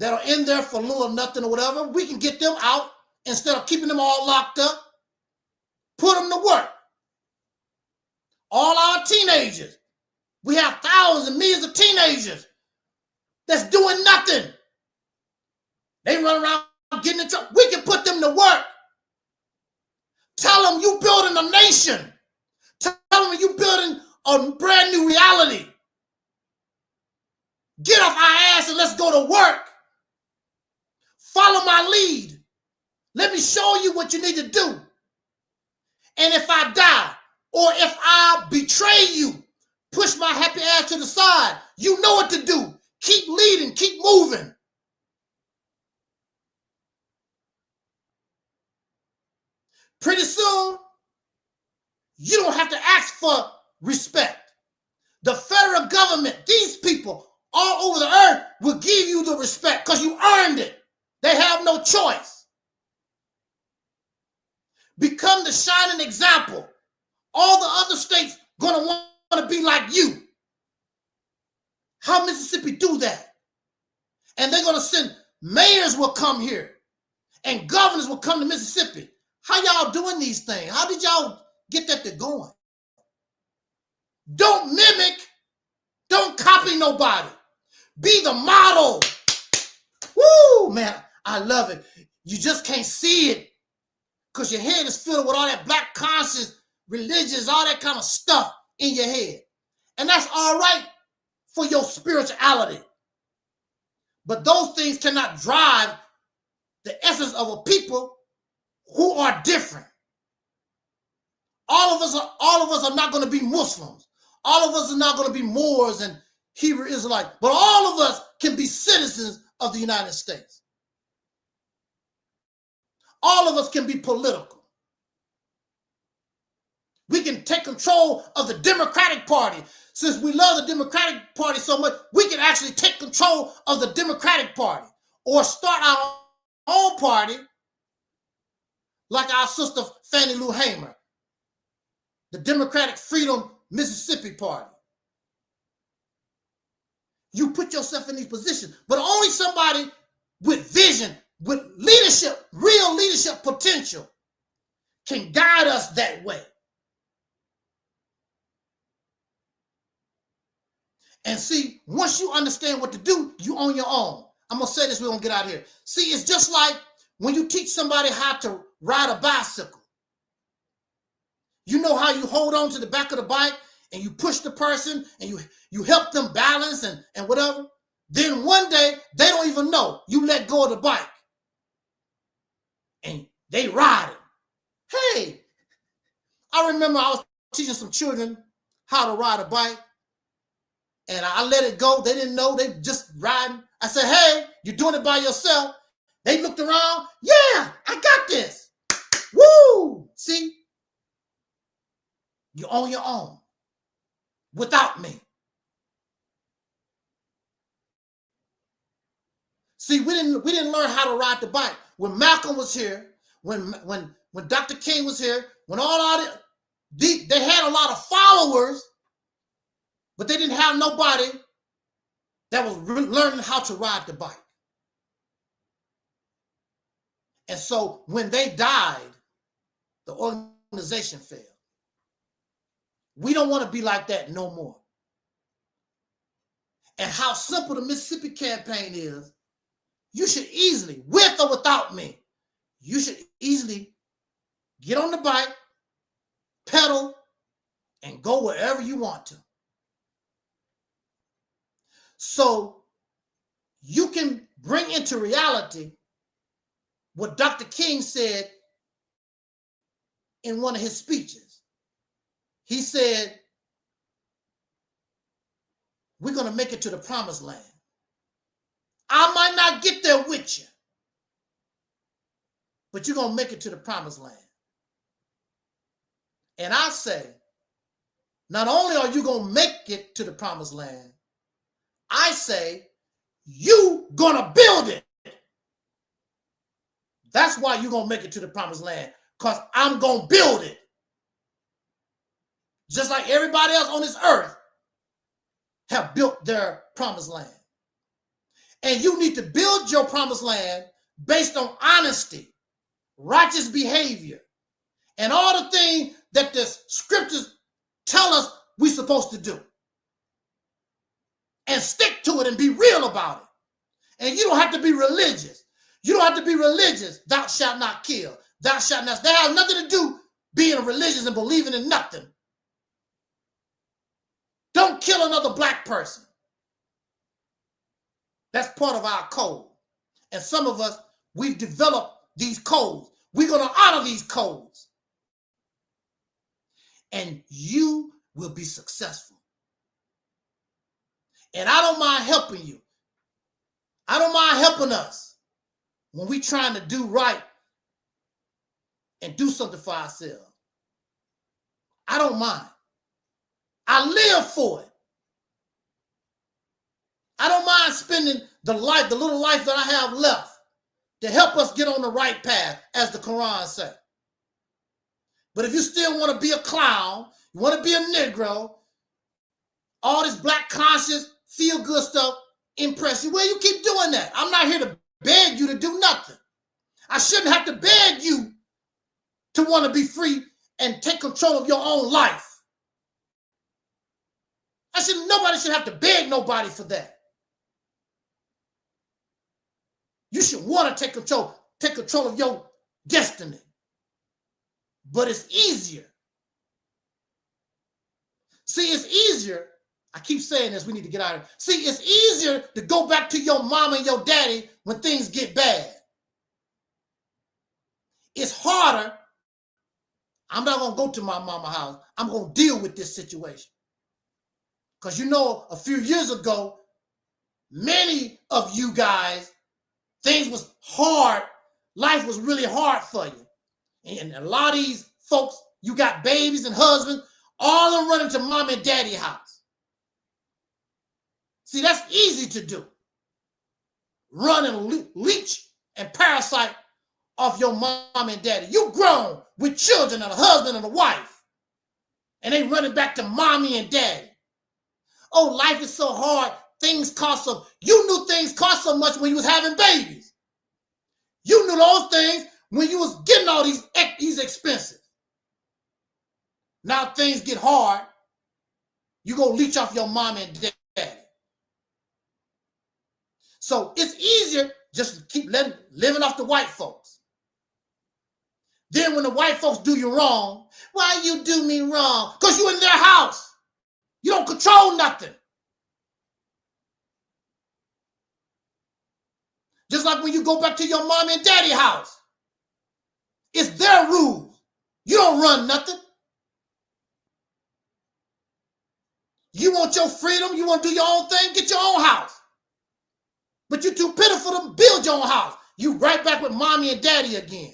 are in there for little or nothing or whatever, we can get them out instead of keeping them all locked up. Put them to work. All our teenagers. We have thousands and millions of teenagers that's doing nothing. They run around getting in trouble. We can put them to work. Tell them you building a nation. Tell them you building a brand new reality. Get off our ass and let's go to work. Follow my lead. Let me show you what you need to do. And if I die or if I betray you, push my happy ass to the side. You know what to do. Keep leading, keep moving. Pretty soon, you don't have to ask for respect. The federal government, these people all over the earth will give you the respect because you earned it. They have no choice. Become the shining example. All the other states gonna want to be like you. How Mississippi do that? And they're gonna send mayors will come here and governors will come to Mississippi. How y'all doing these things? How did y'all get that to going? Don't mimic. Don't copy nobody. Be the model. Woo, man, I love it. You just can't see it because your head is filled with all that black conscience, religions, all that kind of stuff in your head. And that's all right for your spirituality. But those things cannot drive the essence of a people who are different. All of us are not going to be Muslims. All of us are not going to be Moors and Hebrew Israelites, but all of us can be citizens of the United States. All of us can be political. We can take control of the Democratic Party. Since we love the Democratic Party so much, we can actually take control of the Democratic Party or start our own party like our sister Fannie Lou Hamer, the Democratic Freedom Mississippi Party. You put yourself in these positions, but only somebody with vision, with leadership, real leadership potential can guide us that way. And see, once you understand what to do, you on your own. I'm going to say this, we're going to get out of here. See, it's just like when you teach somebody how to ride a bicycle. You know how you hold on to the back of the bike and you push the person and you help them balance and whatever. Then one day, they don't even know. You let go of the bike and they ride it. Hey, I remember I was teaching some children how to ride a bike and I let it go. They didn't know, they just riding. I said, hey, you're doing it by yourself. They looked around. Yeah, I got this. Woo! See? You're on your own without me. See, we didn't learn how to ride the bike. When Malcolm was here, when Dr. King was here, when they had a lot of followers, but they didn't have nobody that was learning how to ride the bike. And so when they died, the organization failed. We don't want to be like that no more. And how simple the Mississippi campaign is, you should easily, with or without me, you should easily get on the bike, pedal, and go wherever you want to. So you can bring into reality what Dr. King said in one of his speeches. He said, we're going to make it to the promised land. I might not get there with you, but you're going to make it to the promised land. And I say, not only are you going to make it to the promised land, I say, you going to build it. That's why you're going to make it to the promised land, because I'm going to build it. Just like everybody else on this earth have built their promised land. And you need to build your promised land based on honesty, righteous behavior, and all the things that the scriptures tell us we're supposed to do. And stick to it and be real about it. And you don't have to be religious. You don't have to be religious. Thou shalt not kill. Thou shalt not. That has nothing to do being religious and believing in nothing. Don't kill another black person. That's part of our code. And some of us, we've developed these codes. We're going to honor these codes. And you will be successful. And I don't mind helping you. I don't mind helping us when we're trying to do right and do something for ourselves. I don't mind. I live for it. I don't mind spending the little life that I have left to help us get on the right path, as the Quran says. But if you still want to be a clown, you want to be a Negro, all this black conscious, feel good stuff, impress you, well, you keep doing that. I'm not here to beg you to do nothing. I shouldn't have to beg you want to be free and take control of your own life. Nobody should have to beg nobody for that. You should want to take control of your destiny. But it's easier. See, it's easier. I keep saying this, we need to get out of it. See, it's easier to go back to your mom and your daddy when things get bad. It's harder. I'm not going to go to my mama's house. I'm going to deal with this situation. Because you know, a few years ago, many of you guys, things was hard. Life was really hard for you. And a lot of these folks, you got babies and husbands, all of them running to mom and daddy house. See, that's easy to do. Run and leech and parasite off your mom and daddy. You grown with children and a husband and a wife. And they running back to mommy and daddy. Oh, life is so hard. Things cost so. You knew things cost so much when you was having babies. You knew those things when you was getting all these expenses. Now things get hard. You go leech off your mom and daddy. So it's easier just to keep living off the white folks. Then when the white folks do you wrong, why you do me wrong? Because you in their house. You don't control nothing. Just like when you go back to your mom and daddy house. It's their rules. You don't run nothing. You want your freedom, you want to do your own thing, get your own house. But you're too pitiful to build your own house. You right back with mommy and daddy again.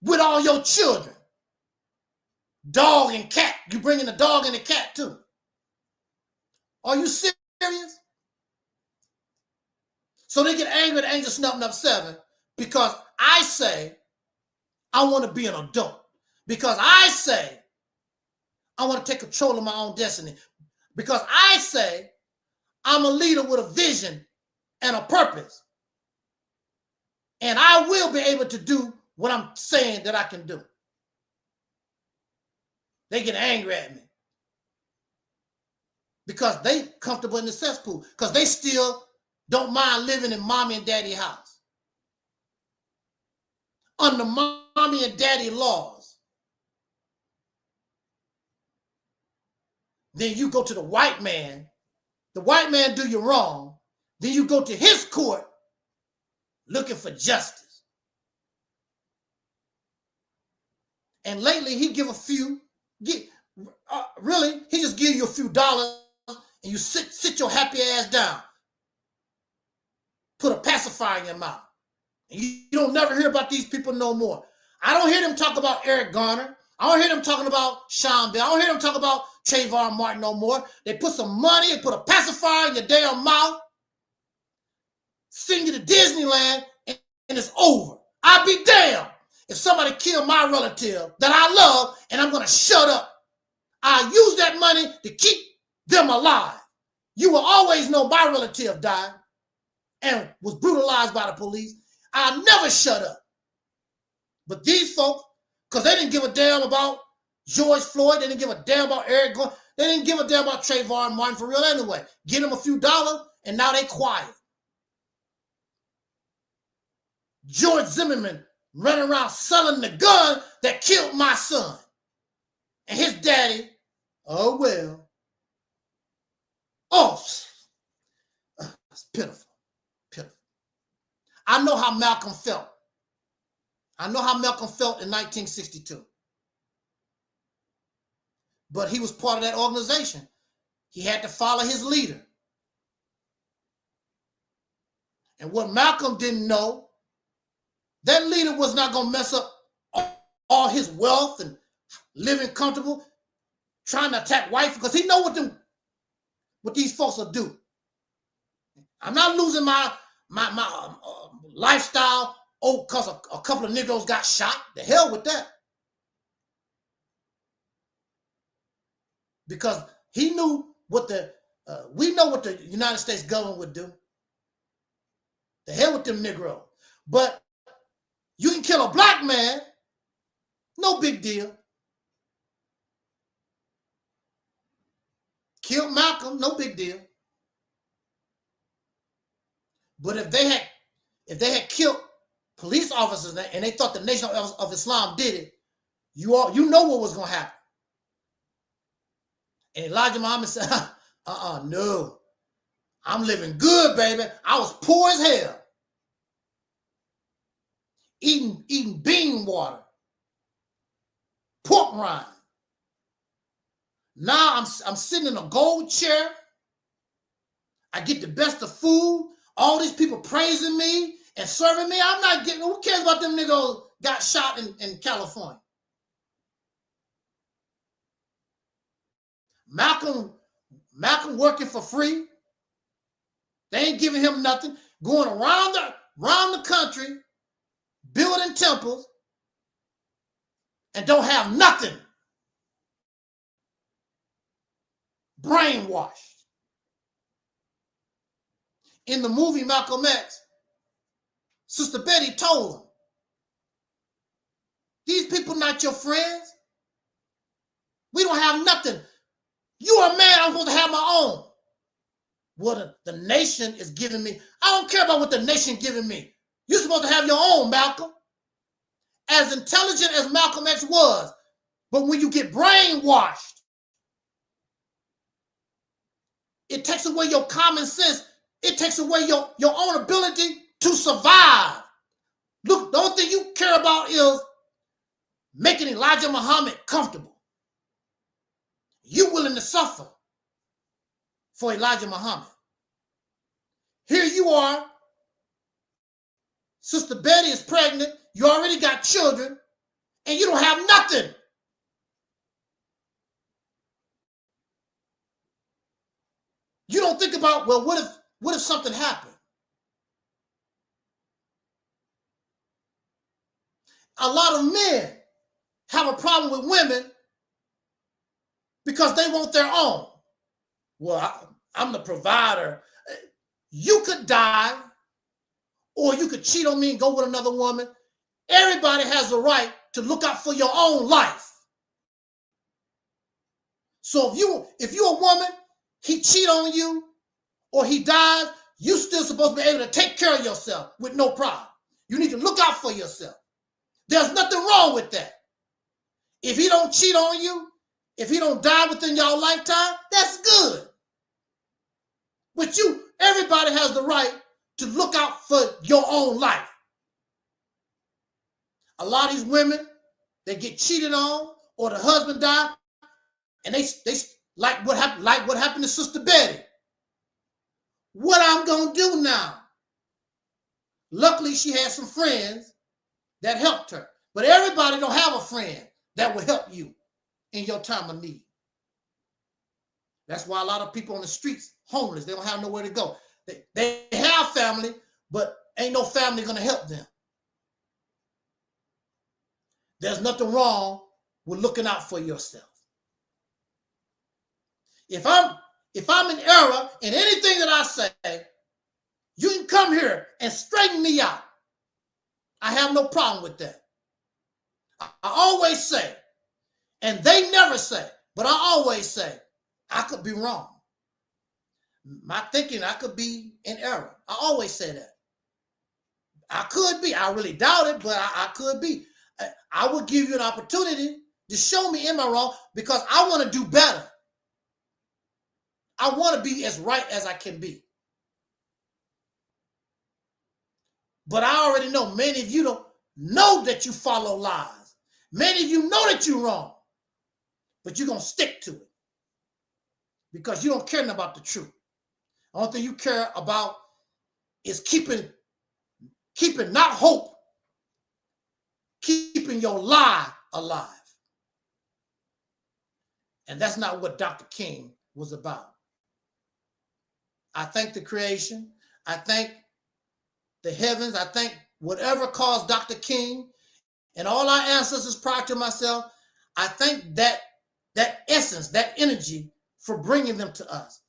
With all your children. Dog and cat. You bringing the dog and the cat too. Are you serious? So they get angry at Angel Snuffing Up 7 because I say I want to be an adult. Because I say I want to take control of my own destiny. Because I say I'm a leader with a vision and a purpose. And I will be able to do what I'm saying that I can do. They get angry at me because they comfortable in the cesspool, because they still don't mind living in mommy and daddy house. Under mommy and daddy laws. Then you go to the white man do you wrong, then you go to his court looking for justice. And lately he give a few, really, he just give you a few dollars and you sit your happy ass down. Put a pacifier in your mouth. And you don't never hear about these people no more. I don't hear them talk about Eric Garner. I don't hear them talking about Sean Bell. I don't hear them talk about Trayvon Martin no more. They put some money, they put a pacifier in your damn mouth, send you to Disneyland, and it's over. I'll be damned if somebody killed my relative that I love and I'm going to shut up. I use that money to keep them alive. You will always know my relative died and was brutalized by the police. I'll never shut up. But these folks, because they didn't give a damn about George Floyd, they didn't give a damn about Eric Garner, they didn't give a damn about Trayvon Martin for real anyway. Get them a few dollars and now they quiet. George Zimmerman running around selling the gun that killed my son. And his daddy, oh well. Oh, it's pitiful, pitiful. I know how Malcolm felt. I know how Malcolm felt in 1962. But he was part of that organization. He had to follow his leader. And what Malcolm didn't know, that leader was not going to mess up all his wealth and living comfortable, trying to attack white, because he know what these folks will do. I'm not losing my lifestyle because a couple of Negroes got shot. The hell with that. Because he knew what we know what the United States government would do. The hell with them Negroes. But you can kill a black man. No big deal. Killed Malcolm, no big deal. But if they had killed police officers and they thought the Nation of Islam did it, you know what was going to happen. And Elijah Muhammad said, no. I'm living good, baby. I was poor as hell. Eating bean water. Pork rind. Now I'm sitting in a gold chair. I get the best of food. All these people praising me and serving me. I'm not getting, who cares about them niggas got shot in California? Malcolm working for free. They ain't giving him nothing. Going around the country, building temples, and don't have nothing. Brainwashed. In the movie Malcolm X, Sister Betty told him, these people not your friends. We don't have nothing. You are a man, I'm supposed to have my own. What the nation is giving me, I don't care about what the nation giving me. You're supposed to have your own, Malcolm. As intelligent as Malcolm X was, but when you get brainwashed, it takes away your common sense. It takes away your own ability to survive. Look, the only thing you care about is making Elijah Muhammad comfortable. You willing to suffer for Elijah Muhammad. Here you are. Sister Betty is pregnant. You already got children, and you don't have nothing. You don't think about, well, what if something happened? A lot of men have a problem with women because they want their own. Well, I'm the provider. You could die, or you could cheat on me and go with another woman. Everybody has the right to look out for your own life. So if you're a woman, he cheat on you, or he dies, you still supposed to be able to take care of yourself with no problem. You need to look out for yourself. There's nothing wrong with that. If he don't cheat on you, if he don't die within your lifetime, that's good. But everybody has the right to look out for your own life. A lot of these women, they get cheated on, or the husband died, and they like what happened to Sister Betty. What I'm gonna do now? Luckily, she had some friends that helped her. But everybody don't have a friend that will help you in your time of need. That's why a lot of people on the streets, homeless, they don't have nowhere to go. They have family, but ain't no family gonna help them. There's nothing wrong with looking out for yourself. If I'm in error in anything that I say, you can come here and straighten me out. I have no problem with that. I always say, and they never say, but I always say, I could be wrong. My thinking, I could be in error. I always say that. I could be. I really doubt it, but I could be. I will give you an opportunity to show me am I wrong, because I want to do better. I want to be as right as I can be. But I already know many of you don't know that you follow lies. Many of you know that you're wrong, but you're going to stick to it because you don't care about the truth. The only thing you care about is keeping not hope, keeping your lie alive. And that's not what Dr. King was about. I thank the creation. I thank the heavens. I thank whatever caused Dr. King and all our ancestors prior to myself. I thank that essence, that energy for bringing them to us.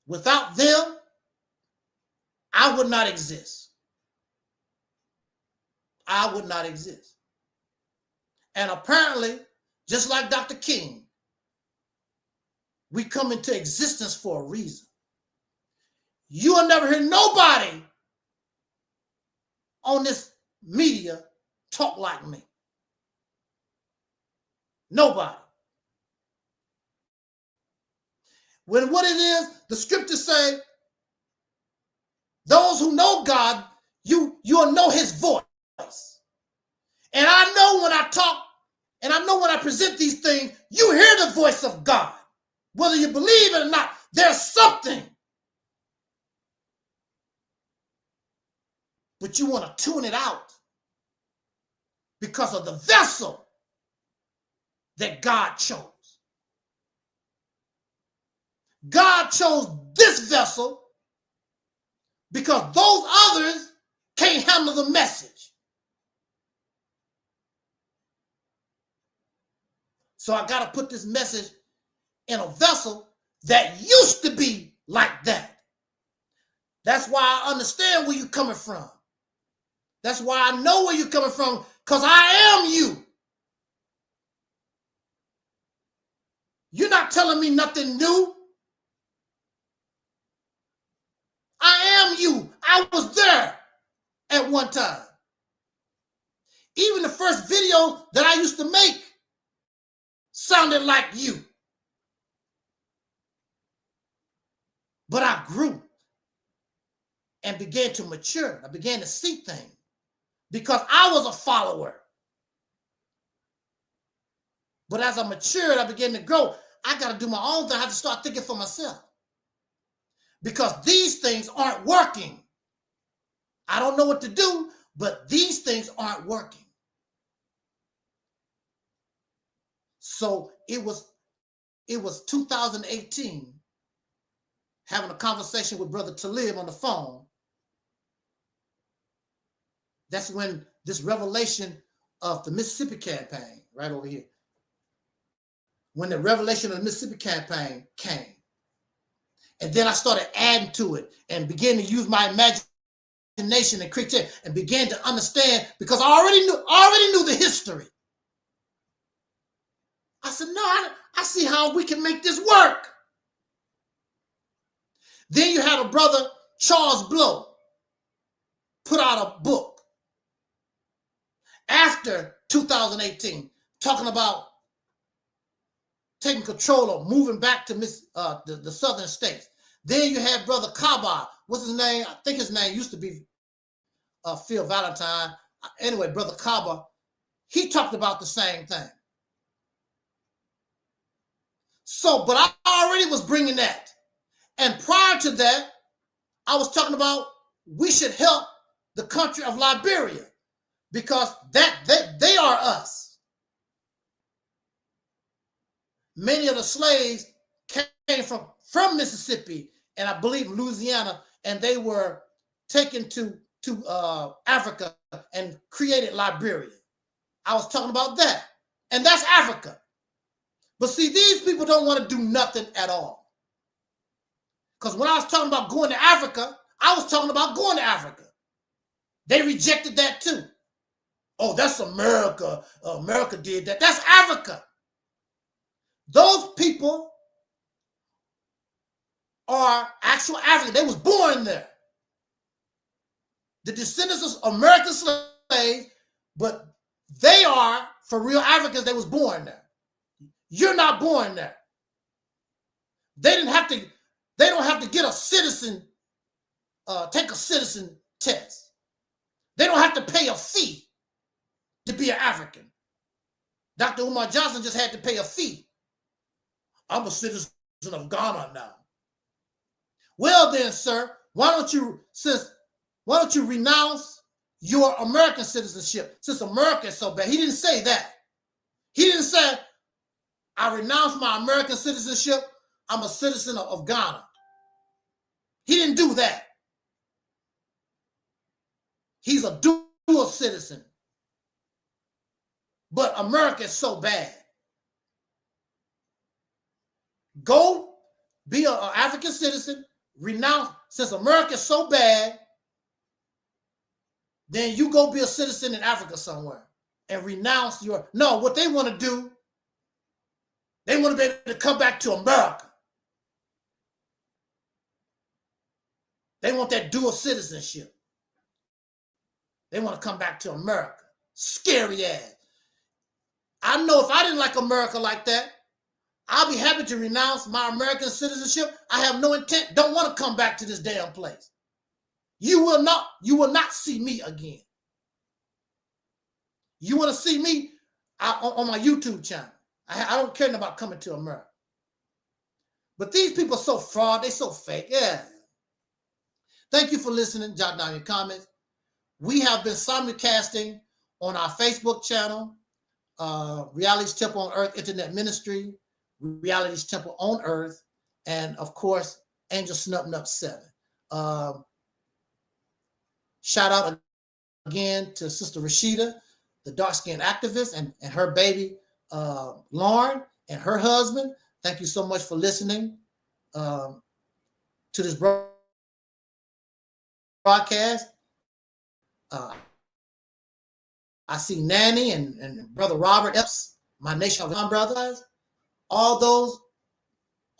Without them, I would not exist. I would not exist. And apparently, just like Dr. King, we come into existence for a reason. You will never hear nobody on this media talk like me. Nobody. When what it is, the scriptures say, those who know God, you'll know his voice. And I know when I talk, and I know when I present these things, you hear the voice of God. Whether you believe it or not, there's something. But you want to tune it out because of the vessel that God chose. God chose this vessel because those others can't handle the message. So I got to put this message in a vessel that used to be like that. That's why I understand where you're coming from. That's why I know where you're coming from, because I am you. You're not telling me nothing new. I am you. I was there at one time. Even the first video that I used to make sounded like you. But I grew and began to mature. I began to see things because I was a follower. But as I matured, I began to grow. I got to do my own thing. I have to start thinking for myself. Because these things aren't working. I don't know what to do, but these things aren't working. So it was 2018, having a conversation with Brother Taalik on the phone. That's when this revelation of the Mississippi campaign, right over here, when the revelation of the Mississippi campaign came. And then I started adding to it and began to use my imagination and creativity and began to understand, because I already knew the history. I said, no, I see how we can make this work. Then you had a brother, Charles Blow, put out a book after 2018, talking about taking control of moving back to the southern states. Then you had Brother Kaba. What's his name? I think his name used to be Phil Valentine. Anyway, Brother Kaba, he talked about the same thing. So, but I already was bringing that. And prior to that, I was talking about we should help the country of Liberia because they are us. Many of the slaves came from Mississippi and I believe Louisiana, and they were taken to Africa and created Liberia. I was talking about that. And that's Africa. But see, these people don't want to do nothing at all. Because when I was talking about going to Africa, I was talking about going to Africa. They rejected that too. Oh, that's America. America did that. That's Africa. Those people are actual Africans. They was born there. The descendants of American slaves, but they are, for real Africans, they was born there. You're not born there. They don't have to get a citizen, take a citizen test. They don't have to pay a fee to be an African. Dr. Umar Johnson just had to pay a fee. I'm a citizen of Ghana now. Well then, sir, why don't you renounce your American citizenship since America is so bad? He didn't say that. He didn't say, I renounce my American citizenship. I'm a citizen of Ghana. He didn't do that. He's a dual citizen. But America is so bad. Go be an African citizen, renounce, since America is so bad, then you go be a citizen in Africa somewhere and renounce your, no, what they want to do, they want to be able to come back to America. They want that dual citizenship. They want to come back to America. Scary ass. I know if I didn't like America like that, I'll be happy to renounce my American citizenship. I have no intent, don't want to come back to this damn place. You will not see me again. You want to see me on my YouTube channel. I don't care about coming to America. But these people are so fraud, they so fake. Yeah. Thank you for listening. Jot down your comments. We have been simulcasting on our Facebook channel, Reality's Temple on Earth Internet Ministry, Reality's Temple on Earth, and of course, Angel Snub 7. Shout out again to Sister Rashida, the dark-skinned activist, and her baby, Lauren, and her husband. Thank you so much for listening to this broadcast. I see Nanny and Brother Robert Epps, my Nation of Islam brothers, all those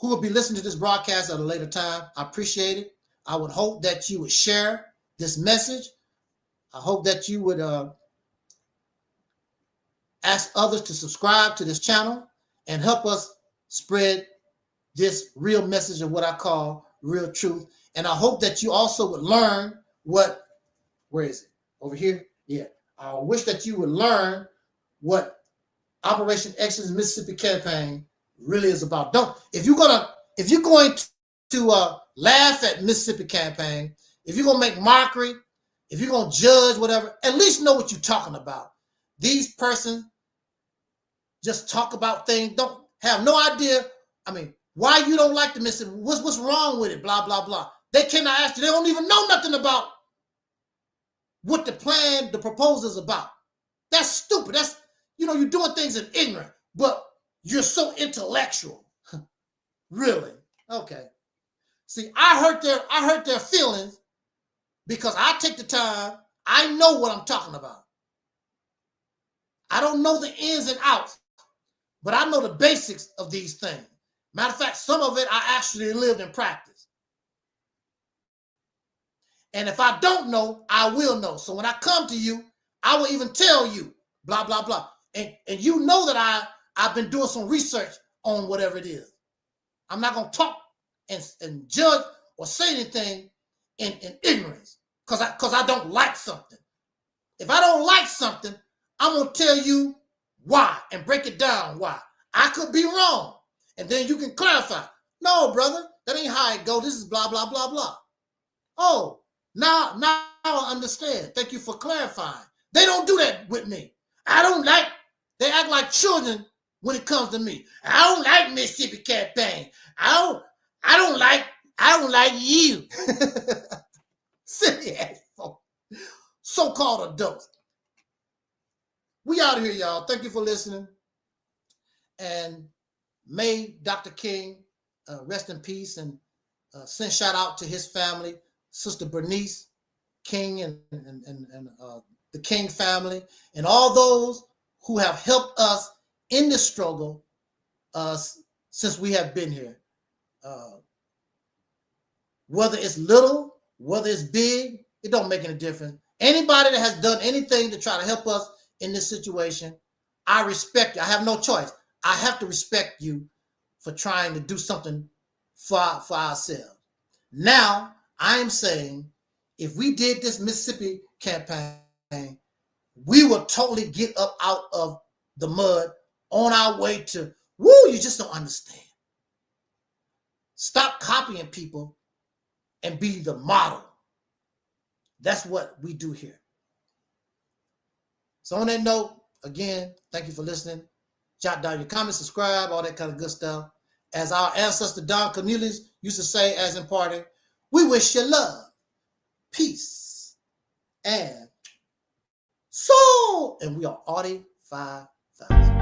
who will be listening to this broadcast at a later time. I appreciate it. I would hope that you would share this message. I hope that you would ask others to subscribe to this channel and help us spread this real message of what I call real truth. And I hope that you also would learn what, where is it? Over here? Yeah. I wish that you would learn what Operation Exodus Mississippi campaign really is about. If you're going to laugh at Mississippi campaign, if you're gonna make mockery, if you're gonna judge whatever, at least know what you're talking about. These persons just talk about things, don't have no idea. I mean, why you don't like the Mississippi? What's wrong with it? Blah blah blah. They cannot ask you. They don't even know nothing about what the plan, the proposal is about. That's stupid. That's, you're doing things in ignorant, but you're so intellectual. Really? Okay. See, I hurt their feelings because I take the time. I know what I'm talking about. I don't know the ins and outs, but I know the basics of these things. Matter of fact, some of it I actually lived in practice. And if I don't know, I will know. So when I come to you, I will even tell you, blah, blah, blah. And you know that I've been doing some research on whatever it is. I'm not going to talk and judge or say anything in ignorance because I don't like something. If I don't like something, I'm going to tell you why and break it down why. I could be wrong. And then you can clarify. No, brother, that ain't how it go. This is blah, blah, blah, blah. Oh, now I understand. Thank you for clarifying. They don't do that with me. They act like children when it comes to me. I don't like Mississippi campaign. I don't like you. Silly ass folk. So-called adults. We out of here, y'all. Thank you for listening. And may Dr. King rest in peace, and send shout out to his family, Sister Bernice King and the King family, and all those who have helped us in this struggle since we have been here. Whether it's little, whether it's big, it don't make any difference. Anybody that has done anything to try to help us in this situation, I respect you. I have no choice. I have to respect you for trying to do something for ourselves. Now, I am saying, if we did this Mississippi campaign, we will totally get up out of the mud on our way to, you just don't understand. Stop copying people and be the model. That's what we do here. So on that note, again, thank you for listening. Jot down your comments, subscribe, all that kind of good stuff. As our ancestor Don Cornelius used to say as in parting, we wish you love, peace, and soul. And we are Audi 5000.